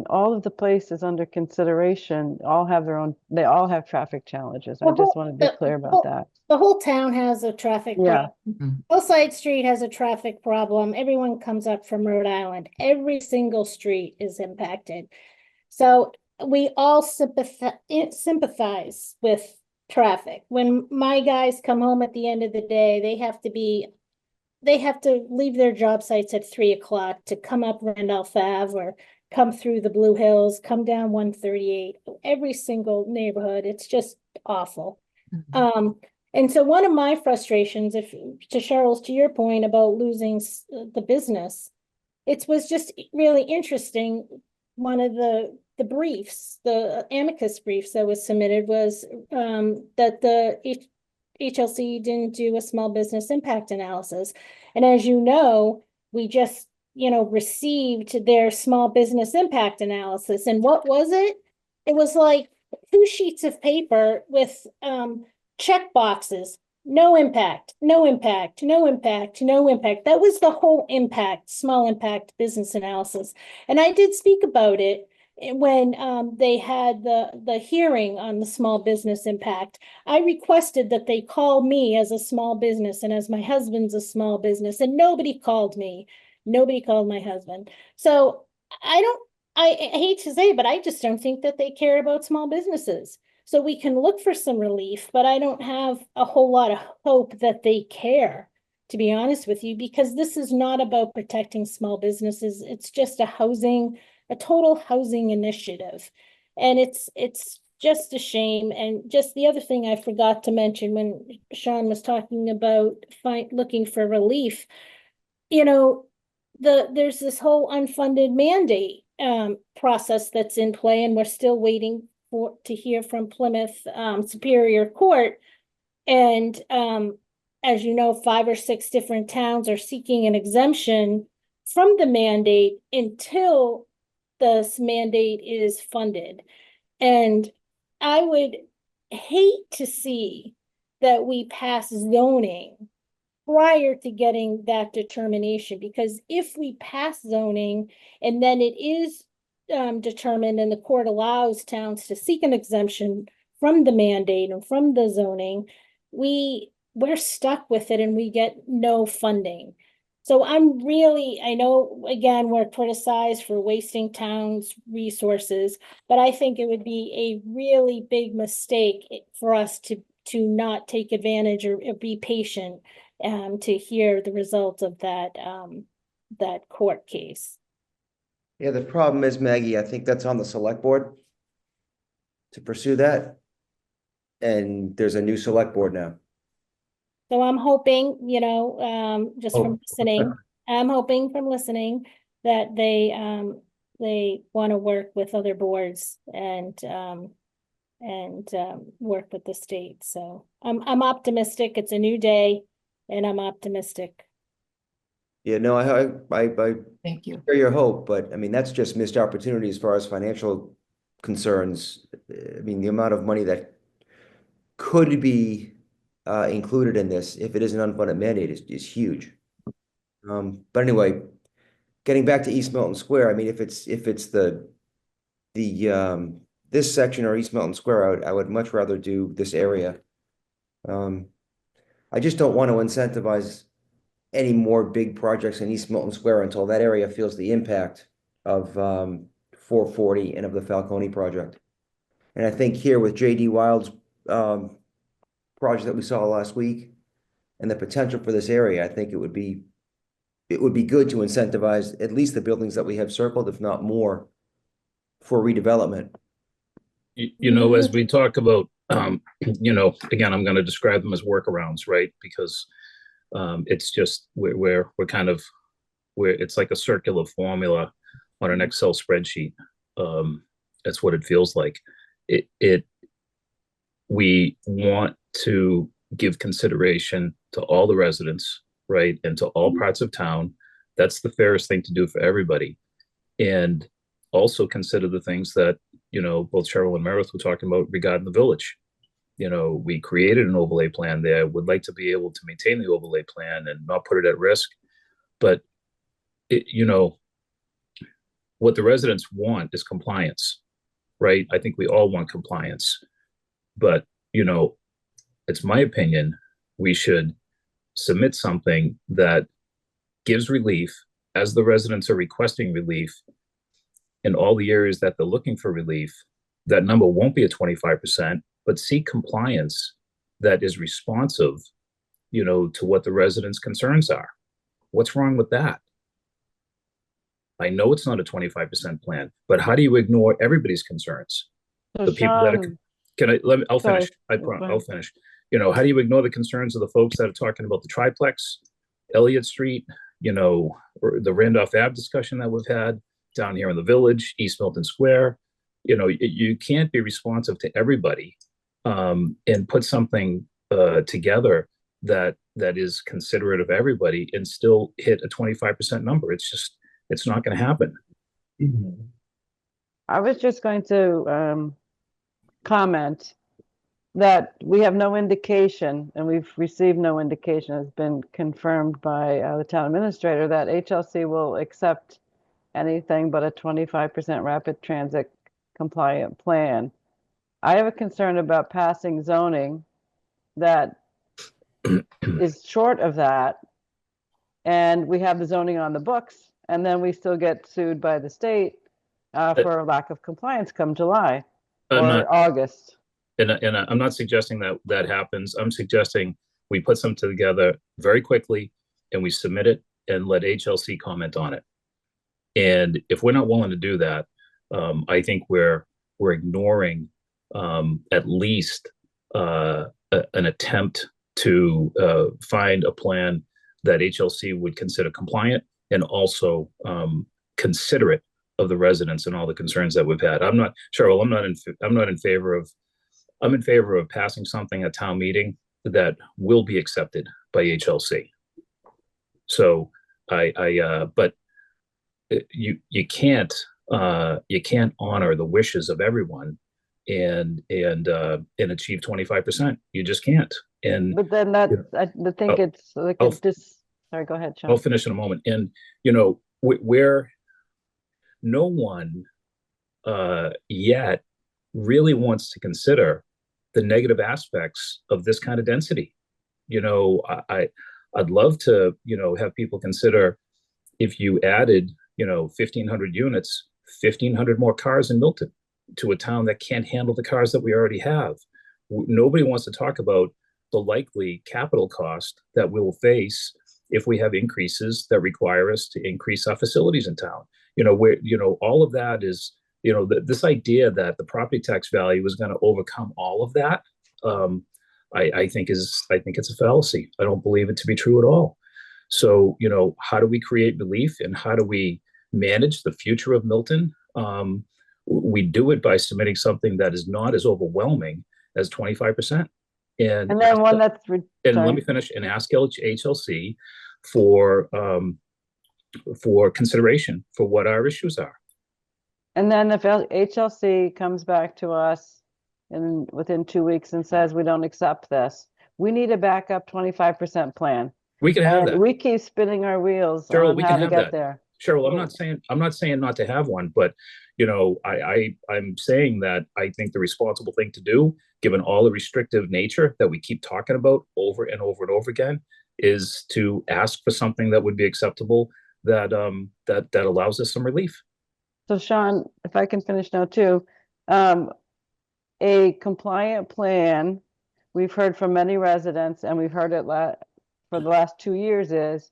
all of the places under consideration all have they all have traffic challenges. I just want to be clear about that. The whole town has a traffic problem. Hillside Street has a traffic problem. Everyone comes up from Rhode Island. Every single street is impacted. So we all sympathize with traffic. When my guys come home at the end of the day, they have to leave their job sites at 3 o'clock to come up Randolph Ave or come through the Blue Hills, come down 138, every single neighborhood. It's just awful. And so one of my frustrations, to Cheryl's, to your point about losing the business, it was just really interesting. One of the briefs, the amicus briefs that was submitted was that the HLC didn't do a small business impact analysis. And as you know, we just, received their small business impact analysis. And what was it? It was like 2 sheets of paper with check boxes. No impact, no impact, no impact, no impact. That was the whole small impact business analysis. And I did speak about it when they had the hearing on the small business impact. I requested that they call me as a small business and as my husband's a small business, and nobody called me. Nobody called my husband. So I hate to say, but I just don't think that they care about small businesses. So we can look for some relief, but I don't have a whole lot of hope that they care, to be honest with you, because this is not about protecting small businesses. It's just a total housing initiative. And it's just a shame. And just the other thing I forgot to mention when Sean was talking about looking for relief, there's this whole unfunded mandate process that's in play, and we're still waiting to hear from Plymouth Superior Court. And as you know, 5 or 6 different towns are seeking an exemption from the mandate until this mandate is funded. And I would hate to see that we pass zoning prior to getting that determination, because if we pass zoning and then it is determined and the court allows towns to seek an exemption from the mandate and from the zoning, we're stuck with it and we get no funding. So I know, again, we're criticized for wasting towns' resources, but I think it would be a really big mistake for us to not take advantage or be patient to hear the results of that court case. Yeah, the problem is, Maggie, I think that's on the select board to pursue that. And there's a new select board now. So I'm hoping, just from listening, I'm hoping from listening that they want to work with other boards and work with the state. So I'm optimistic. It's a new day, and I'm optimistic. Yeah, no, I Thank you. share your hope, but I mean, that's just missed opportunity as far as financial concerns. I mean, the amount of money that could be included in this, if it is an unfunded mandate, is huge. But anyway, getting back to East Milton Square, I mean, if it's this section or East Milton Square, I would much rather do this area. I just don't want to incentivize any more big projects in East Milton Square until that area feels the impact of 440 and of the Falcone project. And I think here with J.D. Wild's project that we saw last week and the potential for this area, I think it would be good to incentivize at least the buildings that we have circled, if not more, for redevelopment. You know, as we talk about, you know, again, I'm going to describe them as workarounds, right? Because it's just we're kind of it's like a circular formula on an Excel spreadsheet. That's what it feels like. We want to give consideration to all the residents, right, and to all parts of town. That's the fairest thing to do for everybody, and also consider the things that, you know, both Cheryl and Meredith were talking about regarding the village. You know, we created an overlay plan there, would like to be able to maintain the overlay plan and not put it at risk. But, you know, what the residents want is compliance, right? I think we all want compliance. But, you know, it's my opinion, we should submit something that gives relief as the residents are requesting relief in all the areas that they're looking for relief. That number won't be at 25%, but seek compliance that is responsive, you know, to what the residents' concerns are. What's wrong with that? I know it's not a 25% plan, but how do you ignore everybody's concerns? So The people that are, Sean, I'll sorry, finish. go I'll ahead. finish. You know, how do you ignore the concerns of the folks that are talking about the triplex, Elliott Street, you know, or the Randolph Ave discussion that we've had down here in the village, East Milton Square? You know, you can't be responsive to everybody and put something together that is considerate of everybody and still hit a 25% number. It's not going to happen. I was just going to comment that we have no indication, and we've received no indication, has been confirmed by the town administrator, that HLC will accept anything but a 25% rapid transit compliant plan. I have a concern about passing zoning that is short of that, and we have the zoning on the books, and then we still get sued by the state for a lack of compliance come July or August. And I'm not suggesting that happens. I'm suggesting we put something together very quickly and we submit it and let HLC comment on it. And if we're not willing to do that, I think we're ignoring at least an attempt to find a plan that HLC would consider compliant and also considerate of the residents and all the concerns that we've had. I'm not in favor of passing something at town meeting that will be accepted by HLC. So but you can't honor the wishes of everyone and achieve 25%. You just can't. And but then that I think it's like it's just. Sorry, go ahead, Sean. I'll finish in a moment. And you know, where no one yet really wants to consider the negative aspects of this kind of density. You know, I'd love to, you know, have people consider if you added, you know, 1,500 units, 1,500 more cars in Milton to a town that can't handle the cars that we already have. Nobody wants to talk about the likely capital cost that we will face if we have increases that require us to increase our facilities in town. You know, where, you know, all of that is, you know, this idea that the property tax value is going to overcome all of that, I think it's a fallacy. I don't believe it to be true at all. So, you know, how do we create relief and how do we manage the future of Milton? We do it by submitting something that is not as overwhelming as 25%. And then one that's and let me finish and ask HLC for consideration for what our issues are. And then if HLC comes back to us within 2 weeks and says we don't accept this, We need a backup 25% plan. We can have And that. we keep spinning our wheels Cheryl, on we how can to have get that. there. Cheryl, I'm not saying not to have one, but you know, I'm saying that I think the responsible thing to do, given all the restrictive nature that we keep talking about over and over and over again, is to ask for something that would be acceptable, that that allows us some relief. So Sean, if I can finish now too, a compliant plan, we've heard from many residents and we've heard it for the last 2 years, is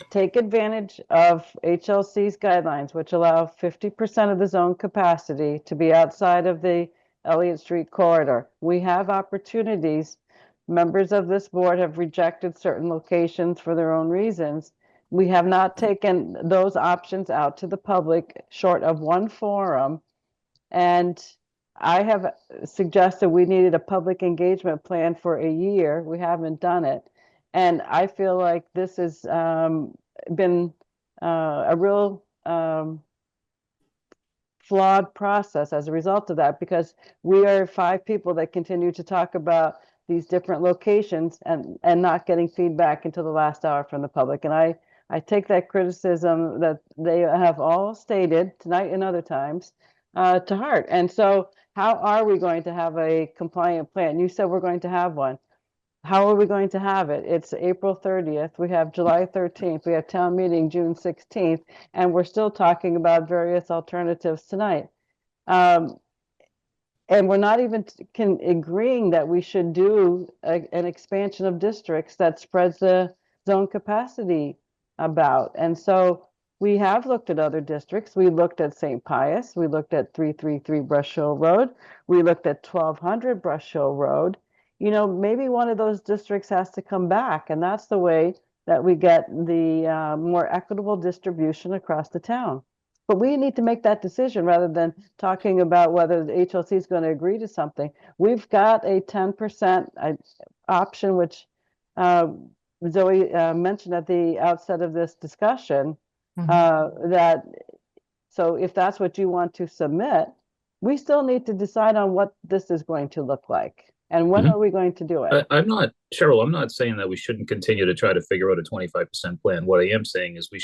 take advantage of HLC's guidelines, which allow 50% of the zone capacity to be outside of the Elliott Street corridor. We have opportunities. Members of this board have rejected certain locations for their own reasons. We have not taken those options out to the public short of one forum. And I have suggested we needed a public engagement plan for a year. We haven't done it. And I feel like this has been a real flawed process as a result of that, because we are 5 people that continue to talk about these different locations and not getting feedback until the last hour from the public. And I take that criticism that they have all stated tonight and other times to heart. And so how are we going to have a compliant plan? You said we're going to have one. How are we going to have it? It's April 30th. We have July 13th. We have town meeting June 16th, and we're still talking about various alternatives tonight. And we're not even agreeing that we should do an expansion of districts that spreads the zone capacity about. And so we have looked at other districts. We looked at St. Pius. We looked at 333 Brush Hill Road. We looked at 1200 Brush Hill Road. You know, maybe one of those districts has to come back, and that's the way that we get the more equitable distribution across the town. But we need to make that decision rather than talking about whether the HLC is going to agree to something. We've got a 10% option, which Zoe mentioned at the outset of this discussion, that so if that's what you want to submit, we still need to decide on what this is going to look like. And when are we going to do it? I'm not, Cheryl, I'm not saying that we shouldn't continue to try to figure out a 25% plan. What I am saying is we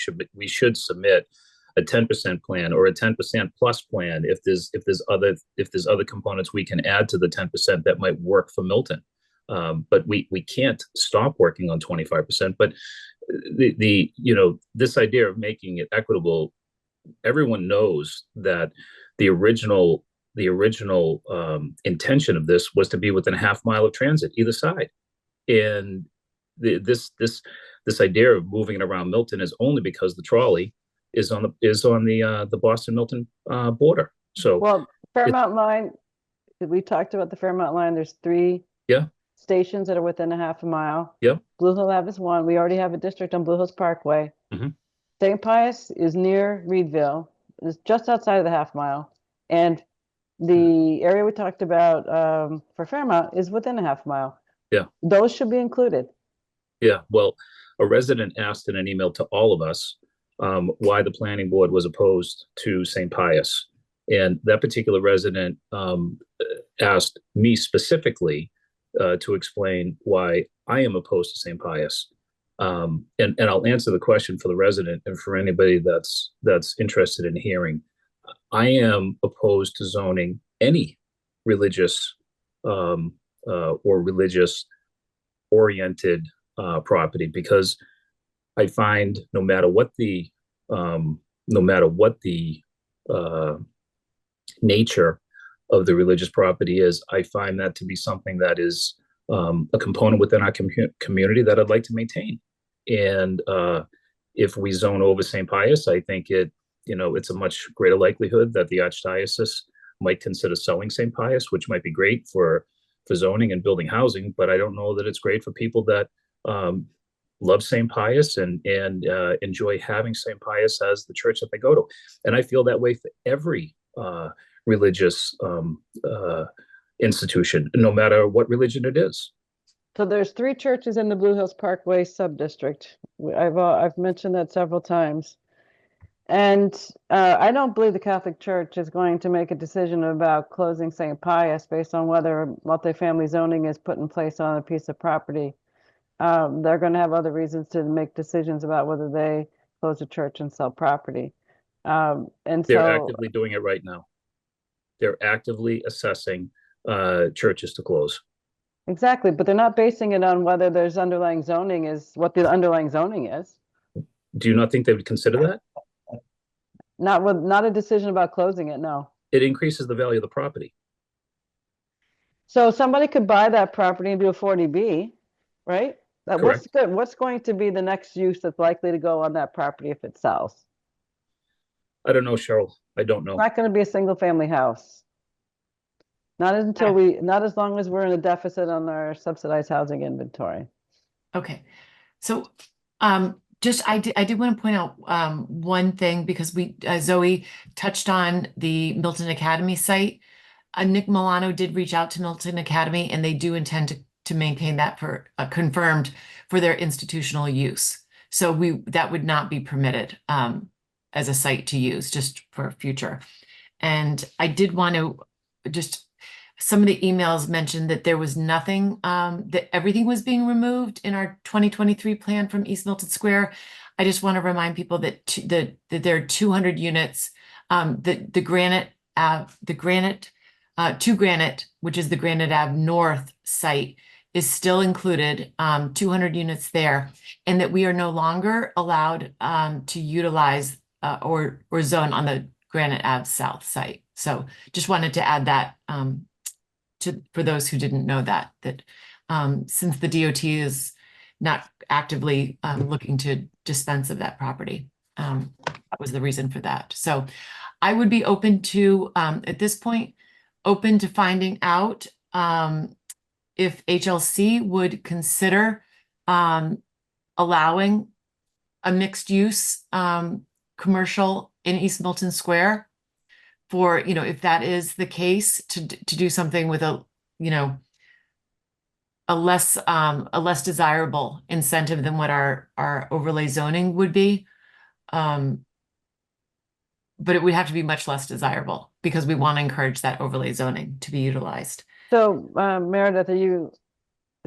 should submit a 10% plan or a 10% plus plan if there's other components we can add to the 10% that might work for Milton. But we can't stop working on 25%. But the you know, this idea of making it equitable, everyone knows that the original intention of this was to be within a half mile of transit either side, and this idea of moving it around Milton is only because the trolley is on the Boston Milton border. So well, Fairmount line, we talked about the Fairmount line. There's 3 stations that are within a half a mile. Blue Hill Ave is one. We already have a district on Blue Hills Parkway. St. Pius is near Reedville. It's just outside of the half mile, and the area we talked about for Fairmount is within a half mile. Those should be included. Well, a resident asked in an email to all of us why the planning board was opposed to St. Pius. And that particular resident asked me specifically to explain why I am opposed to St. Pius. And I'll answer the question for the resident and for anybody that's interested in hearing. I am opposed to zoning any religious or religious oriented property, because I find no matter what the nature of the religious property is, I find that to be something that is a component within our community that I'd like to maintain. And if we zone over St. Pius, I think it's a much greater likelihood that the Archdiocese might consider selling St. Pius, which might be great for zoning and building housing, but I don't know that it's great for people that love St. Pius and enjoy having St. Pius as the church that they go to. And I feel that way for every religious institution, no matter what religion it is. So there's 3 churches in the Blue Hills Parkway subdistrict. I've mentioned that several times. And I don't believe the Catholic Church is going to make a decision about closing St. Pius based on whether multifamily zoning is put in place on a piece of property. They're going to have other reasons to make decisions about whether they close a church and sell property. And They're so actively doing it right now. They're actively assessing churches to close. exactly, but they're not basing it on whether there's underlying zoning is what the underlying zoning is. Do you not think they would consider that? Not a decision about closing it, no. It increases the value of the property. So somebody could buy that property and do a 40B, right? Correct. What's going to be the next use that's likely to go on that property if it sells? I don't know, Cheryl. I don't know. It's not going to be a single family house. Not as long as we're in a deficit on our subsidized housing inventory. Okay. So I did want to point out one thing because Zoe touched on the Milton Academy site. Nick Milano did reach out to Milton Academy, and they do intend to maintain that for confirmed for their institutional use. So that would not be permitted as a site to use, just for future. And I did want to some of the emails mentioned that there was nothing, that everything was being removed in our 2023 plan from East Milton Square. I just want to remind people that there are 200 units. The Granite, which is the Granite Ave North site, is still included, 200 units there, and that we are no longer allowed to utilize or zone on the Granite Ave South site. So just wanted to add that for those who didn't know that since the DOT is not actively looking to dispense of that property, that was the reason for that. So I would be open to, at this point, open to finding out if HLC would consider allowing a mixed use commercial in East Milton Square for, if that is the case, to do something with a less desirable incentive than what our overlay zoning would be. But it would have to be much less desirable because we want to encourage that overlay zoning to be utilized. So Meredith, are you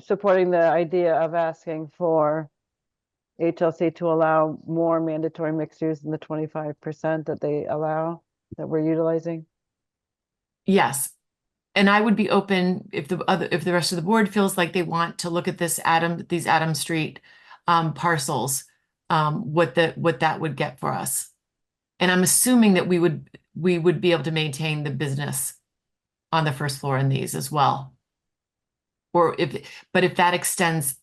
supporting the idea of asking for HLC to allow more mandatory mixed use than the 25% that they allow, that we're utilizing? Yes. And I would be open if the rest of the board feels like they want to look at these Adam Street parcels, what that would get for us. And I'm assuming that we would be able to maintain the business on the first floor in these as well. But if that extends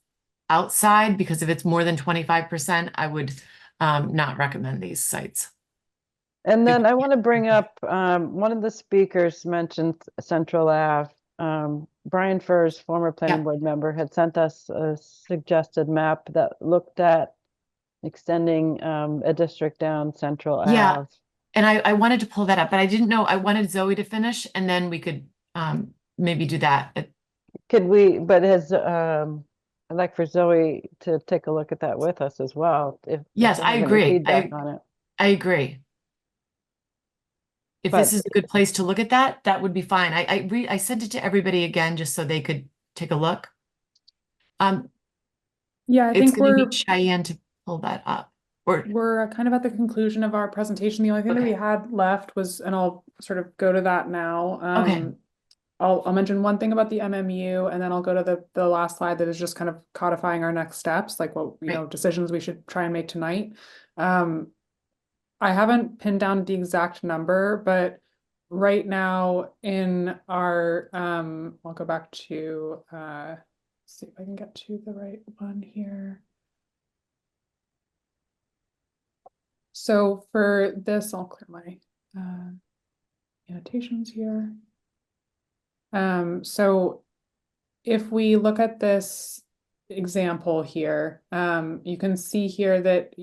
outside, because if it's more than 25%, I would not recommend these sites. And then I want to bring up, one of the speakers mentioned Central Ave. Brian Furrs, former planning board member, had sent us a suggested map that looked at extending a district down Central Ave. And I wanted to pull that up, but I didn't know. I wanted Zoe to finish, and then we could maybe do that. Could we, but I'd like for Zoe to take a look at that with us as well. Yes, I agree. Feedback on it. I agree. If this is a good place to look at that, that would be fine. I sent it to everybody again just so they could take a look. Yeah, I it's think going to we're need Cheyenne to pull that up. We're kind of at the conclusion of our presentation. The only thing that we had left was, and I'll sort of go to that now. Okay. I'll mention one thing about the MMU, and then I'll go to the last slide that is just kind of codifying our next steps, like what decisions we should try and make tonight. I haven't pinned down the exact number, but right now in our I'll go back to see if I can get to the right one here. So for this, I'll clear my annotations here. So if we look at this example here, you can see here that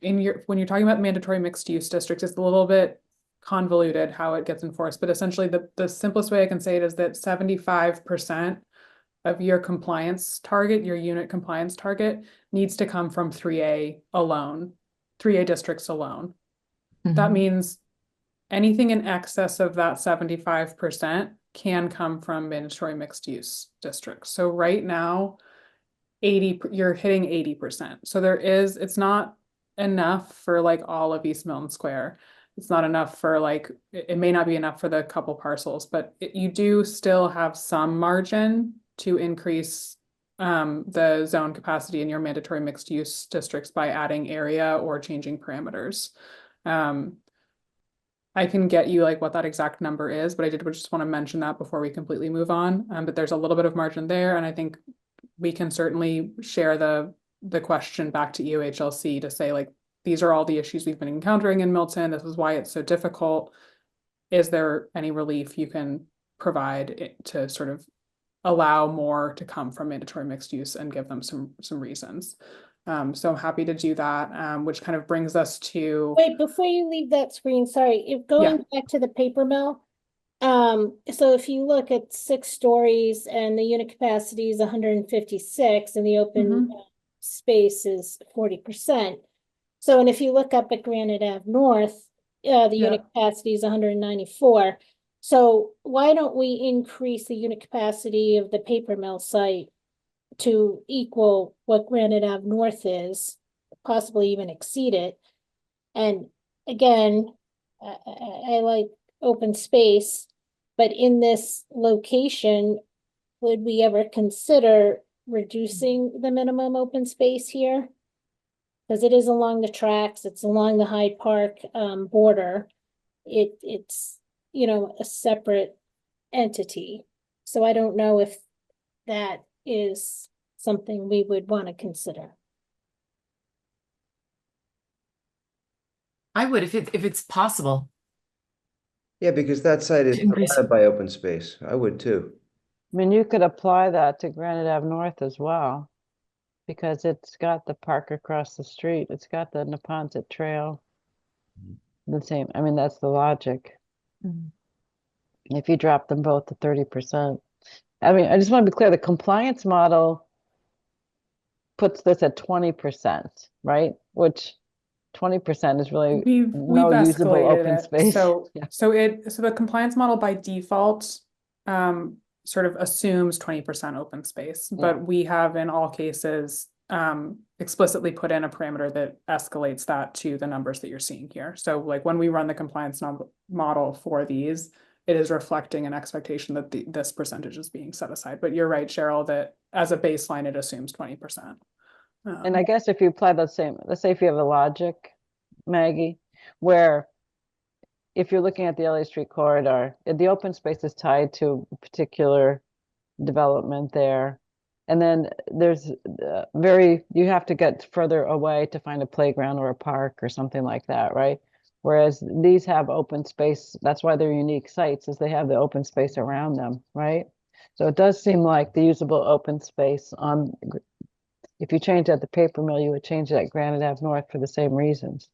when you're talking about mandatory mixed use districts, it's a little bit convoluted how it gets enforced, but essentially the simplest way I can say it is that 75% of your compliance target, your unit compliance target, needs to come from 3A alone, 3A districts alone. that Mhm. means anything in excess of that 75% can come from mandatory mixed use districts. So right now, you're hitting 80%. So it's not enough for like all of East Milton Square. It's not enough for like, it may not be enough for the couple parcels, but you do still have some margin to increase the zone capacity in your mandatory mixed use districts by adding area or changing parameters. I can get you like what that exact number is, but I did just want to mention that before we completely move on. But there's a little bit of margin there, and I think we can certainly share the question back to EOHLC to say, like, these are all the issues we've been encountering in Milton. This is why it's so difficult. Is there any relief you can provide to sort of allow more to come from mandatory mixed use and give them some reasons? So I'm happy to do that, which kind of brings us to. Wait, before you leave that screen, sorry, if going back to the paper mill, so if you look at 6 stories and the unit capacity is 156 and the open space is 40%. So, and if you look up at Granite Ave North, the unit capacity is 194. So why don't we increase the unit capacity of the paper mill site to equal what Granite Ave North is, possibly even exceed it? And again, I like open space, but in this location, would we ever consider reducing the minimum open space here? Because it is along the tracks, it's along the Hyde Park border. It's, you know, a separate entity. So I don't know if that is something we would want to consider. I would if it's possible. Yeah, because that site is Increase. surrounded by open space. I would too. I mean, you could apply that to Granite Ave North as well, because it's got the park across the street. It's got the Neponset Trail. The same, I mean, that's the logic. If you drop them both to 30%. I mean, I just want to be clear, the compliance model puts this at 20%, right? Which 20% is really We've no usable escalated open it. space. So Yeah. so the compliance model by default sort of assumes 20% open space, but we have in all cases explicitly put in a parameter that escalates that to the numbers that you're seeing here. So like when we run the compliance model for these, it is reflecting an expectation that this percentage is being set aside. But you're right, Cheryl, that as a baseline, it assumes 20%. And I guess if you apply the same, let's say if you have a logic, Maggie, where if you're looking at the LA Street corridor, the open space is tied to a particular development there. And then there's you have to get further away to find a playground or a park or something like that, right? Whereas these have open space, that's why they're unique sites, is they have the open space around them, right? So it does seem like the usable open space on, if you change that to paper mill, you would change that Granite Ave North for the same reasons.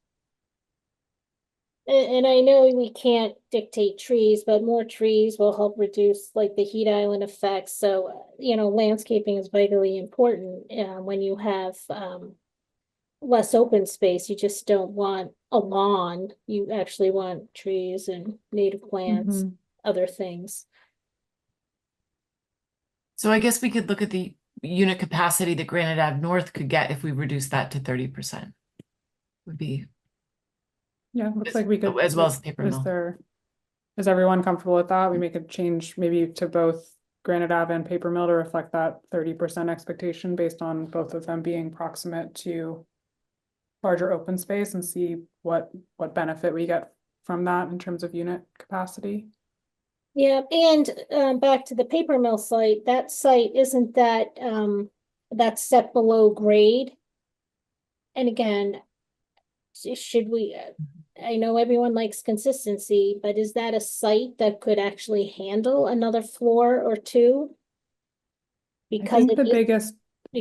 And I know we can't dictate trees, but more trees will help reduce like the heat island effects. So, you know, landscaping is vitally important when you have less open space. You just don't want a lawn. You actually want trees and native plants, other things. So I guess we could look at the unit capacity that Granite Ave North could get if we reduce that to 30%. Would be. Yeah, looks like we could, as well as the paper mill. Is everyone comfortable with that? We make a change maybe to both Granite Ave and paper mill to reflect that 30% expectation based on both of them being proximate to larger open space, and see what benefit we get from that in terms of unit capacity. Yeah, and back to the paper mill site, that site isn't that that's set below grade. And again, should we, I know everyone likes consistency, but is that a site that could actually handle another floor or two? Because I think the biggest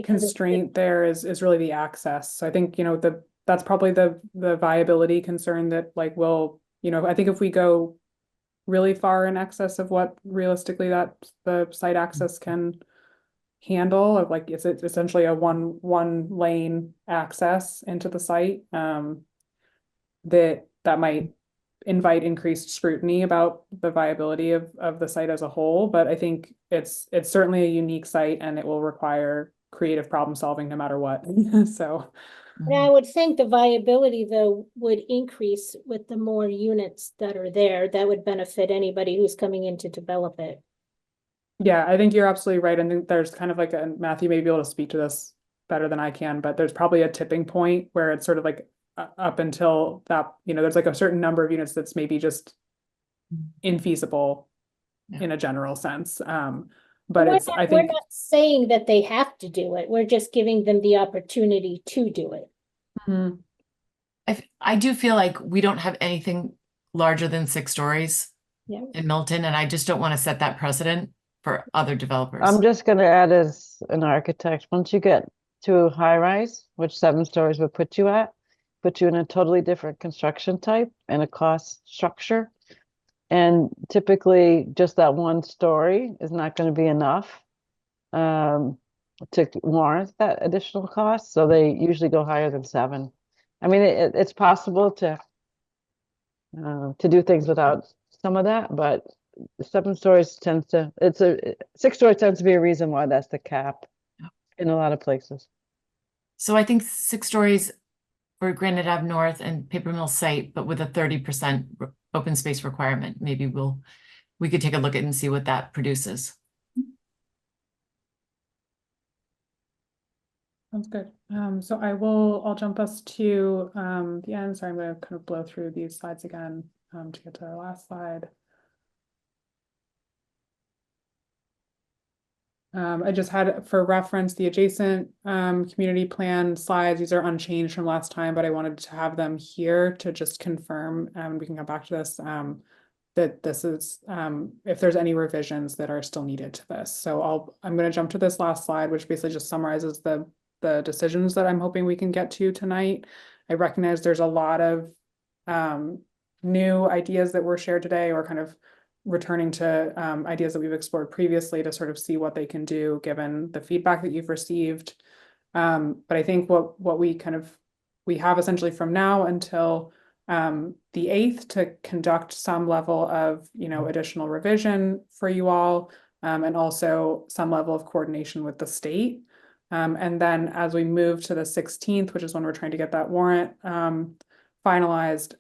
constraint there is really the access. So I think, you know, that's probably the viability concern that like will, you know, I think if we go really far in excess of what realistically that the site access can handle, of like it's essentially a one lane access into the site, that that might invite increased scrutiny about the viability of the site as a whole. But I think it's certainly a unique site, and it will require creative problem solving no matter what. So. And I would think the viability, though, would increase with the more units that are there. That would benefit anybody who's coming in to develop it. Yeah, I think you're absolutely right. I think there's kind of like Matthew may be able to speak to this better than I can, but there's probably a tipping point where it's sort of like up until that, there's like a certain number of units that's maybe just infeasible in a general sense. But I we're think not saying that they have to do it. We're just giving them the opportunity to do it. I do feel like we don't have anything larger than 6 stories in Milton, and I just don't want to set that precedent for other developers. I'm just going to add, as an architect, once you get to high rise, which 7 stories would put you in a totally different construction type and a cost structure. And typically just that 1 story is not going to be enough to warrant that additional cost. So they usually go higher than 7. I mean, it's possible to do things without some of that, but 7 stories tends to, 6 stories tends to be a reason why that's the cap in a lot of places. So I think 6 stories for Granite Ave North and Paper Mill site, but with a 30% open space requirement. Maybe we could take a look at it and see what that produces. Sounds good. So I'll jump us to the end. Sorry, I'm going to kind of blow through these slides again to get to our last slide. I just had for reference the adjacent community plan slides. These are unchanged from last time, but I wanted to have them here to just confirm, and we can come back to this, that this is, if there's any revisions that are still needed to this. So I'm going to jump to this last slide, which basically just summarizes the decisions that I'm hoping we can get to tonight. I recognize there's a lot of new ideas that were shared today, or kind of returning to ideas that we've explored previously to sort of see what they can do given the feedback that you've received. But I think what we have essentially from now until the 8th to conduct some level of additional revision for you all, and also some level of coordination with the state. And then as we move to the 16th, which is when we're trying to get that warrant finalized,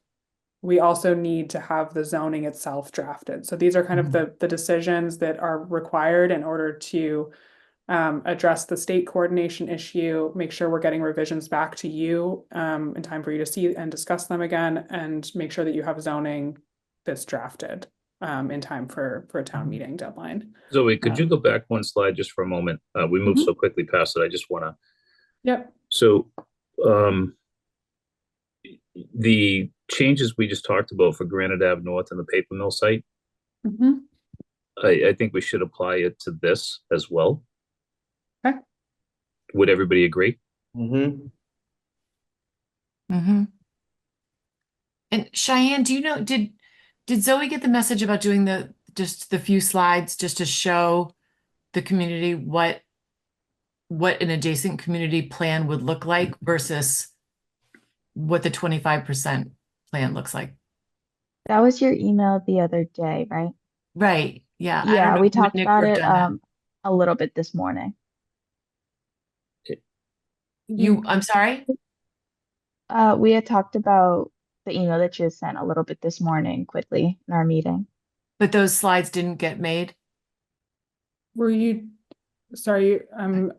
we also need to have the zoning itself drafted. So these are kind of the decisions that are required in order to address the state coordination issue, make sure we're getting revisions back to you in time for you to see and discuss them again, and make sure that you have zoning that's drafted in time for a town meeting deadline. Zoe, could you go back 1 slide just for a moment? We moved so quickly past it. I just want to. Yep. So the changes we just talked about for Granite Ave North and the paper mill site, I think we should apply it to this as well. Okay. Would everybody agree? And Cheyenne, do you know, did Zoe get the message about doing just the few slides just to show the community what an adjacent community plan would look like versus what the 25% plan looks like? That was your email the other day, right? Right. Yeah. I don't Yeah, know we if talked Nick about worked it on a little bit this morning. that. I'm sorry? We had talked about the email that you sent a little bit this morning quickly in our meeting. But those slides didn't get made? Were you, sorry, I'm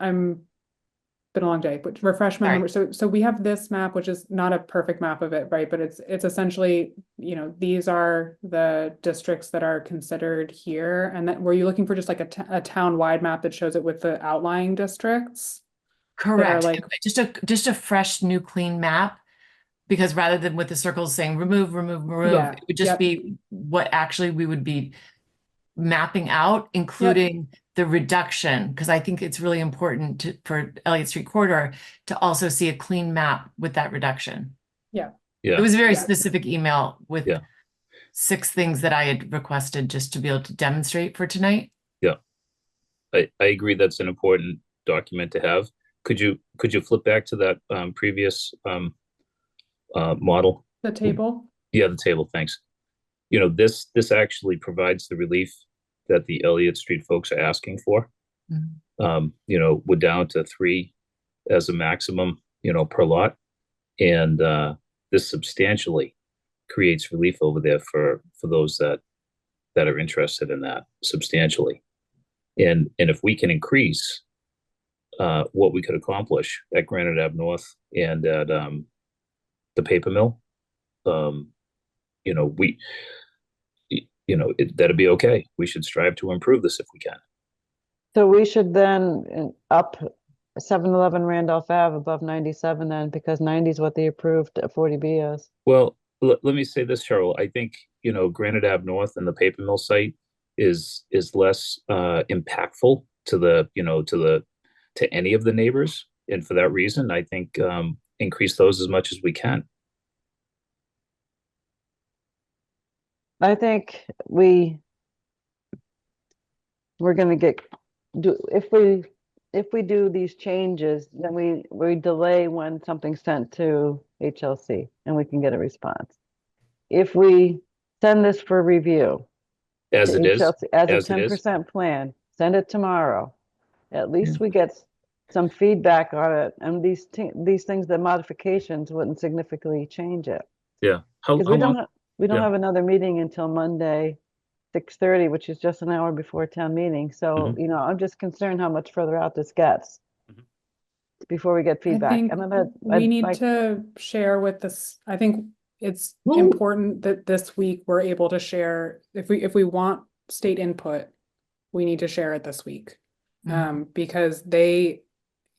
been a long day, but refresh my memory. So we have this map, which is not a perfect map of it, right? But it's essentially, these are the districts that are considered here. And that, were you looking for just like a town-wide map that shows it with the outlying districts? Correct. Just a fresh, new, clean map. Because rather than with the circles saying remove, it would just be what actually we would be mapping out, including the reduction. Because I think it's really important for Elliott Street Corridor to also see a clean map with that reduction. Yeah. It was a very specific email with 6 things that I had requested just to be able to demonstrate for tonight. Yeah. I agree that's an important document to have. Could you flip back to that previous model? The table? Yeah, the table, thanks. You know, this actually provides the relief that the Elliott Street folks are asking for. You know, we're down to 3 as a maximum, you know, per lot. And this substantially creates relief over there for those that are interested in that substantially. And if we can increase what we could accomplish at Granite Ave North and at the paper mill, you know, that'd be okay. We should strive to improve this if we can. So we should then up 711 Randolph Ave above 97 then, because 90 is what they approved at 40B is. Well, let me say this, Cheryl. I think, you know, Granite Ave North and the paper mill site is less impactful to the, you know, to any of the neighbors. And for that reason, I think increase those as much as we can. I think we're going to if we do these changes, then we delay when something's sent to HLC and we can get a response. If we send this for review as to it is, HLC, as a as it is. 10% plan, send it tomorrow. At least we get some feedback on it, and these things, the modifications wouldn't significantly change it. Yeah. Because we don't have another meeting until Monday, 6:30, which is just an hour before town meeting. So, you know, I'm just concerned how much further out this gets before we get feedback. I think we need to share with this. I think it's important that this week we're able to share, if we want state input, we need to share it this week. Because they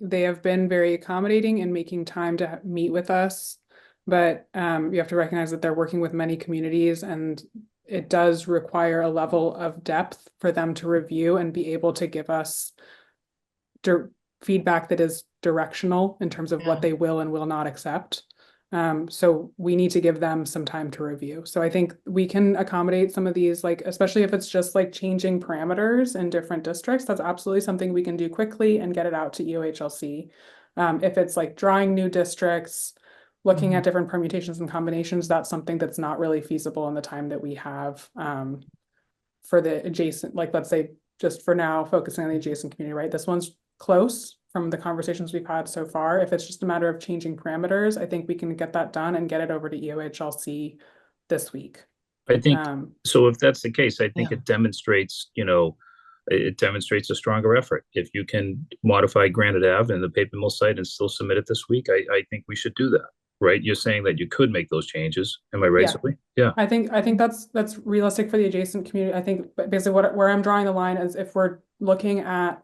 have been very accommodating in making time to meet with us, but you have to recognize that they're working with many communities, and it does require a level of depth for them to review and be able to give us feedback that is directional in terms of what they will and will not accept. So we need to give them some time to review. So I think we can accommodate some of these, like, especially if it's just like changing parameters in different districts, that's absolutely something we can do quickly and get it out to EOHLC. If it's like drawing new districts, looking at different permutations and combinations, that's something that's not really feasible in the time that we have for the adjacent, like, let's say just for now, focusing on the adjacent community, right? This one's close from the conversations we've had so far. If it's just a matter of changing parameters, I think we can get that done and get it over to EOHLC this week. I think, so if that's the case, I think it demonstrates, you know, it demonstrates a stronger effort. If you can modify Granite Ave and the paper mill site and still submit it this week, I think we should do that, right? You're saying that you could make those changes. Am I right, Zoe? Yeah. I think that's realistic for the adjacent community. I think basically where I'm drawing the line is if we're looking at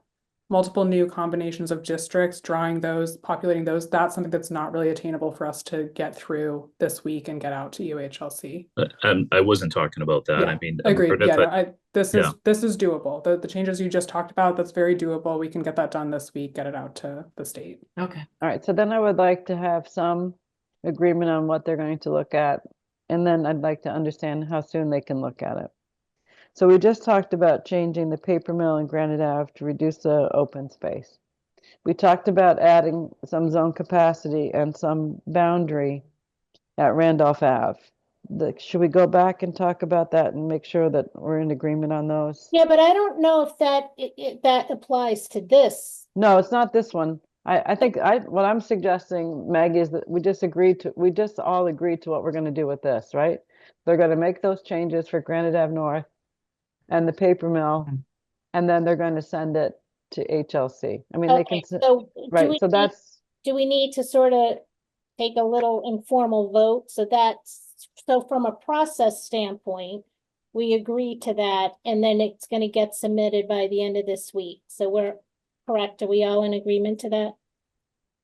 multiple new combinations of districts, drawing those, populating those, that's something that's not really attainable for us to get through this week and get out to UHLC. I wasn't talking about that. Yeah, I mean, agreed. This is doable. The changes you just talked about, that's very doable. We can get that done this week, get it out to the state. Okay. All right. So then I would like to have some agreement on what they're going to look at. And then I'd like to understand how soon they can look at it. So we just talked about changing the paper mill and Granite Ave to reduce the open space. We talked about adding some zone capacity and some boundary at Randolph Ave. Should we go back and talk about that and make sure that we're in agreement on those? Yeah, but I don't know if that applies to this. No, it's not this one. I think what I'm suggesting, Maggie, is that we just all agreed to what we're going to do with this, right? They're going to make those changes for Granite Ave North and the paper mill, and then they're going to send it to HLC. I mean, they can, right? So do we need to sort of take a little informal vote? So from a process standpoint, we agree to that, and then it's going to get submitted by the end of this week. So we're correct. Are we all in agreement to that?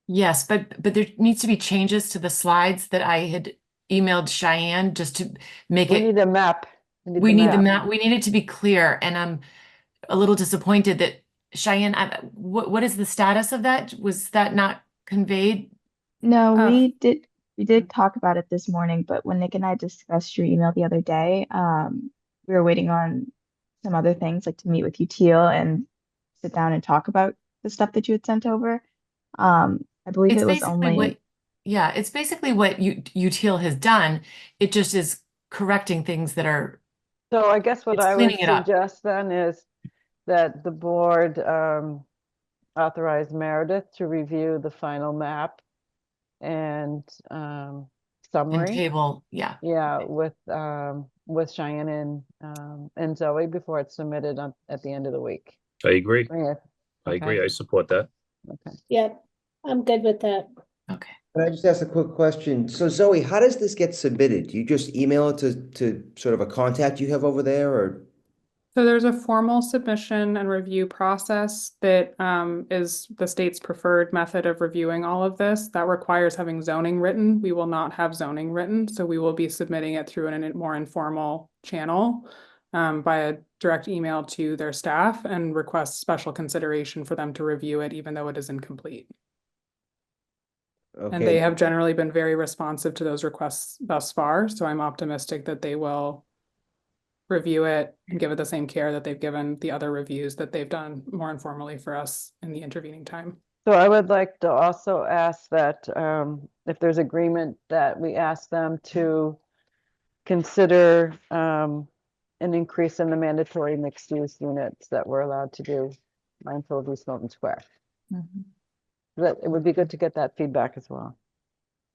Yes, but there needs to be changes to the slides that I had emailed Cheyenne just to make we need a map. We need the map. We need it to be clear. And I'm a little disappointed that Cheyenne, what is the status of that? Was that not conveyed? No, we did talk about it this morning, but when Nick and I discussed your email the other day, we were waiting on some other things, like to meet with you, Teal, and sit down and talk about the stuff that you had sent over. I believe It's it was basically only Yeah, it's basically what UTIL has done. It just is correcting things that are, So I guess what it's I would cleaning it up. suggest then is that the board authorize Meredith to review the final map and And summary. table, yeah. Yeah, with Cheyenne and Zoe before it's submitted at the end of the week. I agree. Yeah. I agree. Okay. I support that. Okay. Yeah, I'm good with that. Okay. Can I just ask a quick question? So Zoe, how does this get submitted? Do you just email it to sort of a contact you have over there, or? So there's a formal submission and review process that is the state's preferred method of reviewing all of this. That requires having zoning written. We will not have zoning written, so we will be submitting it through a more informal channel by a direct email to their staff and request special consideration for them to review it, even though it is incomplete. And they Okay, have generally been very responsive to those requests thus far, so I'm optimistic that they will review it and give it the same care that they've given the other reviews that they've done more informally for us in the intervening time. So I would like to also ask that if there's agreement that we ask them to consider an increase in the mandatory mixed use units that we're allowed to do mindful of East Milton Square. That it would be good to get that feedback as well.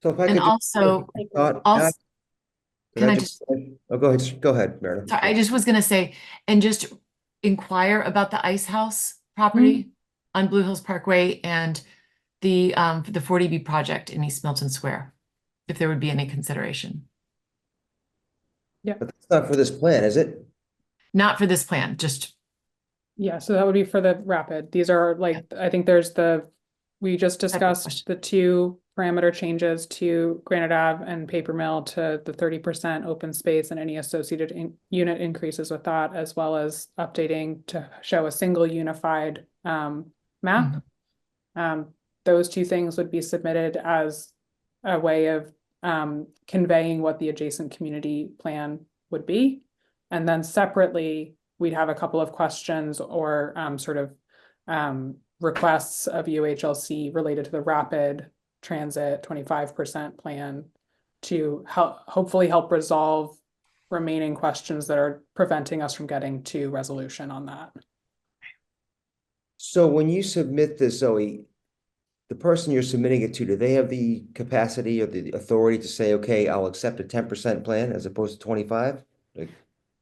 so if I And could just. also, Thought- also, Did can I just? Oh, go ahead, Meredith. sorry, I just was gonna say, and just inquire about the Ice House property on Blue Hills Parkway and the 40B project in East Milton Square, if there would be any consideration. Yeah. But that's not for this plan, is it? Not for this plan, just Yeah, so that would be for the rapid. These are like, I think we just discussed the 2 parameter changes to Granite Ave and Paper Mill to the 30% open space and any associated unit increases with that, as well as updating to show a single unified map. Those 2 things would be submitted as a way of conveying what the adjacent community plan would be. And then separately, we'd have a couple of questions or sort of requests of UHLC related to the rapid transit 25% plan to hopefully help resolve remaining questions that are preventing us from getting to resolution on that. So when you submit this, Zoe, the person you're submitting it to, do they have the capacity or the authority to say, okay, I'll accept a 10% plan as opposed to 25? Like,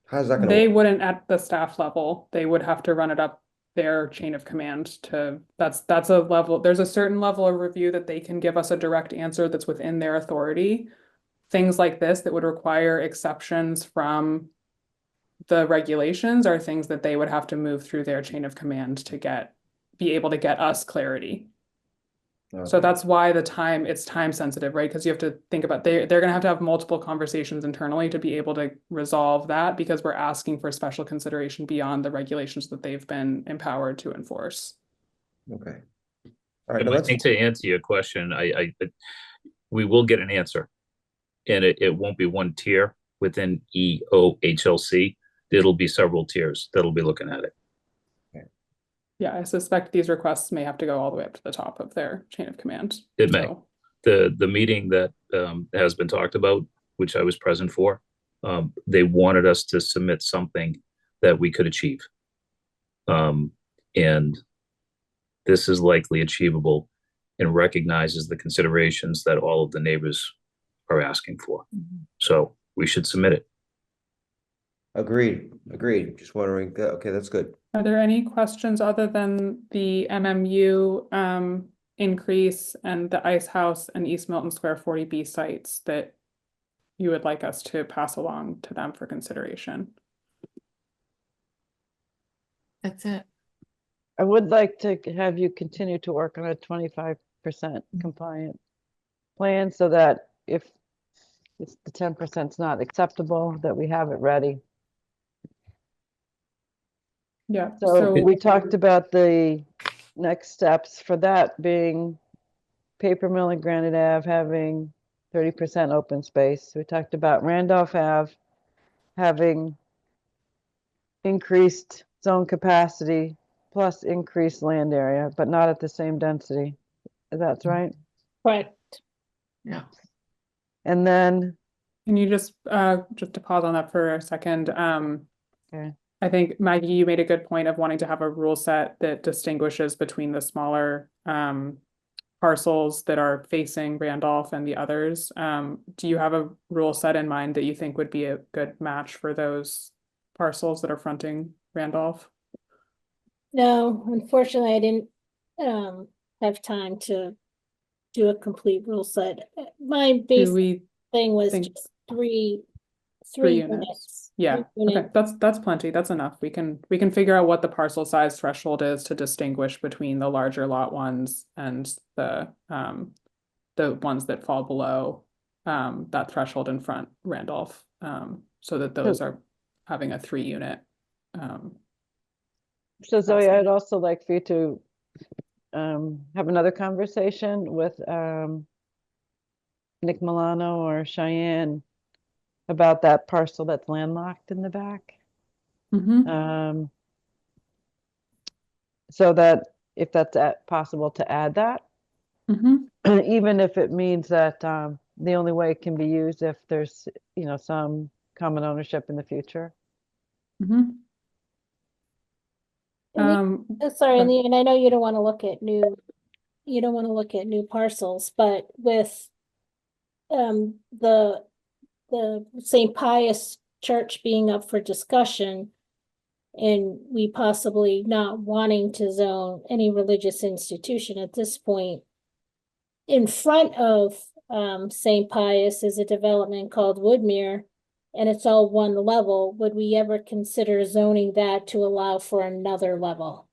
how's that gonna They work? wouldn't at the staff level. They would have to run it up their chain of command to, that's a level, there's a certain level of review that they can give us a direct answer that's within their authority. Things like this that would require exceptions from the regulations are things that they would have to move through their chain of command to be able to get us clarity. So that's why it's time sensitive, right? Because you have to think about, they're gonna have to have multiple conversations internally to be able to resolve that, because we're asking for special consideration beyond the regulations that they've been empowered to enforce. Okay. All right, I think to answer your question, we will get an answer. And it won't be one tier within EOHLC. It'll be several tiers that'll be looking at it. Yeah, I suspect these requests may have to go all the way up to the top of their chain of command. It may. The meeting that has been talked about, which I was present for, they wanted us to submit something that we could achieve. And this is likely achievable and recognizes the considerations that all of the neighbors are asking for. So we should submit it. Agreed. Just wondering, okay, that's good. Are there any questions other than the MMU increase and the Ice House and East Milton Square 40B sites that you would like us to pass along to them for consideration? That's it. I would like to have you continue to work on a 25% compliant plan so that if the 10% is not acceptable, that we have it ready. Yeah, So we talked about the next steps for that being Paper Mill and Granite Ave having 30% open space. We talked about Randolph Ave having increased zone capacity plus increased land area, but not at the same density. That's right? Correct. Yeah. And then, Can you just to pause on that for a second? okay. I think, Maggie, you made a good point of wanting to have a rule set that distinguishes between the smaller parcels that are facing Randolph and the others. Do you have a rule set in mind that you think would be a good match for those parcels that are fronting Randolph? No, unfortunately, I didn't have time to do a complete rule set. My Do basic we thing was think just three three units. units? Yeah, Three okay, units. that's plenty, that's enough. We can figure out what the parcel size threshold is to distinguish between the larger lot ones and the ones that fall below that threshold in front Randolph, so that those are having a 3 unit. So Zoe, I'd also like for you to have another conversation with Nick Milano or Cheyenne about that parcel that's landlocked in the back. Mm-hmm. So that if that's possible to add that, Mm-hmm. even if it means that the only way it can be used if there's, you know, some common ownership in the future. Mm-hmm. Sorry, go and I know you don't want to look at new parcels, but with the St. Pius Church being up for discussion and we possibly not wanting to zone any religious institution at this point, in front of St. Pius is a development called Woodmere, and it's all one level. Would we ever consider zoning that to allow for another level?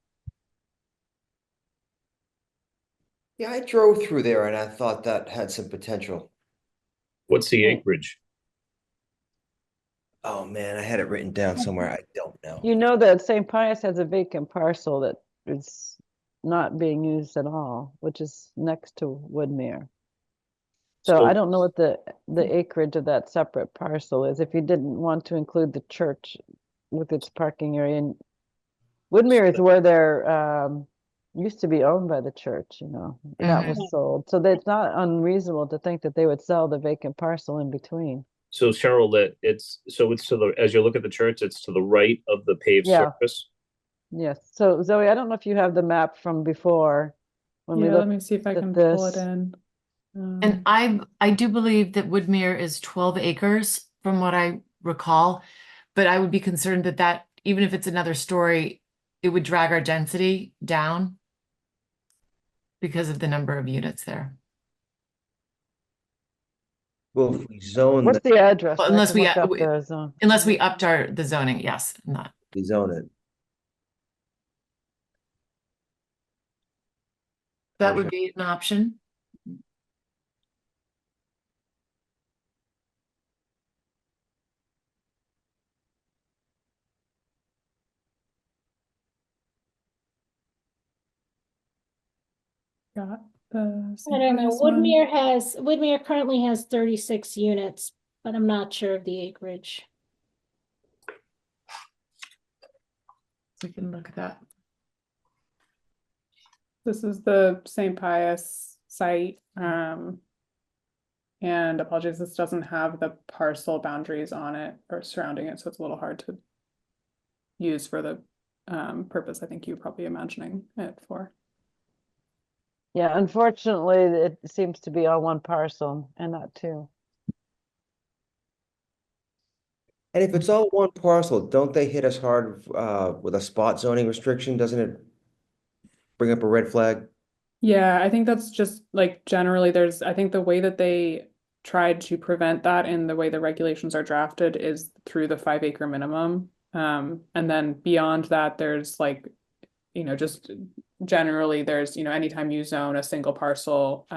Yeah, I drove through there and I thought that had some potential. What's the acreage? Oh man, I had it written down somewhere. I don't know. You know that St. Pius has a vacant parcel that is not being used at all, which is next to Woodmere. So I don't know what the acreage of that separate parcel is, if you didn't want to include the church with its parking area. And Woodmere is where they're used to be owned by the church, you know, and that was sold. So it's not unreasonable to think that they would sell the vacant parcel in between. So Cheryl, that it's to the, as you look at the church, it's to the right of the paved surface. Yes. So Zoe, I don't know if you have the map from before. When we let looked me see if I at can pull it this. in. And I do believe that Woodmere is 12 acres from what I recall, but I would be concerned that even if it's another story, it would drag our density down because of the number of units there. Well, if we zone What's the address? Well, I unless can we look up the zone. unless we upped the zoning, yes, not. we zone it. That would be an option. Got the I don't know. Pius one. Woodmere currently has 36 units, but I'm not sure of the acreage. We can look at that. This is the St. Pius site. And apologies, this doesn't have the parcel boundaries on it or surrounding it, so it's a little hard to use for the purpose I think you're probably imagining it for. Yeah, unfortunately, it seems to be on one parcel and not two. And if it's all one parcel, don't they hit us hard with a spot zoning restriction? Doesn't it bring up a red flag? Yeah, I think that's just like generally I think the way that they tried to prevent that in the way the regulations are drafted is through the 5 acre minimum. And then beyond that, there's like, just generally there's, anytime you zone a single parcel,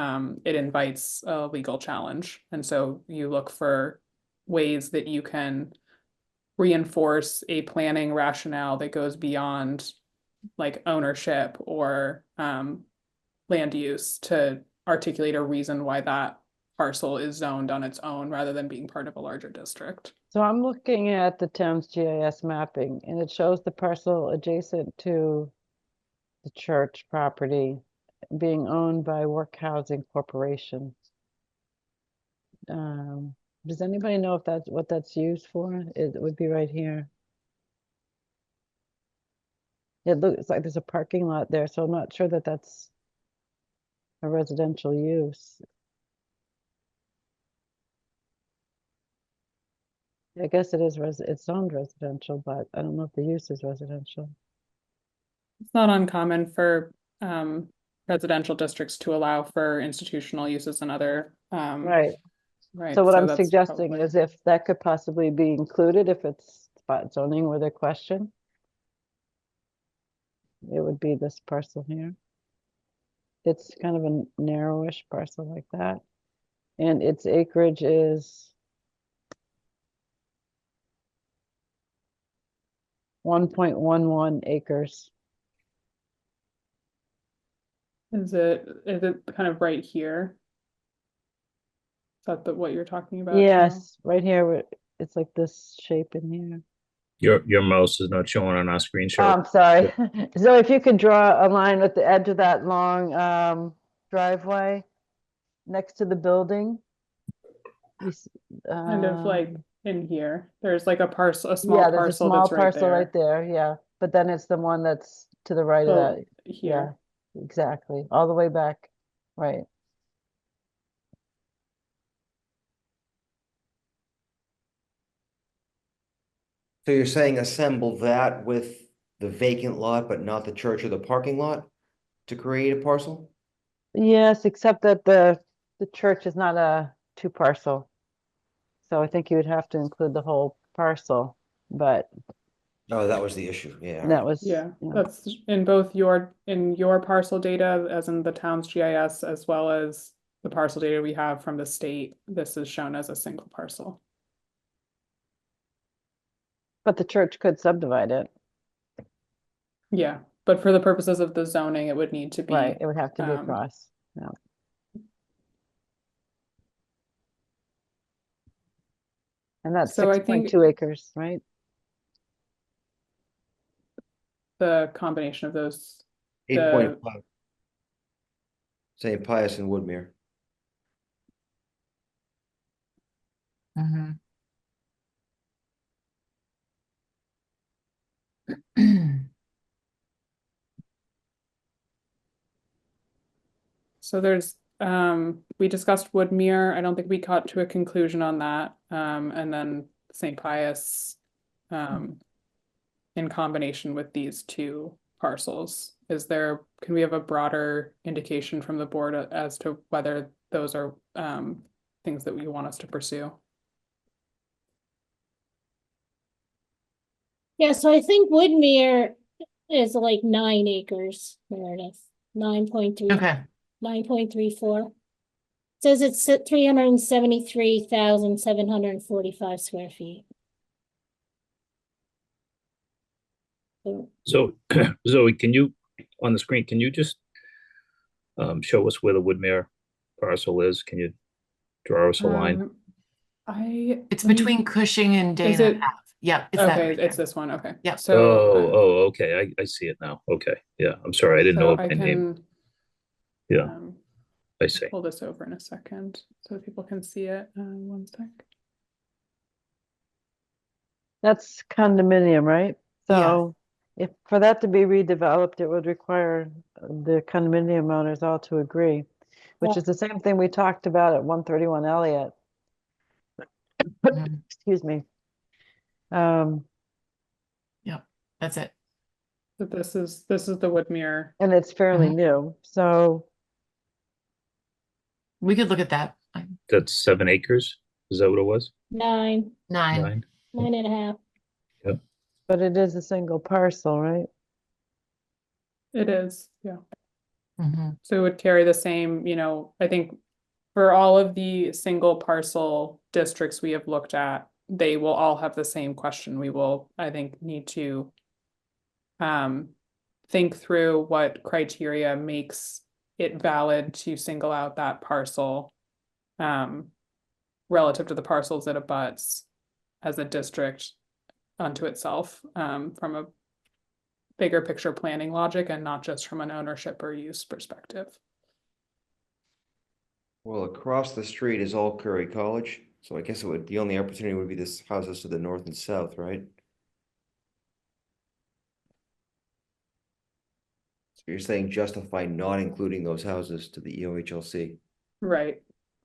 it invites a legal challenge. And so you look for ways that you can reinforce a planning rationale that goes beyond like ownership or land use to articulate a reason why that parcel is zoned on its own rather than being part of a larger district. So I'm looking at the town's GIS mapping and it shows the parcel adjacent to the church property being owned by Work Housing Corporation. Does anybody know if that's what that's used for? It would be right here. It looks like there's a parking lot there, so I'm not sure that that's a residential use. I guess it is it's zoned residential, but I don't know if the use is residential. It's not uncommon for residential districts to allow for institutional uses and other Right. right. So what I'm that's suggesting probably- is if that could possibly be included, if it's spot zoning with a question, it would be this parcel here. It's kind of a narrowish parcel like that. And its acreage is 1.11 acres. Is it kind of right here? Is that what you're talking about? Yes, right here, it's like this shape in here. Your mouse is not showing on our screen, Oh, Cheryl. I'm sorry. So if you could draw a line with the edge of that long driveway next to the building. Kind of like in here. There's like a parcel, a small yeah, there's parcel a small that's right parcel there. right there, yeah. But then it's the one that's to the right of So that. here. Yeah, exactly. All the way back. Right. So you're saying assemble that with the vacant lot, but not the church or the parking lot to create a parcel? Yes, except that the church is not a two parcel. So I think you would have to include the whole parcel, but Oh, that was the issue. Yeah. that was Yeah, that's in both your parcel data, as in the town's GIS, as well as the parcel data we have from the state. This is shown as a single parcel. But the church could subdivide it. Yeah, but for the purposes of the zoning, it would need to be Right, it would have to be across. Yeah. And that's So I think 6.2 acres, right? the combination of those, 8.5. St. Pius and Woodmere. Mhm. so there's we discussed Woodmere. I don't think we got to a conclusion on that. And then St. Pius in combination with these two parcels. Can we have a broader indication from the board as to whether those are things that we want us to pursue? Yeah, so I think Woodmere is like 9 acres, Meredith. 9.3. Okay. 9.34. Says it's 373,745 square feet. So, Zoe, can you, on the screen, can you just show us where the Woodmere parcel is? Can you draw us a line? It's between Cushing and Is Dana it? Ave. Yeah, it's that Okay, right it's there. this one. Okay. Yeah. So Okay. I see it now. Okay. Yeah. I'm sorry. I didn't know so it I by name. can Yeah. I see. pull this over in a second so people can see it. One sec. That's condominium, right? So if for that to be redeveloped, it would require the condominium owners all to agree, which is the same thing we talked about at 131 Elliott. Excuse me. Yeah, that's it. So this is the Woodmere. And it's fairly new, so we could look at that. That's 7 acres. Is that what it was? 9. 9. 9.5. Yep. but it is a single parcel, right? It is, yeah. Mhm. So it would carry the same, I think for all of the single parcel districts we have looked at, they will all have the same question. We will, I think, need to think through what criteria makes it valid to single out that parcel relative to the parcels it abuts as a district unto itself from a bigger picture planning logic and not just from an ownership or use perspective. Well, across the street is Old Curry College, so I guess the only opportunity would be this houses to the north and south, right? So you're saying justify not including those houses to the EOHLC? Right.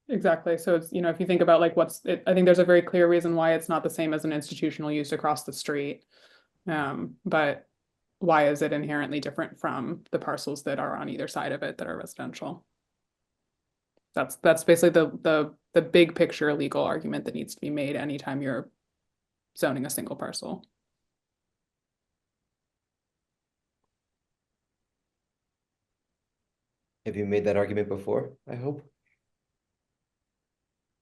Exactly. So it's, if you think about like I think there's a very clear reason why it's not the same as an institutional use across the street. But why is it inherently different from the parcels that are on either side of it that are residential? That's basically the big picture legal argument that needs to be made anytime you're zoning a single parcel. Have you made that argument before, I hope?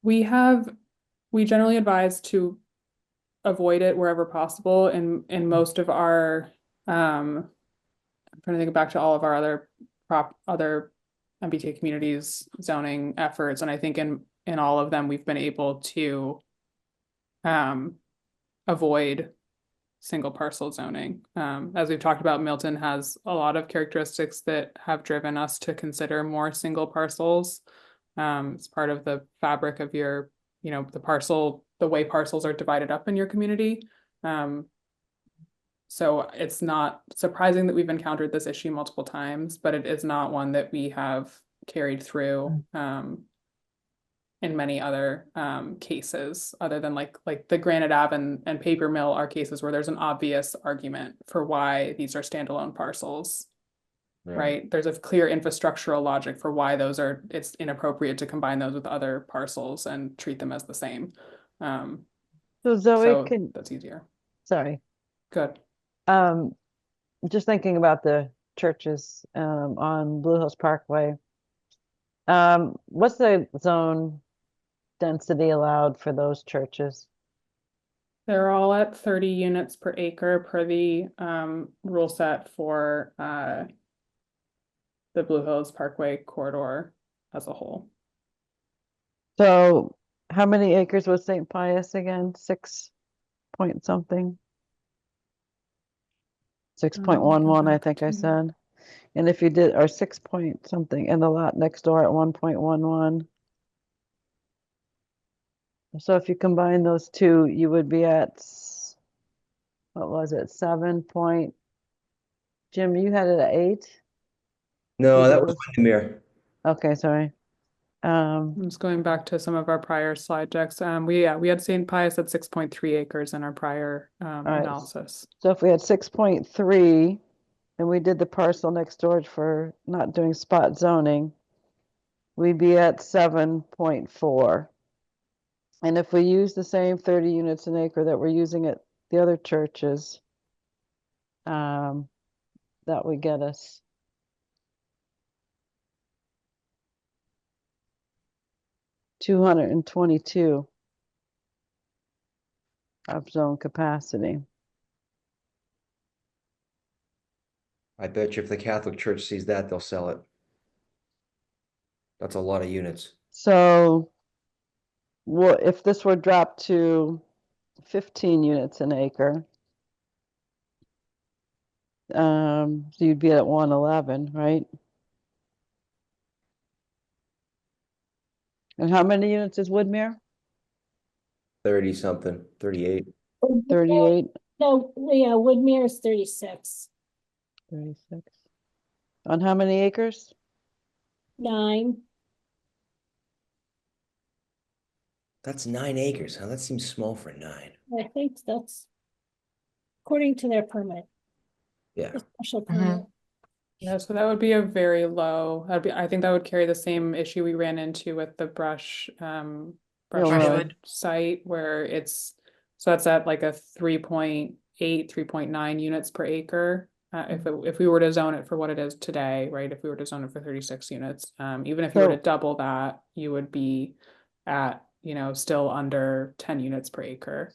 We generally advise to avoid it wherever possible in most of our I'm trying to think back to all of our other MBTA communities zoning efforts, and I think in all of them we've been able to avoid single parcel zoning. As we've talked about, Milton has a lot of characteristics that have driven us to consider more single parcels. It's part of the fabric of your, the way parcels are divided up in your community. So it's not surprising that we've encountered this issue multiple times, but it is not one that we have carried through in many other cases, other than like the Granite Ave and Paper Mill are cases where there's an obvious argument for why these are standalone parcels. Right? There's a clear infrastructural logic for why it's inappropriate to combine those with other parcels and treat them as the same. So Zoe, that's easier. Sorry. Good. Just thinking about the churches on Blue Hills Parkway. What's the zone density allowed for those churches? They're all at 30 units per acre per the rule set for the Blue Hills Parkway corridor as a whole. So how many acres was St. Pius again? 6 point something? 6.11, I think I said. And if you did, or 6 point something, and the lot next door at 1.11. So if you combine those two, you would be at, what was it, 7 point, Jim, you had it at 8? No, that was Windermere. Okay, sorry. I'm just going back to some of our prior slide decks. We had St. Pius at 6.3 acres in our prior analysis. So if we had 6.3 and we did the parcel next door for not doing spot zoning, we'd be at 7.4. And if we use the same 30 units an acre that we're using at the other churches, that would get us 222 of zone capacity. I bet you if the Catholic Church sees that, they'll sell it. That's a lot of units. So what if this were dropped to 15 units an acre? So you'd be at 111, right? And how many units is Woodmere? 30 something, 38. 38. No, yeah, Woodmere is 36. 36. On how many acres? 9. That's 9 acres, huh? That seems small for 9. I think that's according to their permit. Yeah. The special permit. Yeah, so that would be a very low. I think that would carry the same issue we ran into with the Brushwood site, where that's at like a 3.8, 3.9 units per acre. If we were to zone it for what it is today, right? If we were to zone it for 36 units, even if you were to double that, you would be at, still under 10 units per acre.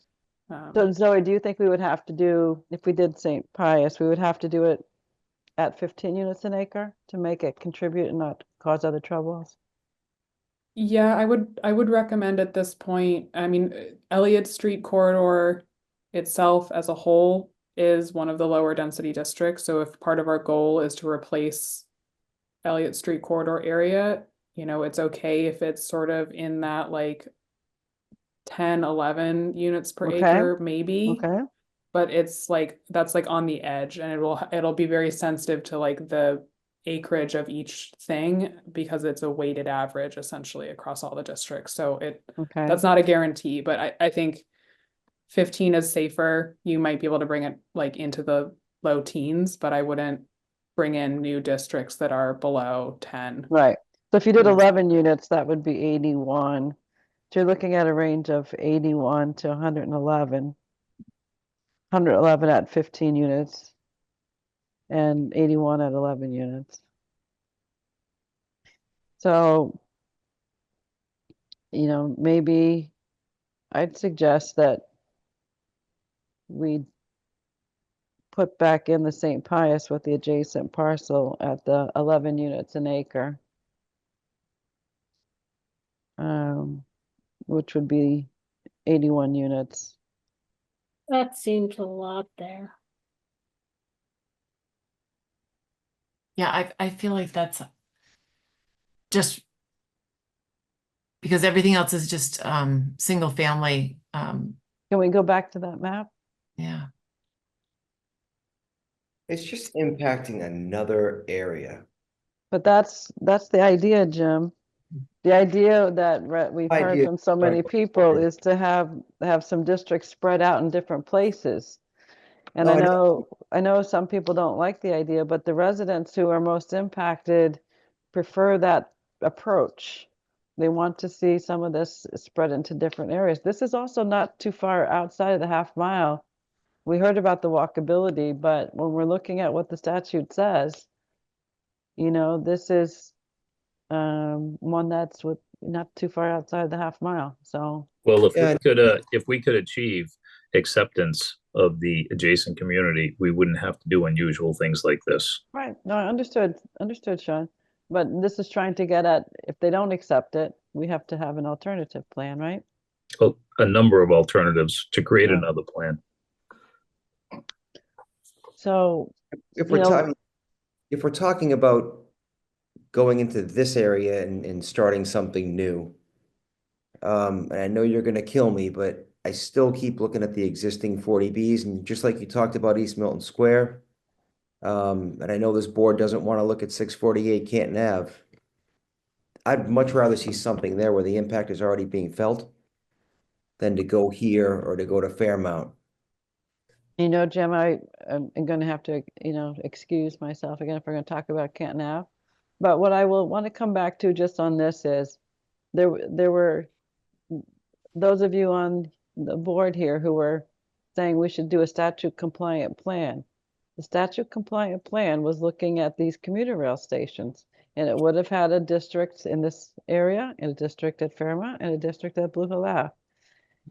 So Zoe, do you think we would have to do, if we did St. Pius, we would have to do it at 15 units an acre to make it contribute and not cause other troubles? Yeah, I would recommend at this point, I mean, Elliott Street corridor itself as a whole is one of the lower density districts. So if part of our goal is to replace Elliott Street corridor area, you know, it's okay if it's sort of in that like 10, 11 units per Okay. acre, maybe. Okay. But it's like, that's like on the edge, and it'll be very sensitive to like the acreage of each thing, because it's a weighted average essentially across all the districts. So Okay. that's not a guarantee, but I think 15 is safer. You might be able to bring it like into the low teens, but I wouldn't bring in new districts that are below 10. Right. So if you did Yeah. 11 units, that would be 81. So you're looking at a range of 81 to 111. 111 at 15 units and 81 at 11 units. So, you know, maybe I'd suggest that we put back in the St. Pius with the adjacent parcel at the 11 units an acre, which would be 81 units. That seems a lot there. Yeah, I feel like that's just because everything else is just single family. Can we go back to that map? Yeah. It's just impacting another area. But that's the idea, Jim. The idea that we've heard Idea, from so many people is to have some districts spread out in different places. And No, I know some people don't like the idea, but the residents who are most impacted prefer that approach. They want to see some of this spread into different areas. This is also not too far outside of the half mile. We heard about the walkability, but when we're looking at what the statute says, you know, this is one that's not too far outside the half mile. So Well, Yeah. if we could achieve acceptance of the adjacent community, we wouldn't have to do unusual things like this. right, no, I understood, Sean. But this is trying to get at, if they don't accept it, we have to have an alternative plan, right? Well, a number of alternatives to create Yeah. another plan. So, if you we're know, talking, if we're talking about going into this area and starting something new, and I know you're gonna kill me, but I still keep looking at the existing 40Bs, and just like you talked about East Milton Square, and I know this board doesn't want to look at 648 Canton Ave. I'd much rather see something there where the impact is already being felt than to go here or to go to Fairmount. you know, Jim, I'm going to have to, you know, excuse myself again if we're going to talk about Canton Ave. But what I will want to come back to just on this is there were those of you on the board here who were saying we should do a statute compliant plan. The statute compliant plan was looking at these commuter rail stations, and it would have had a district in this area, and a district at Fairmount, and a district at Blue Hill Ave.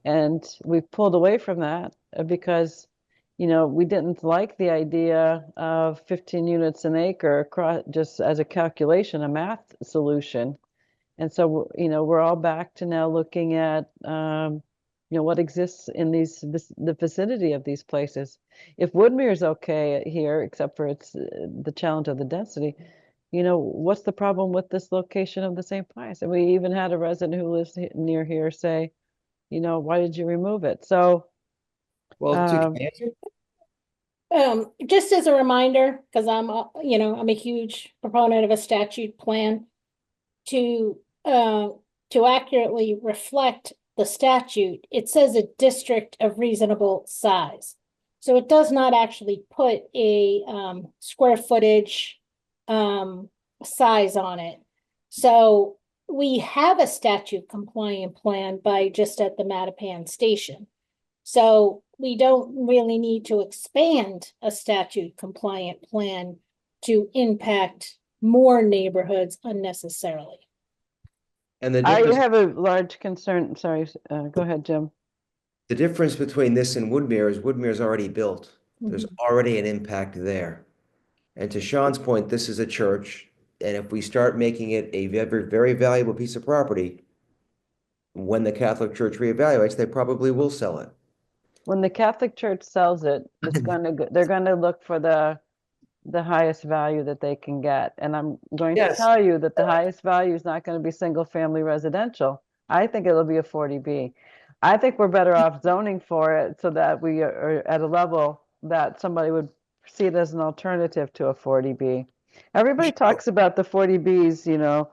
And we pulled away from that because, you know, we didn't like the idea of 15 units an acre across, just as a calculation, a math solution. And so, you know, we're all back to now looking at, you know, what exists in the vicinity of these places. If Woodmere's okay here, except for it's the challenge of the density, you know, what's the problem with this location of the St. Pius? And we even had a resident who lives near here say, you know, why did you remove it? So, Well, can I answer? Just as a reminder, because you know, I'm a huge proponent of a statute plan to accurately reflect the statute. It says a district of reasonable size. So it does not actually put a square footage size on it. So we have a statute compliant plan by just at the Mattapan station. So we don't really need to expand a statute compliant plan to impact more neighborhoods unnecessarily. And the I difference, have a large concern. Sorry, go ahead, Jim. the difference between this and Woodmere is Woodmere's already built. There's already an impact there. And to Sean's point, this is a church, and if we start making it a very, very valuable piece of property, when the Catholic Church reevaluates, they probably will sell it. When the Catholic Church sells it, it's going to they're going to look for the the highest value that they can get. And I'm going to Yes. tell you that the highest value is not going to be single family residential. I think it'll be a 40B. I think we're better off zoning for it so that we are at a level that somebody would see it as an alternative to a 40B. Everybody talks about the 40Bs, you know,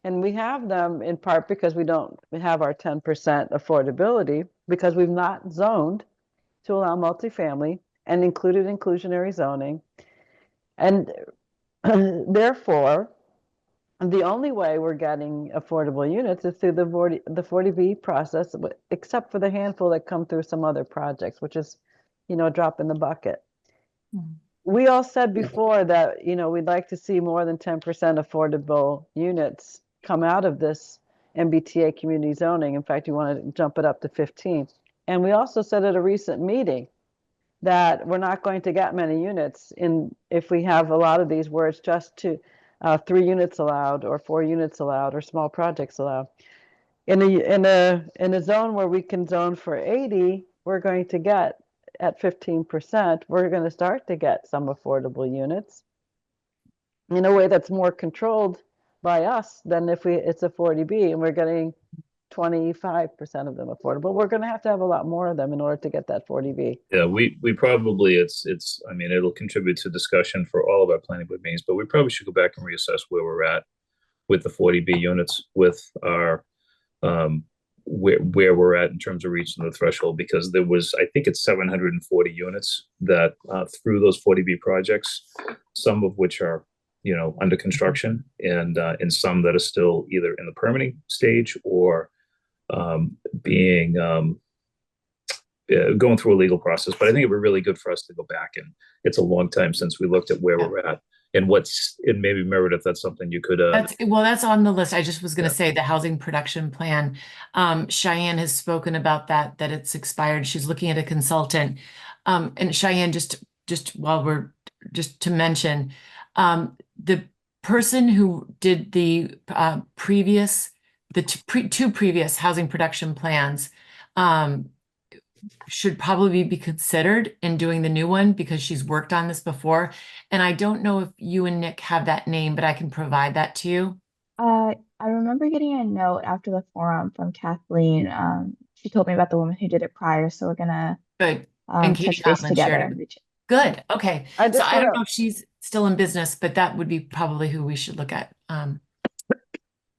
and we have them in part because we don't have our 10% affordability because we've not zoned to allow multifamily and included inclusionary zoning. And therefore, the only way we're getting affordable units is through the 40B process, except for the handful that come through some other projects, which is, you know, a drop in the bucket. We all said before that, you know, we'd like to see more than 10% affordable units come out of this MBTA community zoning. In fact, you want to jump it up to 15. And we also said at a recent meeting that we're not going to get many units if we have a lot of these where it's just 3 units allowed or 4 units allowed or small projects allowed. In a zone where we can zone for 80, we're going to get at 15%, we're going to start to get some affordable units in a way that's more controlled by us than if it's a 40B and we're getting 25% of them affordable. We're going to have a lot more of them in order to get that 40B. Yeah, we probably, I mean, it'll contribute to discussion for all of our planning board meetings, but we probably should go back and reassess where we're at with the 40B units, with our, where we're at in terms of reaching the threshold, because there was, I think it's 740 units that through those 40B projects, some of which are, you know, under construction, and some that are still either in the permitting stage or being going through a legal process. But I think it would be really good for us to go back, and it's a long time since we looked at where we're at and maybe Meredith, that's something you could that's on the list. I just was going to say the housing production plan. Cheyenne has spoken about that it's expired. She's looking at a consultant. And Cheyenne, just to mention, the person who did the two previous housing production plans should probably be considered in doing the new one because she's worked on this before. And I don't know if you and Nick have that name, but I can provide that to you. I remember getting a note after the forum from Kathleen. She told me about the woman who did it prior, so we're gonna Good. And Kate touch base Joplin together shared and it. reach. Good. Okay. I So I don't know if she's still in business, but that would be probably who we should look at. On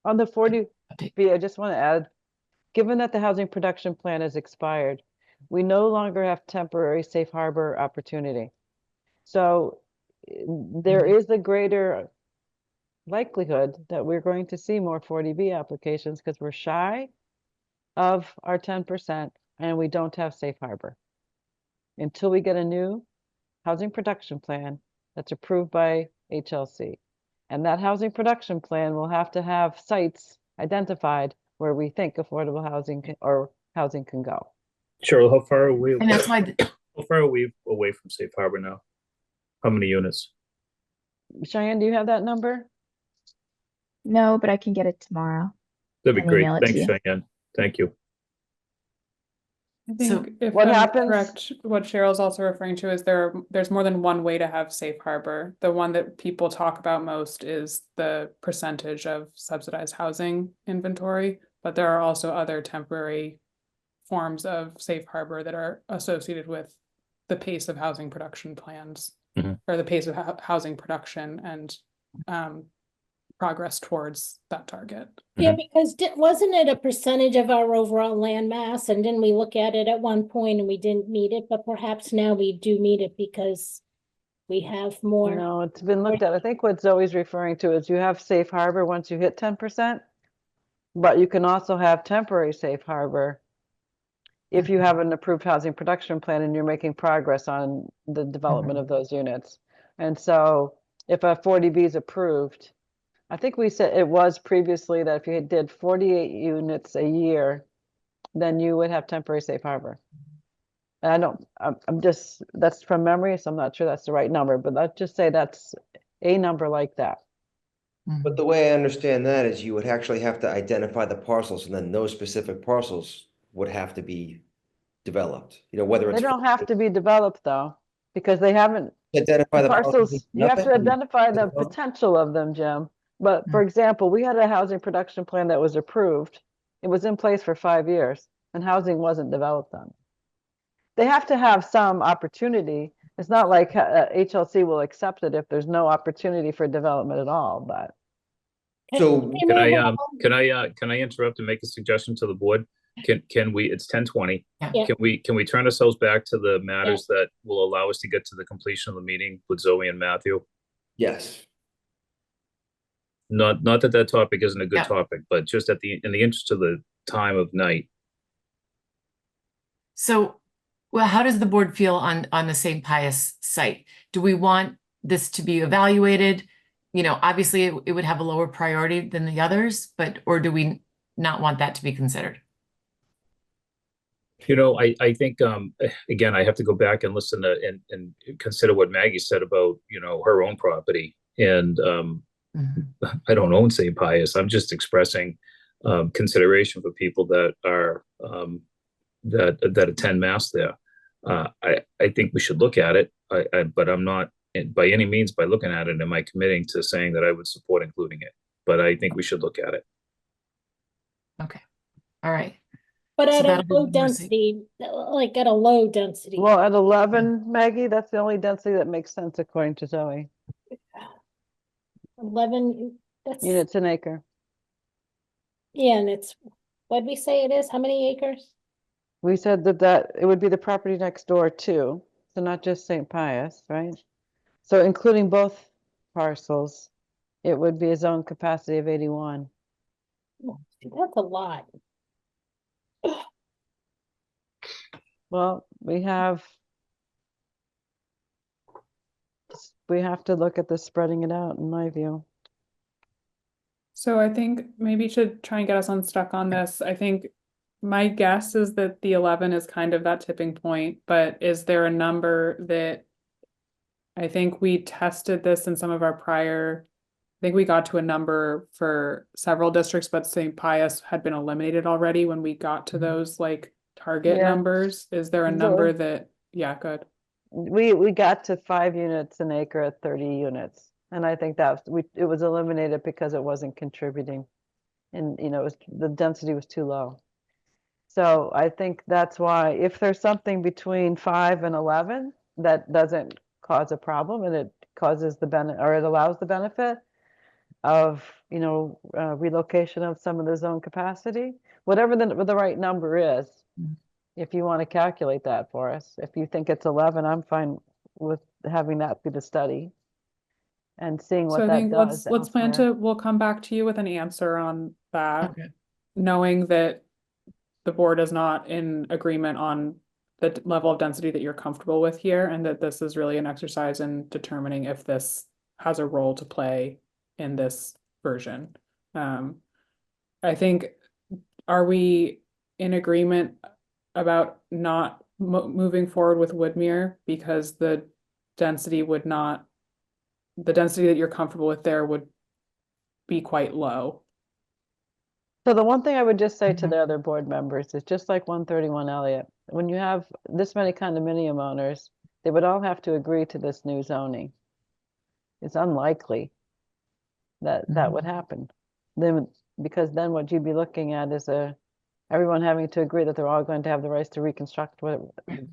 the 40B, I just want to add, given that the housing production plan has expired, we no longer have temporary safe harbor opportunity. So there is a greater likelihood that we're going to see more 40B applications because we're shy of our 10% and we don't have safe harbor. Until we get a new housing production plan that's approved by HLC. And that housing production plan will have to have sites identified where we think affordable housing can go. Cheryl, how far are we? And that's why How far are we away from safe harbor now? How many units? Cheyenne, do you have that number? No, but I can get it tomorrow. That'd be And great. email it to Thanks, you. Cheyenne. Thank you. I think if what I'm happens- correct, what Cheryl's also referring to is there's more than one way to have safe harbor. The one that people talk about most is the percentage of subsidized housing inventory, but there are also other temporary forms of safe harbor that are associated with the pace of housing production plans or the pace of housing production and progress towards that target. Yeah, because wasn't it a percentage of our overall land mass? And didn't we look at it at one point and we didn't meet it, but perhaps now we do meet it because we have more. No, it's been looked at. I think what Zoe's referring to is you have safe harbor once you hit 10%, but you can also have temporary safe harbor if you have an approved housing production plan and you're making progress on the development of those units. And so if a 40B is approved, I think we said it was previously that if you did 48 units a year, then you would have temporary safe harbor. And that's from memory, so I'm not sure that's the right number, but let's just say that's a number like that. But the way I understand that is you would actually have to identify the parcels, and then those specific parcels would have to be developed. You know, whether it's They don't have to be developed though, because they haven't Identify the parcels, you have to nothing. identify the potential of them, Jim. But for example, we had a housing production plan that was approved. It was in place for 5 years and housing wasn't developed on it. They have to have some opportunity. It's not like HLC will accept it if there's no opportunity for development at all, but. So Can I interrupt and make a suggestion to the board? Can we, it's 10:20. Yeah. Can we turn ourselves back to the matters that will allow us to get to the completion of the meeting with Zoe and Matthew? yes. Not that topic isn't a good topic, but just in the interest of the time of night. So, well, how does the board feel on the St. Pius site? Do we want this to be evaluated? You know, obviously it would have a lower priority than the others, but, or do we not want that to be considered? You know, I think, again, I have to go back and listen to and consider what Maggie said about, you know, her own property. And I don't own St. Pius. I'm just expressing consideration for people that are that attend mass there. I think we should look at it. But I'm not, by any means, by looking at it, am I committing to saying that I would support including it? But I think we should look at it. Okay. All right. But So at a that'll be low more density, like at a low density. Well, at 11, Maggie, that's the only density that makes sense according to Zoe. 11, that's, Units an acre. yeah, and it's, what'd we say it is? How many acres? We said that it would be the property next door too. So not just St. Pius, right? So including both parcels, it would be a zone capacity of 81. That's a lot. Well, we have to look at this spreading it out, in my view. So I think maybe you should try and get us unstuck on this. I think my guess is that the 11 is kind of that tipping point, but is there a number that I think we tested this in some of our prior, I think we got to a number for several districts, but St. Pius had been eliminated already when we got to those like target Yeah. numbers. Is there a number that, yeah, good. We got to 5 units an acre at 30 units. And I think that it was eliminated because it wasn't contributing. And, you know, the density was too low. So I think that's why if there's something between 5 and 11 that doesn't cause a problem and it causes the benefit, or it allows the benefit of, you know, relocation of some of the zone capacity, whatever the right number is, if you want to calculate that for us. If you think it's 11, I'm fine with having that be the study and seeing what So I that think does. let's plan elsewhere. we'll come back to you with an answer on that, Okay. knowing that the board is not in agreement on the level of density that you're comfortable with here, and that this is really an exercise in determining if this has a role to play in this version. I think, are we in agreement about not moving forward with Woodmere because the density that you're comfortable with there would be quite low? So the one thing I would just say to the other board members is just like 131 Elliott, when you have this many condominium owners, they would all have to agree to this new zoning. It's unlikely that that would happen. Then, because then what you'd be looking at is everyone having to agree that they're all going to have the rights to reconstruct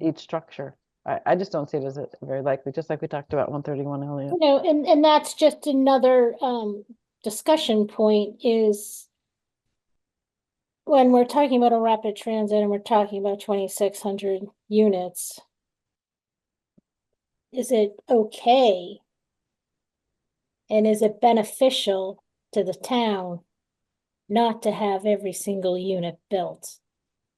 each structure. I just don't see it as very likely, just like we talked about 131 Elliott. You know, and that's just another discussion point is when we're talking about a rapid transit and we're talking about 2,600 units, is it okay? And is it beneficial to the town not to have every single unit built?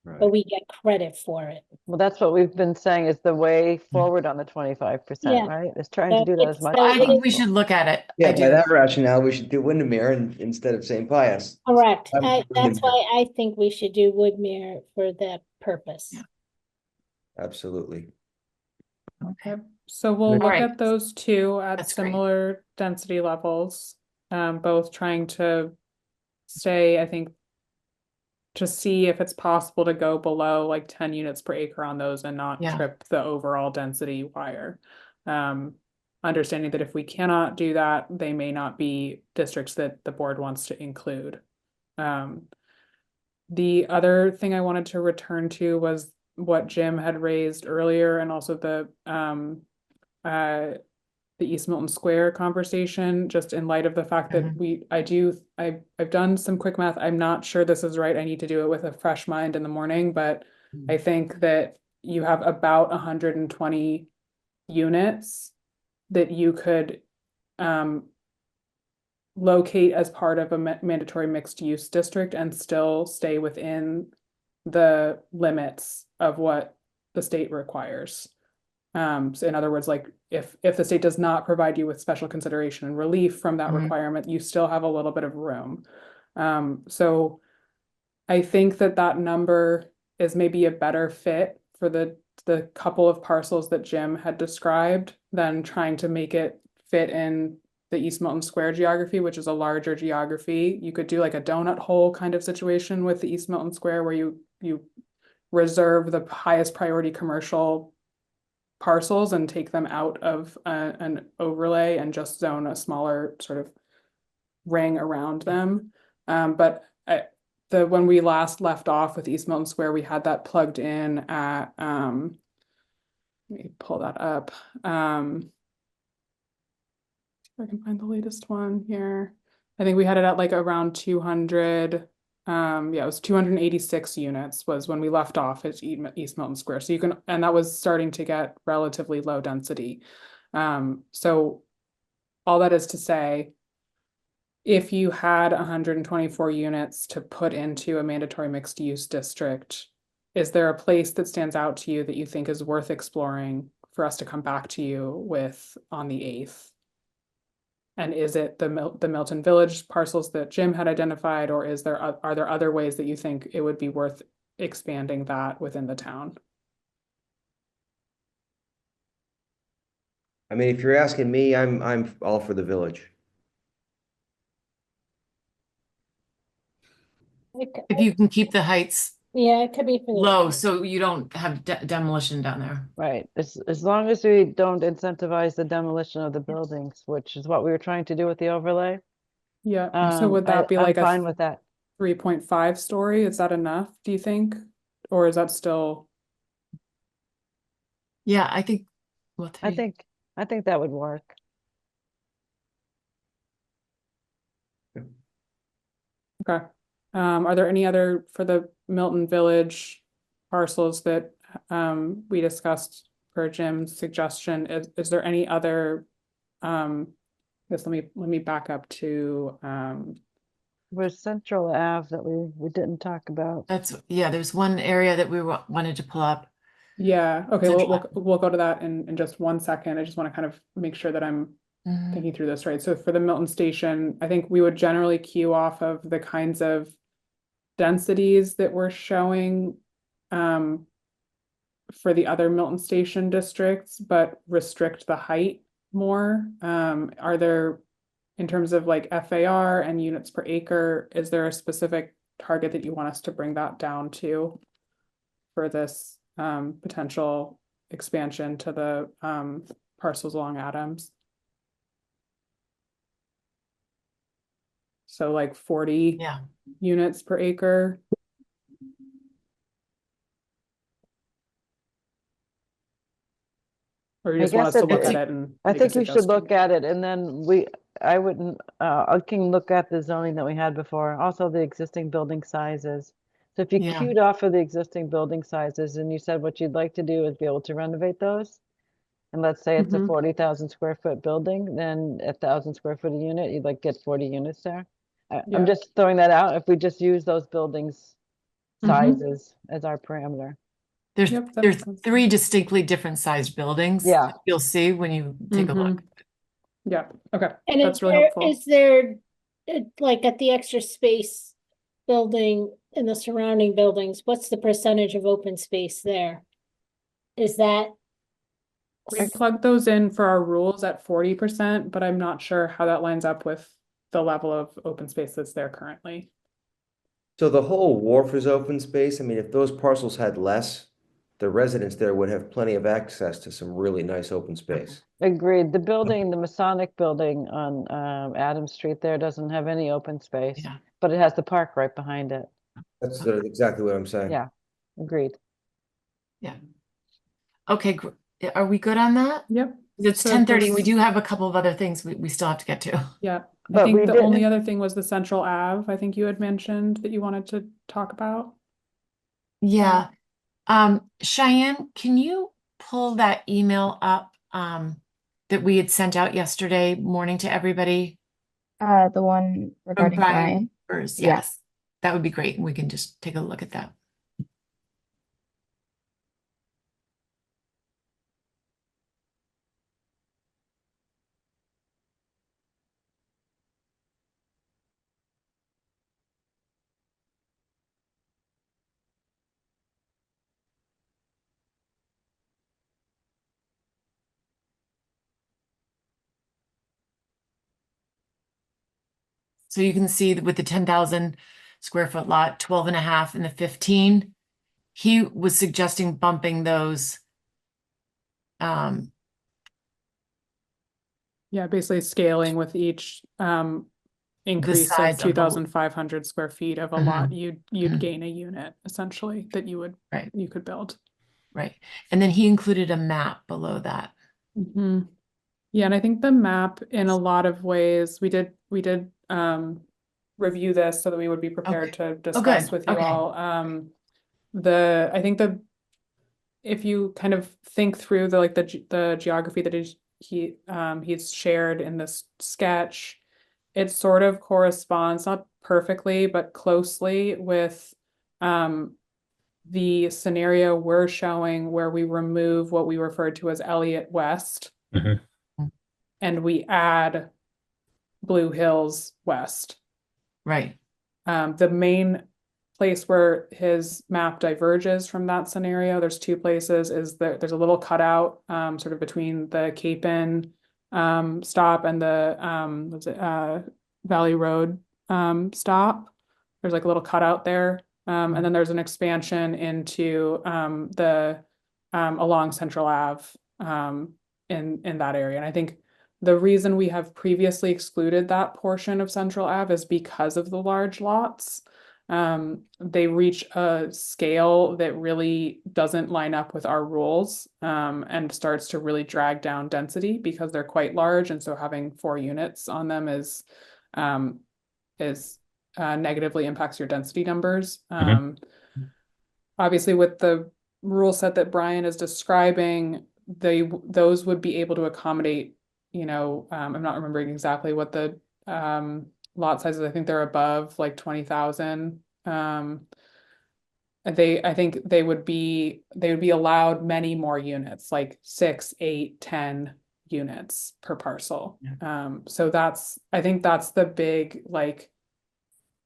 But we get credit for it. Well, that's what we've been saying is the way forward on the 25%, Yeah. right? Is trying to do that as much. I think we should look at it. Yeah, I by do. that rationale, we should do Windermere instead of St. Pius. Correct. I'm That's Woodmere. why I think we should do Woodmere for that purpose. Absolutely. Okay, so we'll All look right. at those two at That's great. similar density levels, both trying to stay, I think, to see if it's possible to go below like 10 units per acre on those and not Yeah. trip the overall density wire. understanding that if we cannot do that, they may not be districts that the board wants to include. The other thing I wanted to return to was what Jim had raised earlier, and also the East Milton Square conversation, just in light of the fact that I've done some quick math. I'm not sure this is right. I need to do it with a fresh mind in the morning, but I think that you have about 120 units that you could locate as part of a mandatory mixed use district and still stay within the limits of what the state requires. So in other words, like if the state does not provide you with special consideration and relief from that requirement, you still have a little bit of room. So I think that number is maybe a better fit for the couple of parcels that Jim had described than trying to make it fit in the East Milton Square geography, which is a larger geography. You could do like a donut hole kind of situation with the East Milton Square, where you reserve the highest priority commercial parcels and take them out of an overlay and just zone a smaller sort of ring around them. But when we last left off with East Milton Square, we had that plugged in at let me pull that up. If I can find the latest one here. I think we had it at like around 200. Yeah, it was 286 units was when we left off at East Milton Square. So you can, and that was starting to get relatively low density. So all that is to say, if you had 124 units to put into a mandatory mixed use district, is there a place that stands out to you that you think is worth exploring for us to come back to you with on the 8th? And is it the Milton Village parcels that Jim had identified, or are there other ways that you think it would be worth expanding that within the town? I mean, if you're asking me, I'm all for the village. If you can keep the heights Yeah, it could be for the low, so you don't have demolition down there. Right, as long as we don't incentivize the demolition of the buildings, which is what we were trying to do with the overlay. Yeah, so would that be I'm like fine with that. 3.5 story? Is that enough, do you think? Or is that still? Yeah, I think. I think that would work. Okay. Are there any other for the Milton Village parcels that we discussed per Jim's suggestion? Is there any other let me back up to Where's Central Ave that we didn't talk about? There's one area that we wanted to pull up. Yeah, okay, we'll go to that in just 1 second. I just want to kind of make sure that I'm thinking through this right. So for the Milton Station, I think we would generally queue off of the kinds of densities that we're showing for the other Milton Station districts, but restrict the height more. Are there, in terms of like FAR and units per acre, is there a specific target that you want us to bring that down to for this potential expansion to the parcels along Adams? So like 40 units per acre. Or you just want us to look at it and I make a think you should suggestion? look at it, and then I can look at the zoning that we had before, also the existing building sizes. So if you queued off of the existing building sizes and you said what you'd like to do is be able to renovate those, and let's say it's a 40,000 square foot building, then 1,000 square foot a unit, you'd like get 40 units there. I'm just throwing that out. If we just use those buildings sizes as our parameter. There's 3 distinctly different sized buildings. Yeah. You'll see when you take a look. Yeah, okay, And that's really helpful. Is there, like at the extra space building in the surrounding buildings, what's the percentage of open space there? Is that? We plugged those in for our rules at 40%, but I'm not sure how that lines up with the level of open space that's there currently. So the whole wharf is open space. I mean, if those parcels had less, the residents there would have plenty of access to some really nice open space. Agreed. The building, the Masonic building on Adams Street there doesn't have any open space, Yeah. but it has the park right behind it. That's exactly what I'm saying. Yeah, agreed. Yeah. Okay, are we good on that? Yep. It's So 10:30. We this- do have a couple of other things we still have to get to. Yeah, I But we think the did- only other thing was the Central Ave. I think you had mentioned that you wanted to talk about. Yeah. Cheyenne, can you pull that email up that we had sent out yesterday morning to everybody? The one From regarding Brian. Burrs, Yeah. yes. That would be great. And we can just take a look at that. So you can see that with the 10,000 square foot lot, 12 and a half and the 15, he was suggesting bumping those. Yeah, basically scaling with each increase size of of the- 2,500 square feet of a lot, you'd Mhm. gain a unit essentially that you would Right. you could build. Right. And then he included a map below that. Yeah, and I think the map in a lot of ways, we did review this so that we would be prepared to discuss good. with you Okay. all. I think if you kind of think through the geography that he's shared in this sketch, it sort of corresponds, not perfectly, but closely with the scenario we're showing where we remove what we referred to as Elliott West and we add Blue Hills West. Right. The main place where his map diverges from that scenario, there's two places, is that there's a little cutout sort of between the Capon stop and the Valley Road stop. There's like a little cutout there. And then there's an expansion into along Central Ave in that area. And I think the reason we have previously excluded that portion of Central Ave is because of the large lots. They reach a scale that really doesn't line up with our rules and starts to really drag down density because they're quite large. And so having 4 units on them is negatively impacts your density numbers. Obviously, with the rule set that Brian is describing, those would be able to accommodate, I'm not remembering exactly what the lot sizes. I think they're above like 20,000. I think they would be allowed many more units, like 6, 8, 10 units per parcel. So I think that's the big, like,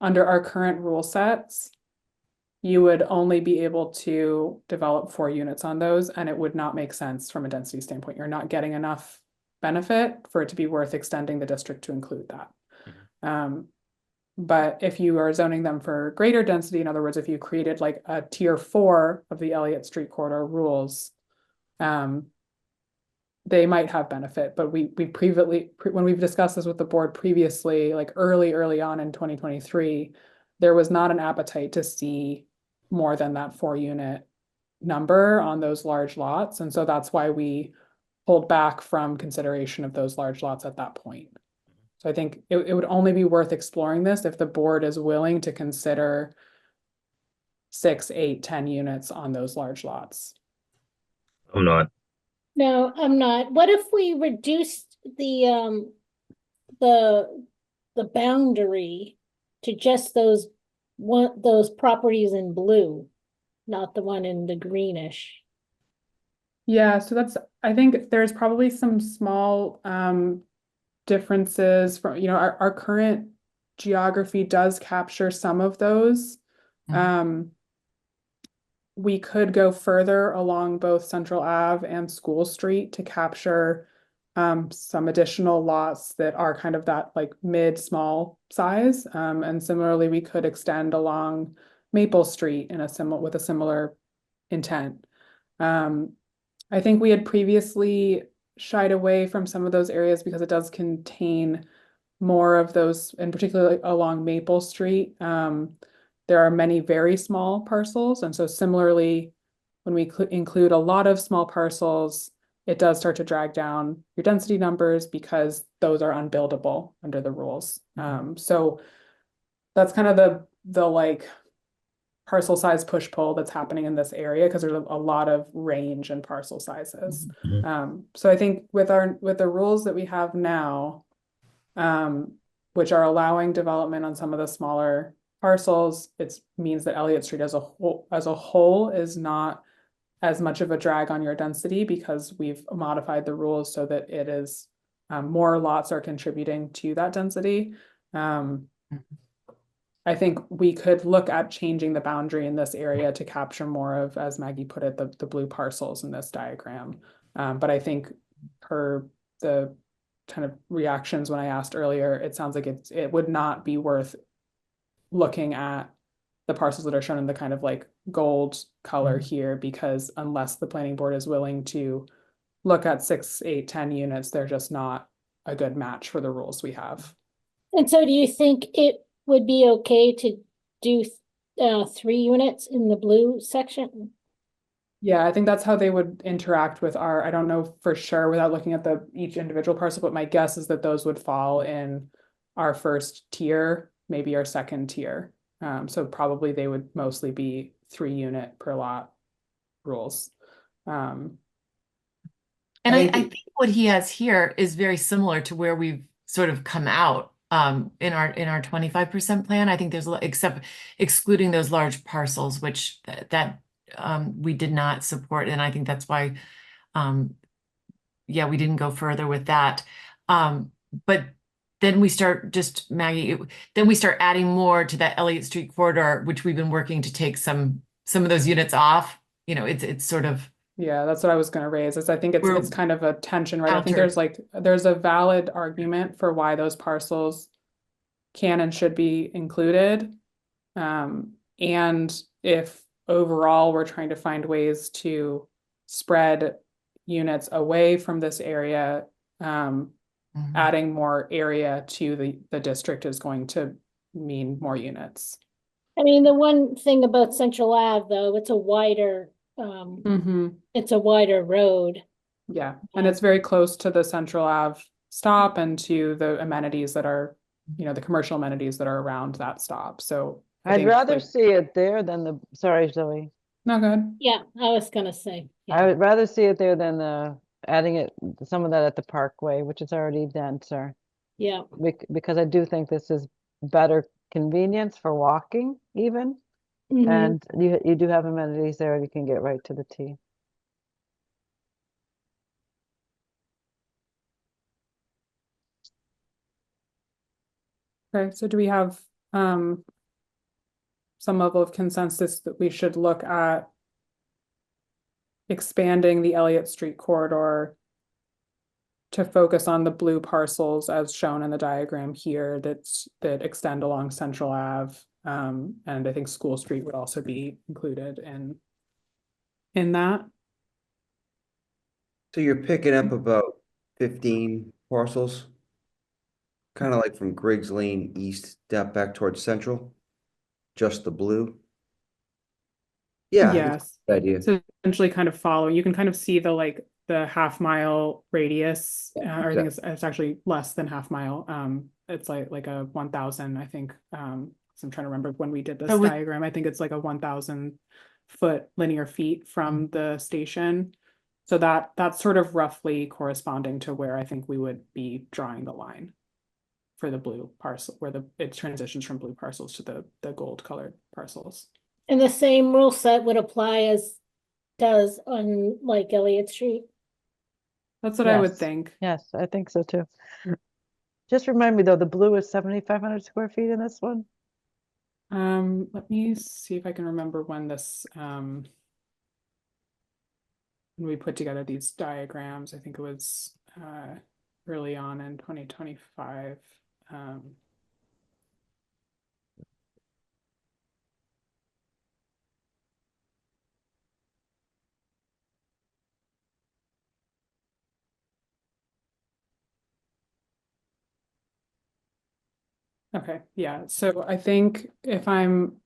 under our current rule sets, you would only be able to develop 4 units on those, and it would not make sense from a density standpoint. You're not getting enough benefit for it to be worth extending the district to include that. But if you are zoning them for greater density, in other words, if you created like a tier 4 of the Elliott Street corridor rules, they might have benefit. But we previously, when we've discussed this with the board previously, like early on in 2023, there was not an appetite to see more than that 4 unit number on those large lots. And so that's why we pulled back from consideration of those large lots at that point. So I think it would only be worth exploring this if the board is willing to consider 6, 8, 10 units on those large lots. I'm not. No, I'm not. What if we reduced the boundary to just those properties in blue, not the one in the greenish? Yeah, so I think there's probably some small differences from, our current geography does capture some of those. We could go further along both Central Ave and School Street to capture some additional lots that are kind of that like mid-small size. And similarly, we could extend along Maple Street with a similar intent. I think we had previously shied away from some of those areas because it does contain more of those, and particularly along Maple Street. There are many very small parcels, and so similarly, when we include a lot of small parcels, it does start to drag down your density numbers because those are unbuildable under the rules. So that's kind of the like parcel size push-pull that's happening in this area because there's a lot of range in parcel sizes. So I think with the rules that we have now, which are allowing development on some of the smaller parcels, it means that Elliott Street as a whole is not as much of a drag on your density because we've modified the rules so that it is more lots are contributing to that density. I think we could look at changing the boundary in this area to capture more of, as Maggie put it, the blue parcels in this diagram. But I think the kind of reactions when I asked earlier, it sounds like it would not be worth looking at the parcels that are shown in the kind of like gold color here, because unless the planning board is willing to look at 6, 8, 10 units, they're just not a good match for the rules we have. And so do you think it would be okay to do 3 units in the blue section? Yeah, I think that's how they would interact with I don't know for sure without looking at each individual parcel, but my guess is that those would fall in our first tier, maybe our second tier. So probably they would mostly be 3 unit per lot rules. And I think what he has here is very similar to where we've sort of come out in our 25% plan. I think there's except excluding those large parcels, which that we did not support, and I think that's why yeah, we didn't go further with that. But then we start then we start adding more to that Elliott Street corridor, which we've been working to take some of those units off. You know, it's sort of. Yeah, that's what I was going to raise, is I think it's kind of a tension, right? I think there's a valid argument for why those parcels can and should be included. And if overall we're trying to find ways to spread units away from this area, adding more area to the district is going to mean more units. I mean, the one thing about Central Ave, though, it's a wider road. Yeah, and it's very close to the Central Ave stop and to the amenities that are, the commercial amenities that are around that stop. So I'd rather see it there than sorry, Zoe. No, good. Yeah, I was gonna say. Yeah. I would rather see it there than adding some of that at the Parkway, which is already denser. Yeah. Because I do think this is better convenience for walking even. And you do have amenities there, and you can get right to the T. Okay, so do we have some level of consensus that we should look at expanding the Elliott Street corridor to focus on the blue parcels as shown in the diagram here that extend along Central Ave, and I think School Street would also be included in that. So you're picking up about 15 parcels, kind of like from Griggs Lane East down back towards Central, just the blue. Yeah, Yes. good idea. So essentially kind of follow, you can kind of see the half-mile radius, or I think it's actually less than half-mile. It's like a 1,000, I think. So I'm trying to remember when we did this diagram. I think it's like a 1,000 foot linear feet from the station. So that's sort of roughly corresponding to where I think we would be drawing the line for the blue parcel, where it transitions from blue parcels to the gold colored parcels. And the same rule set would apply as does on like Elliott Street. That's what I would think. Yes, I think so too. Just remind me though, the blue is 7,500 square feet in this one. Let me see if I can remember when when we put together these diagrams. I think it was early on in 2025. Okay, yeah, so I think if I'm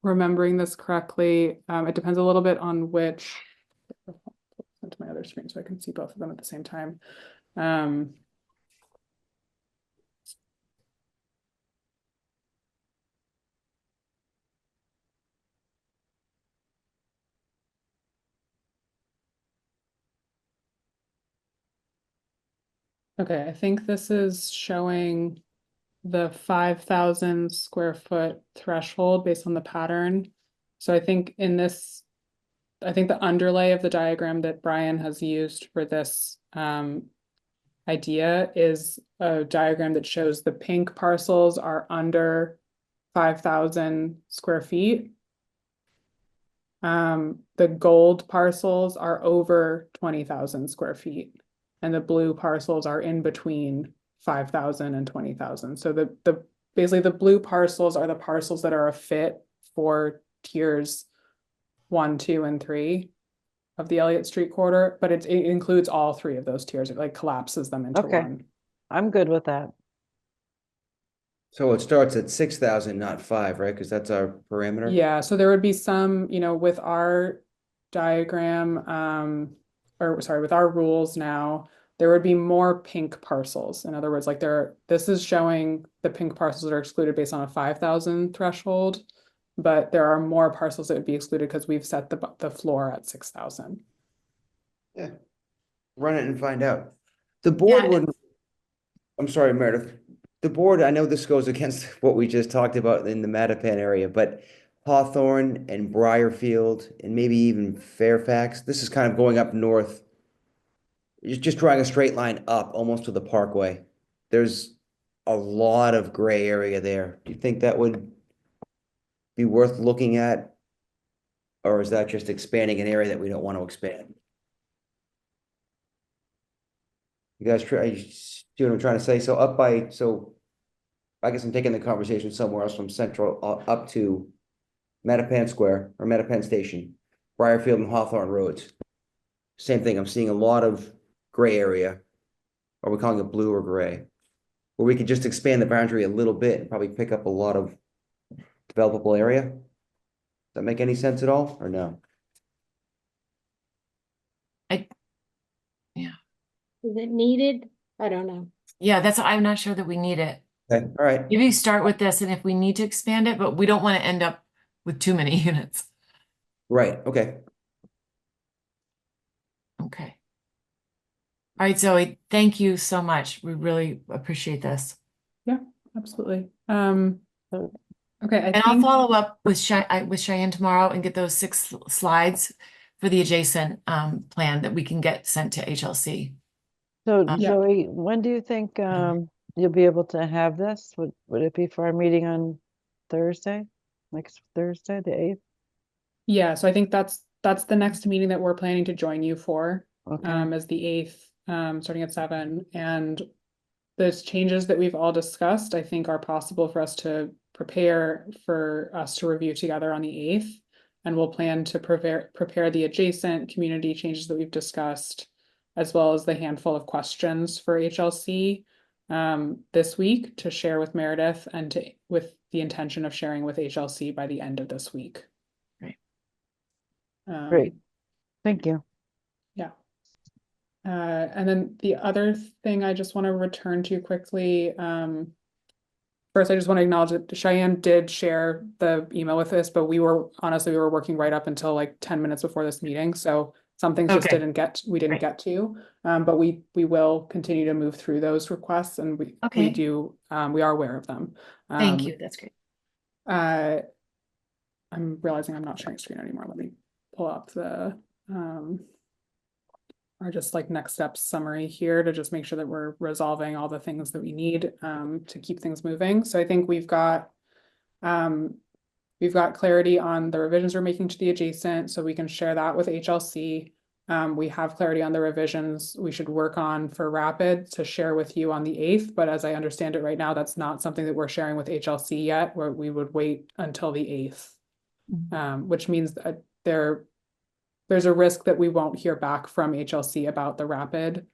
remembering this correctly, it depends a little bit on which into my other screen so I can see both of them at the same time. Okay, I think this is showing the 5,000 square foot threshold based on the pattern. So I think in this, I think the underlay of the diagram that Brian has used for this idea is a diagram that shows the pink parcels are under 5,000 square feet. The gold parcels are over 20,000 square feet, and the blue parcels are in between 5,000 and 20,000. So the basically the blue parcels are the parcels that are a fit for tiers 1, 2, and 3 of the Elliott Street corridor, but it includes all 3 of those tiers. It like collapses them into Okay. one. I'm good with that. So it starts at 6,000, not 5, right? Because that's our parameter. Yeah, so there would be some, with our diagram, or sorry, with our rules now, there would be more pink parcels. In other words, like this is showing the pink parcels that are excluded based on a 5,000 threshold, but there are more parcels that would be excluded because we've set the floor at 6,000. Yeah. Run it and find out. The board wouldn't, I'm sorry, Meredith. The board, I know this goes against what we just talked about in the Mattapan area, but Hawthorne and Briarfield and maybe even Fairfax, this is kind of going up north. You're just drawing a straight line up almost to the parkway. There's a lot of gray area there. Do you think that would be worth looking at? Or is that just expanding an area that we don't want to expand? You guys see what I'm trying to say? So I guess I'm taking the conversation somewhere else from Central up to Mattapan Square or Mattapan Station, Briarfield and Hawthorne Roads. Same thing. I'm seeing a lot of gray area. Are we calling it blue or gray? Where we could just expand the boundary a little bit and probably pick up a lot of developable area. Does that make any sense at all or no? Yeah. Is it needed? I don't know. Yeah, I'm not sure that we need it. Okay, all right. Maybe start with this, and if we need to expand it, but we don't want to end up with too many units. Right, okay. Okay. All right, Zoe, thank you so much. We really appreciate this. Yeah, absolutely. Okay, And I'll follow up with Cheyenne tomorrow and get those 6 slides for the adjacent plan that we can get sent to HLC. So Yeah. Zoe, when do you think you'll be able to have this? Would it be for our meeting on Thursday? Next Thursday, the 8th? Yeah, so I think that's the next meeting that we're planning to join you for, Okay. as the 8th, starting at 7. And those changes that we've all discussed, I think are possible for us to prepare for us to review together on the 8th. And we'll plan to prepare the adjacent community changes that we've discussed, as well as the handful of questions for HLC this week to share with Meredith and with the intention of sharing with HLC by the end of this week. Great. Thank you. Yeah. And then the other thing I just want to return to quickly. First, I just want to acknowledge that Cheyenne did share the email with us, but we were working right up until like 10 minutes before this meeting. So some things just didn't get to. But we will continue to move through those requests, and we are aware of them. Thank you. That's great. I'm realizing I'm not sharing screen anymore. Let me pull up the our just like next steps summary here to just make sure that we're resolving all the things that we need to keep things moving. So I think we've got clarity on the revisions we're making to the adjacent, so we can share that with HLC. We have clarity on the revisions we should work on for Rapid to share with you on the 8th, but as I understand it right now, that's not something that we're sharing with HLC yet, where we would wait until the 8th. Which means that there's a risk that we won't hear back from HLC about the Rapid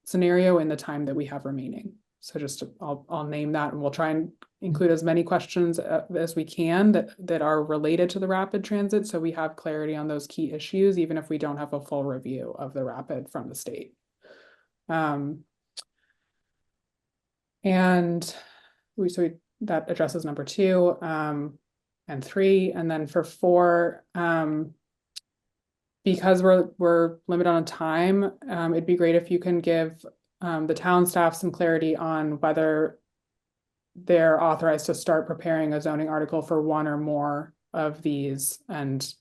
scenario in the time that we have remaining. So just I'll name that, and we'll try and include as many questions as we can that are related to the rapid transit, so we have clarity on those key issues, even if we don't have a full review of the rapid from the state. And that addresses number 2 and 3, and then for 4, because we're limited on time, it'd be great if you can give the town staff some clarity on whether they're authorized to start preparing a zoning article for one or more of these, and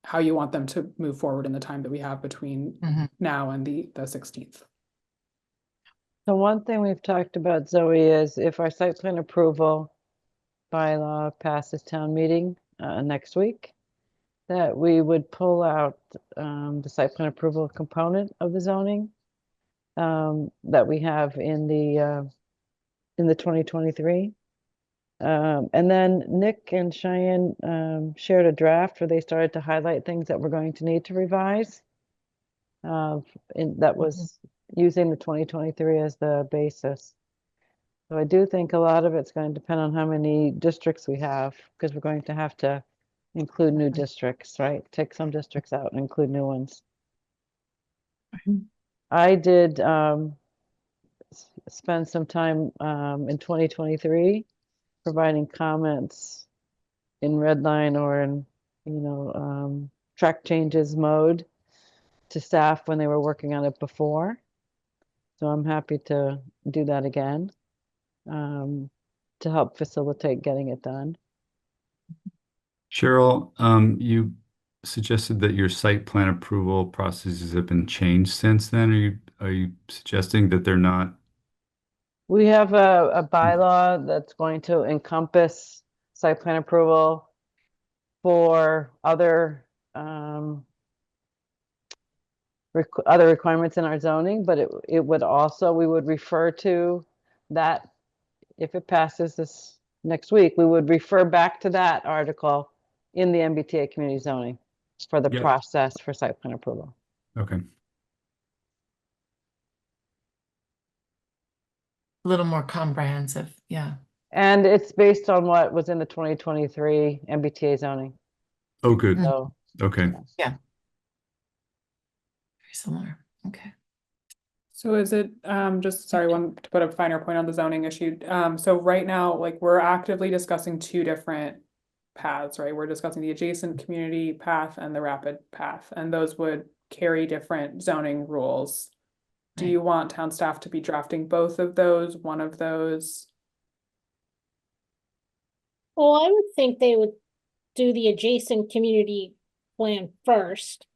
how you want them to move forward in the time that we have between now and the 16th. So one thing we've talked about, Zoe, is if our site plan approval bylaw passes town meeting next week, that we would pull out the site plan approval component of the zoning that we have in the 2023. And then Nick and Cheyenne shared a draft where they started to highlight things that we're going to need to revise. That was using the 2023 as the basis. So I do think a lot of it's going to depend on how many districts we have, because we're going to have to include new districts, right? Take some districts out and include new ones. I did spend some time in 2023 providing comments in red line or in, track changes mode to staff when they were working on it before. So I'm happy to do that again to help facilitate getting it done. Cheryl, you suggested that your site plan approval processes have been changed since then. Are you suggesting that they're not? We have a bylaw that's going to encompass site plan approval for other other requirements in our zoning, but it would also, we would refer to that if it passes this next week, we would refer back to that article in the MBTA community zoning for the process for site plan approval. Okay. A little more comprehensive, yeah. And it's based on what was in the 2023 MBTA zoning. Oh, good. So, okay. Yeah. Very similar. Okay. So is it, just, sorry, one to put a finer point on the zoning issue. So right now, like, we're actively discussing 2 different paths, right? We're discussing the adjacent community path and the rapid path, and those would carry different zoning rules. Do you want town staff to be drafting both of those, one of those? Well, I would think they would do the adjacent community plan first.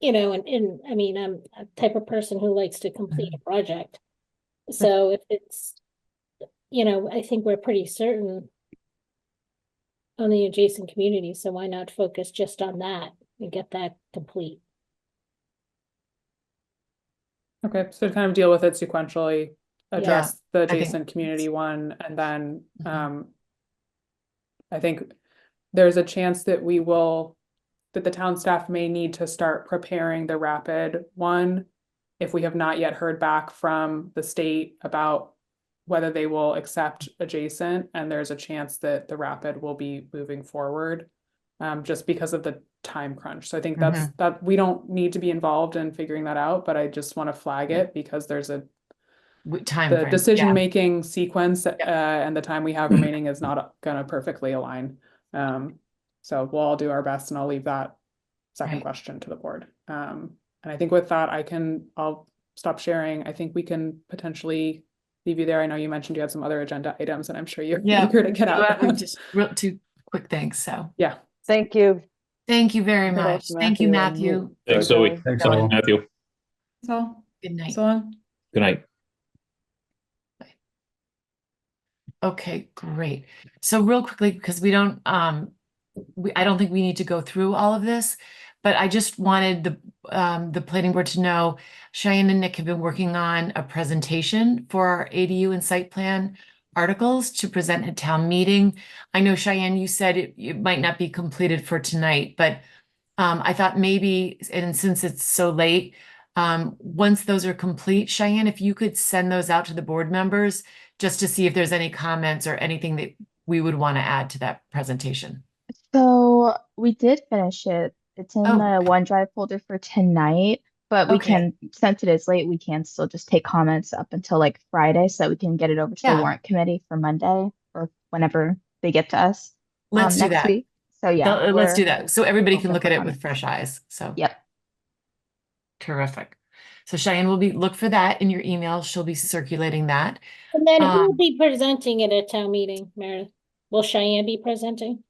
And I mean, I'm a type of person who likes to complete a project. So if it's, I think we're pretty certain on the adjacent community, so why not focus just on that and get that complete? Okay, so to kind of deal with it sequentially, address the I think- adjacent community one, and then I think there's a chance that that the town staff may need to start preparing the rapid one if we have not yet heard back from the state about whether they will accept adjacent, and there's a chance that the rapid will be moving forward just because of the time crunch. So I think that we don't need to be involved in figuring that out, but I just want to flag it because there's the decision-making sequence and the time we have remaining is not gonna perfectly align. So we'll all do our best, and I'll leave that second question to the board. And I think with that, I'll stop sharing. I think we can potentially leave you there. I know you mentioned you had some other agenda items, and I'm sure you're eager to get out. Just two quick thanks. So yeah. Thank you. Thank you very much. Thank you, Matthew. Thanks, Zoe. Thanks, Matthew. So good night. So long. Good night. Okay, great. So real quickly, because we don't, I don't think we need to go through all of this, but I just wanted the planning board to know Cheyenne and Nick have been working on a presentation for our ADU and site plan articles to present at town meeting. I know Cheyenne, you said it might not be completed for tonight, but I thought maybe, and since it's so late, Once those are complete, Cheyenne, if you could send those out to the board members just to see if there's any comments or anything that we would want to add to that presentation. So we did finish it. It's in Oh. the OneDrive folder for tonight, but we Okay. can, since it is late, we can still just take comments up until like Friday so that we can get it over to the Yeah. warrant committee for Monday or whenever they get to us Let's do next that. week. So yeah, Let's do we're that. So everybody can open look for at it comments. with fresh eyes. So Yep. terrific. So Cheyenne will look for that in your email. She'll be circulating that. And then who will be presenting it at town meeting, Meredith? Will Cheyenne be presenting?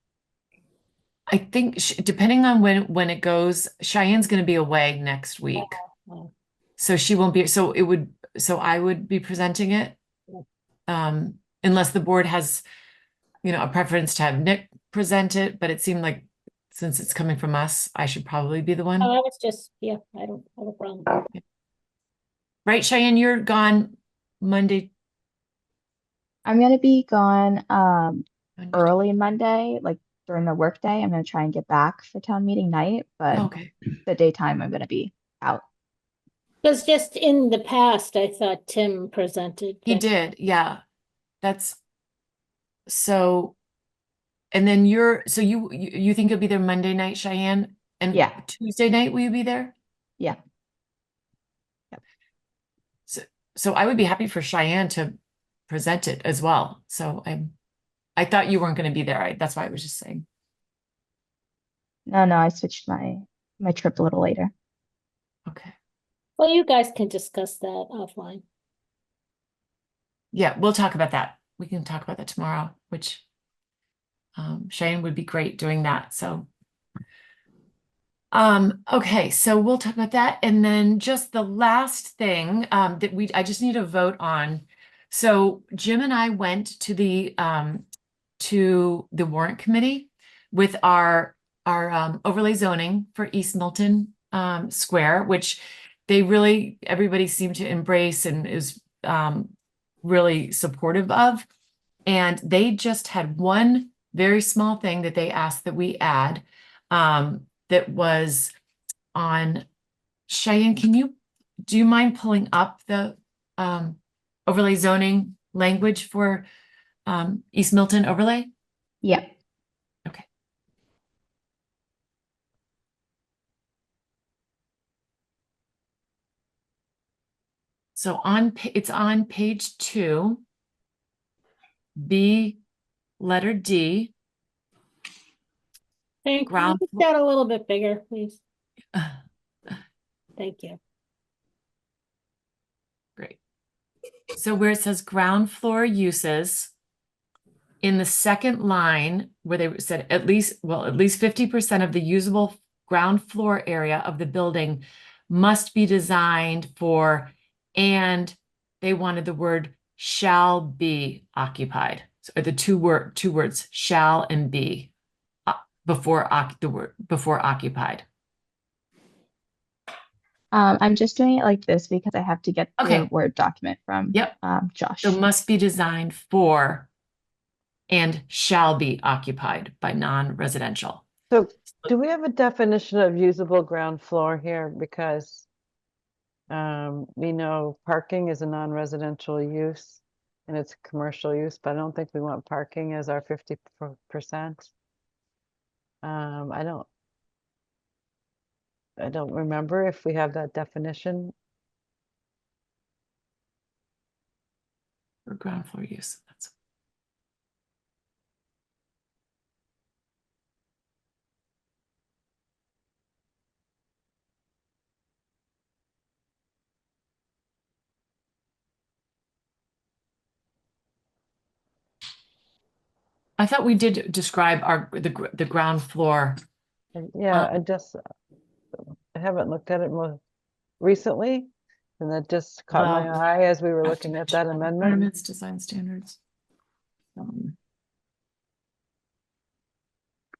I think depending on when it goes, Cheyenne's going to be away next week. Oh. So she won't be, so I would be presenting it. Unless the board has, a preference to have Nick present it, but it seemed like since it's coming from us, I should probably be the one. Oh, I was just, yeah, I don't have a problem. Right, Cheyenne, you're gone Monday. I'm gonna be gone early Monday, like during the workday. I'm gonna try and get back for town meeting night, but Okay. the daytime I'm gonna be out. Because just in the past, I thought Tim presented. He did, yeah. That's so. And then you think you'll be there Monday night, Cheyenne? And yeah. Tuesday night, will you be there? Yeah. Yep. So I would be happy for Cheyenne to present it as well. So I thought you weren't going to be there. That's why I was just saying. No, I switched my trip a little later. Okay. Well, you guys can discuss that offline. Yeah, we'll talk about that. We can talk about that tomorrow, which Cheyenne would be great doing that. So okay, so we'll talk about that. And then just the last thing that I just need a vote on. So Jim and I went to the warrant committee with our overlay zoning for East Milton Square, which everybody seemed to embrace and is really supportive of. And they just had one very small thing that they asked that we add that was on Cheyenne. Do you mind pulling up the overlay zoning language for East Milton overlay? Yeah. Okay. So it's on page 2, B, letter D. Thank you. Make that a little bit bigger, please. Thank you. Great. So where it says ground floor uses, in the second line where they said at least 50% of the usable ground floor area of the building must be designed for, and they wanted the word shall be occupied. So the two words shall and be before occupied. I'm just doing it like this because I have to get Okay. the Word document from Josh. So must be designed for and shall be occupied by non-residential. So do we have a definition of usable ground floor here? Because we know parking is a non-residential use and it's commercial use, but I don't think we want parking as our 50%. I don't remember if we have that definition. For ground floor use. I thought we did describe the ground floor. Yeah, I haven't looked at it more recently, and that just caught my eye as we were looking at that amendment. Requirements, design standards.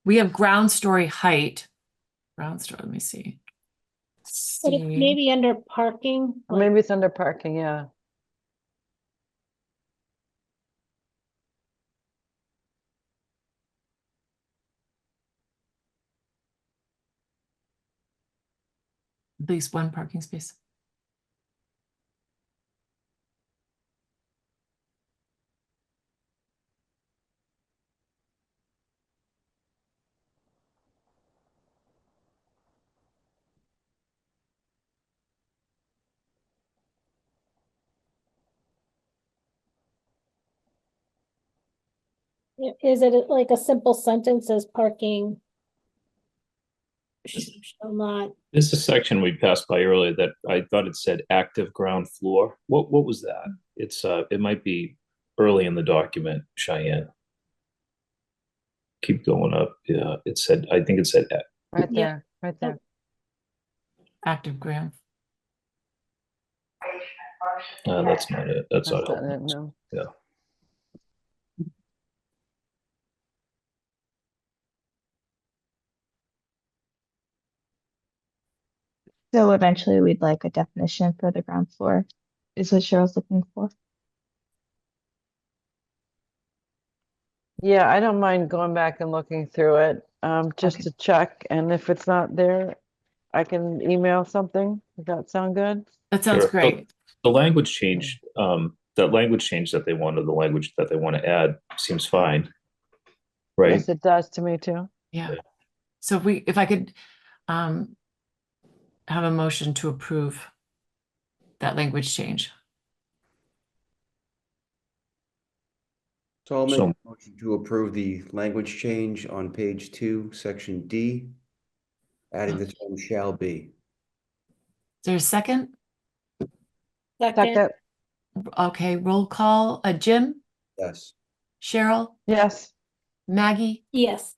We have ground story height. Ground story, let me see. But it's maybe under parking. Maybe it's under parking, yeah. At least one parking space. Is it like a simple sentence as parking shall not? This is a section we passed by earlier that I thought it said active ground floor. What was that? It's it might be early in the document, Cheyenne. Keep going up. Yeah, it said, I think it said Right Yeah. there, right there. Active ground. that's not it. That's That's not not it, helpful. no. Yeah. So eventually we'd like a definition for the ground floor, is what Cheryl's looking for. Yeah, I don't mind going back and looking through it, just Okay. to check, and if it's not there, I can email something. Does that sound good? That sounds Sure. great. The language change, that language change that they wanted, the language that they want to add seems fine. Right? Yes, it does to me too. Yeah. So if I could have a motion to approve that language change. So I'll make So- a motion to approve the language change on page 2, section D, adding the term shall be. Is there a second? Second, Okay, roll call. Jim, Yes. Cheryl, Yes. Maggie, yes.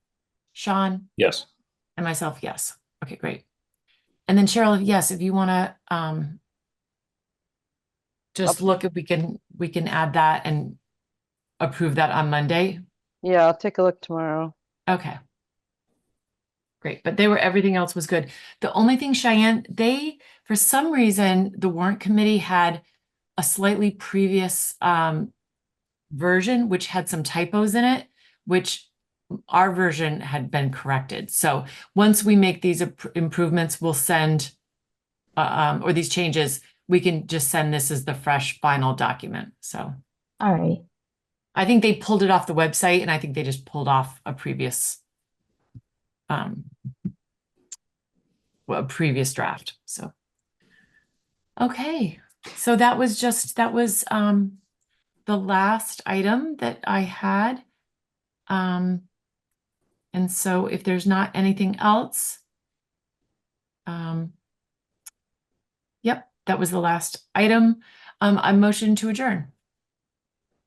Sean, Yes. and myself, yes. Okay, great. And then Cheryl, yes, if you want to just look if we can add that and approve that on Monday. Yeah, I'll take a look tomorrow. Okay. Great, but everything else was good. The only thing, Cheyenne, for some reason, the warrant committee had a slightly previous version, which had some typos in it, which our version had been corrected. So once we make these improvements, we'll send, or these changes, we can just send this as the fresh final document. So. All right. I think they pulled it off the website, and I think they just pulled off a previous draft. So okay. So that was the last item that I had. And so if there's not anything else, yep, that was the last item. I motion to adjourn.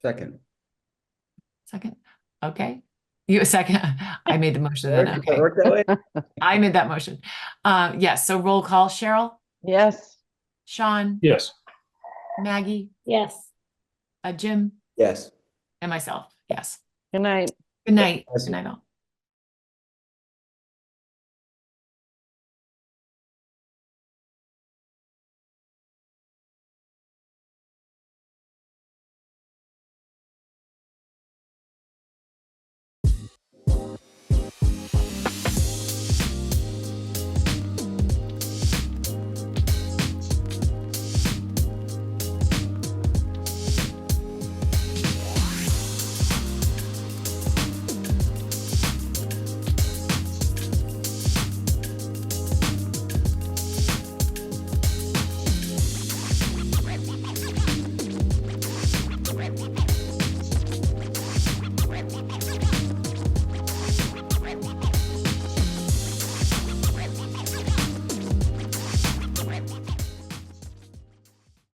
Second. Second. Okay. You a second. I made the motion then. Okay. Work that way? I made that motion. Yes. So roll call. Cheryl, Yes. Sean, Yes. Maggie, Yes. Jim, Yes. and myself. Yes. Good night. Good night. Yes. Good night all.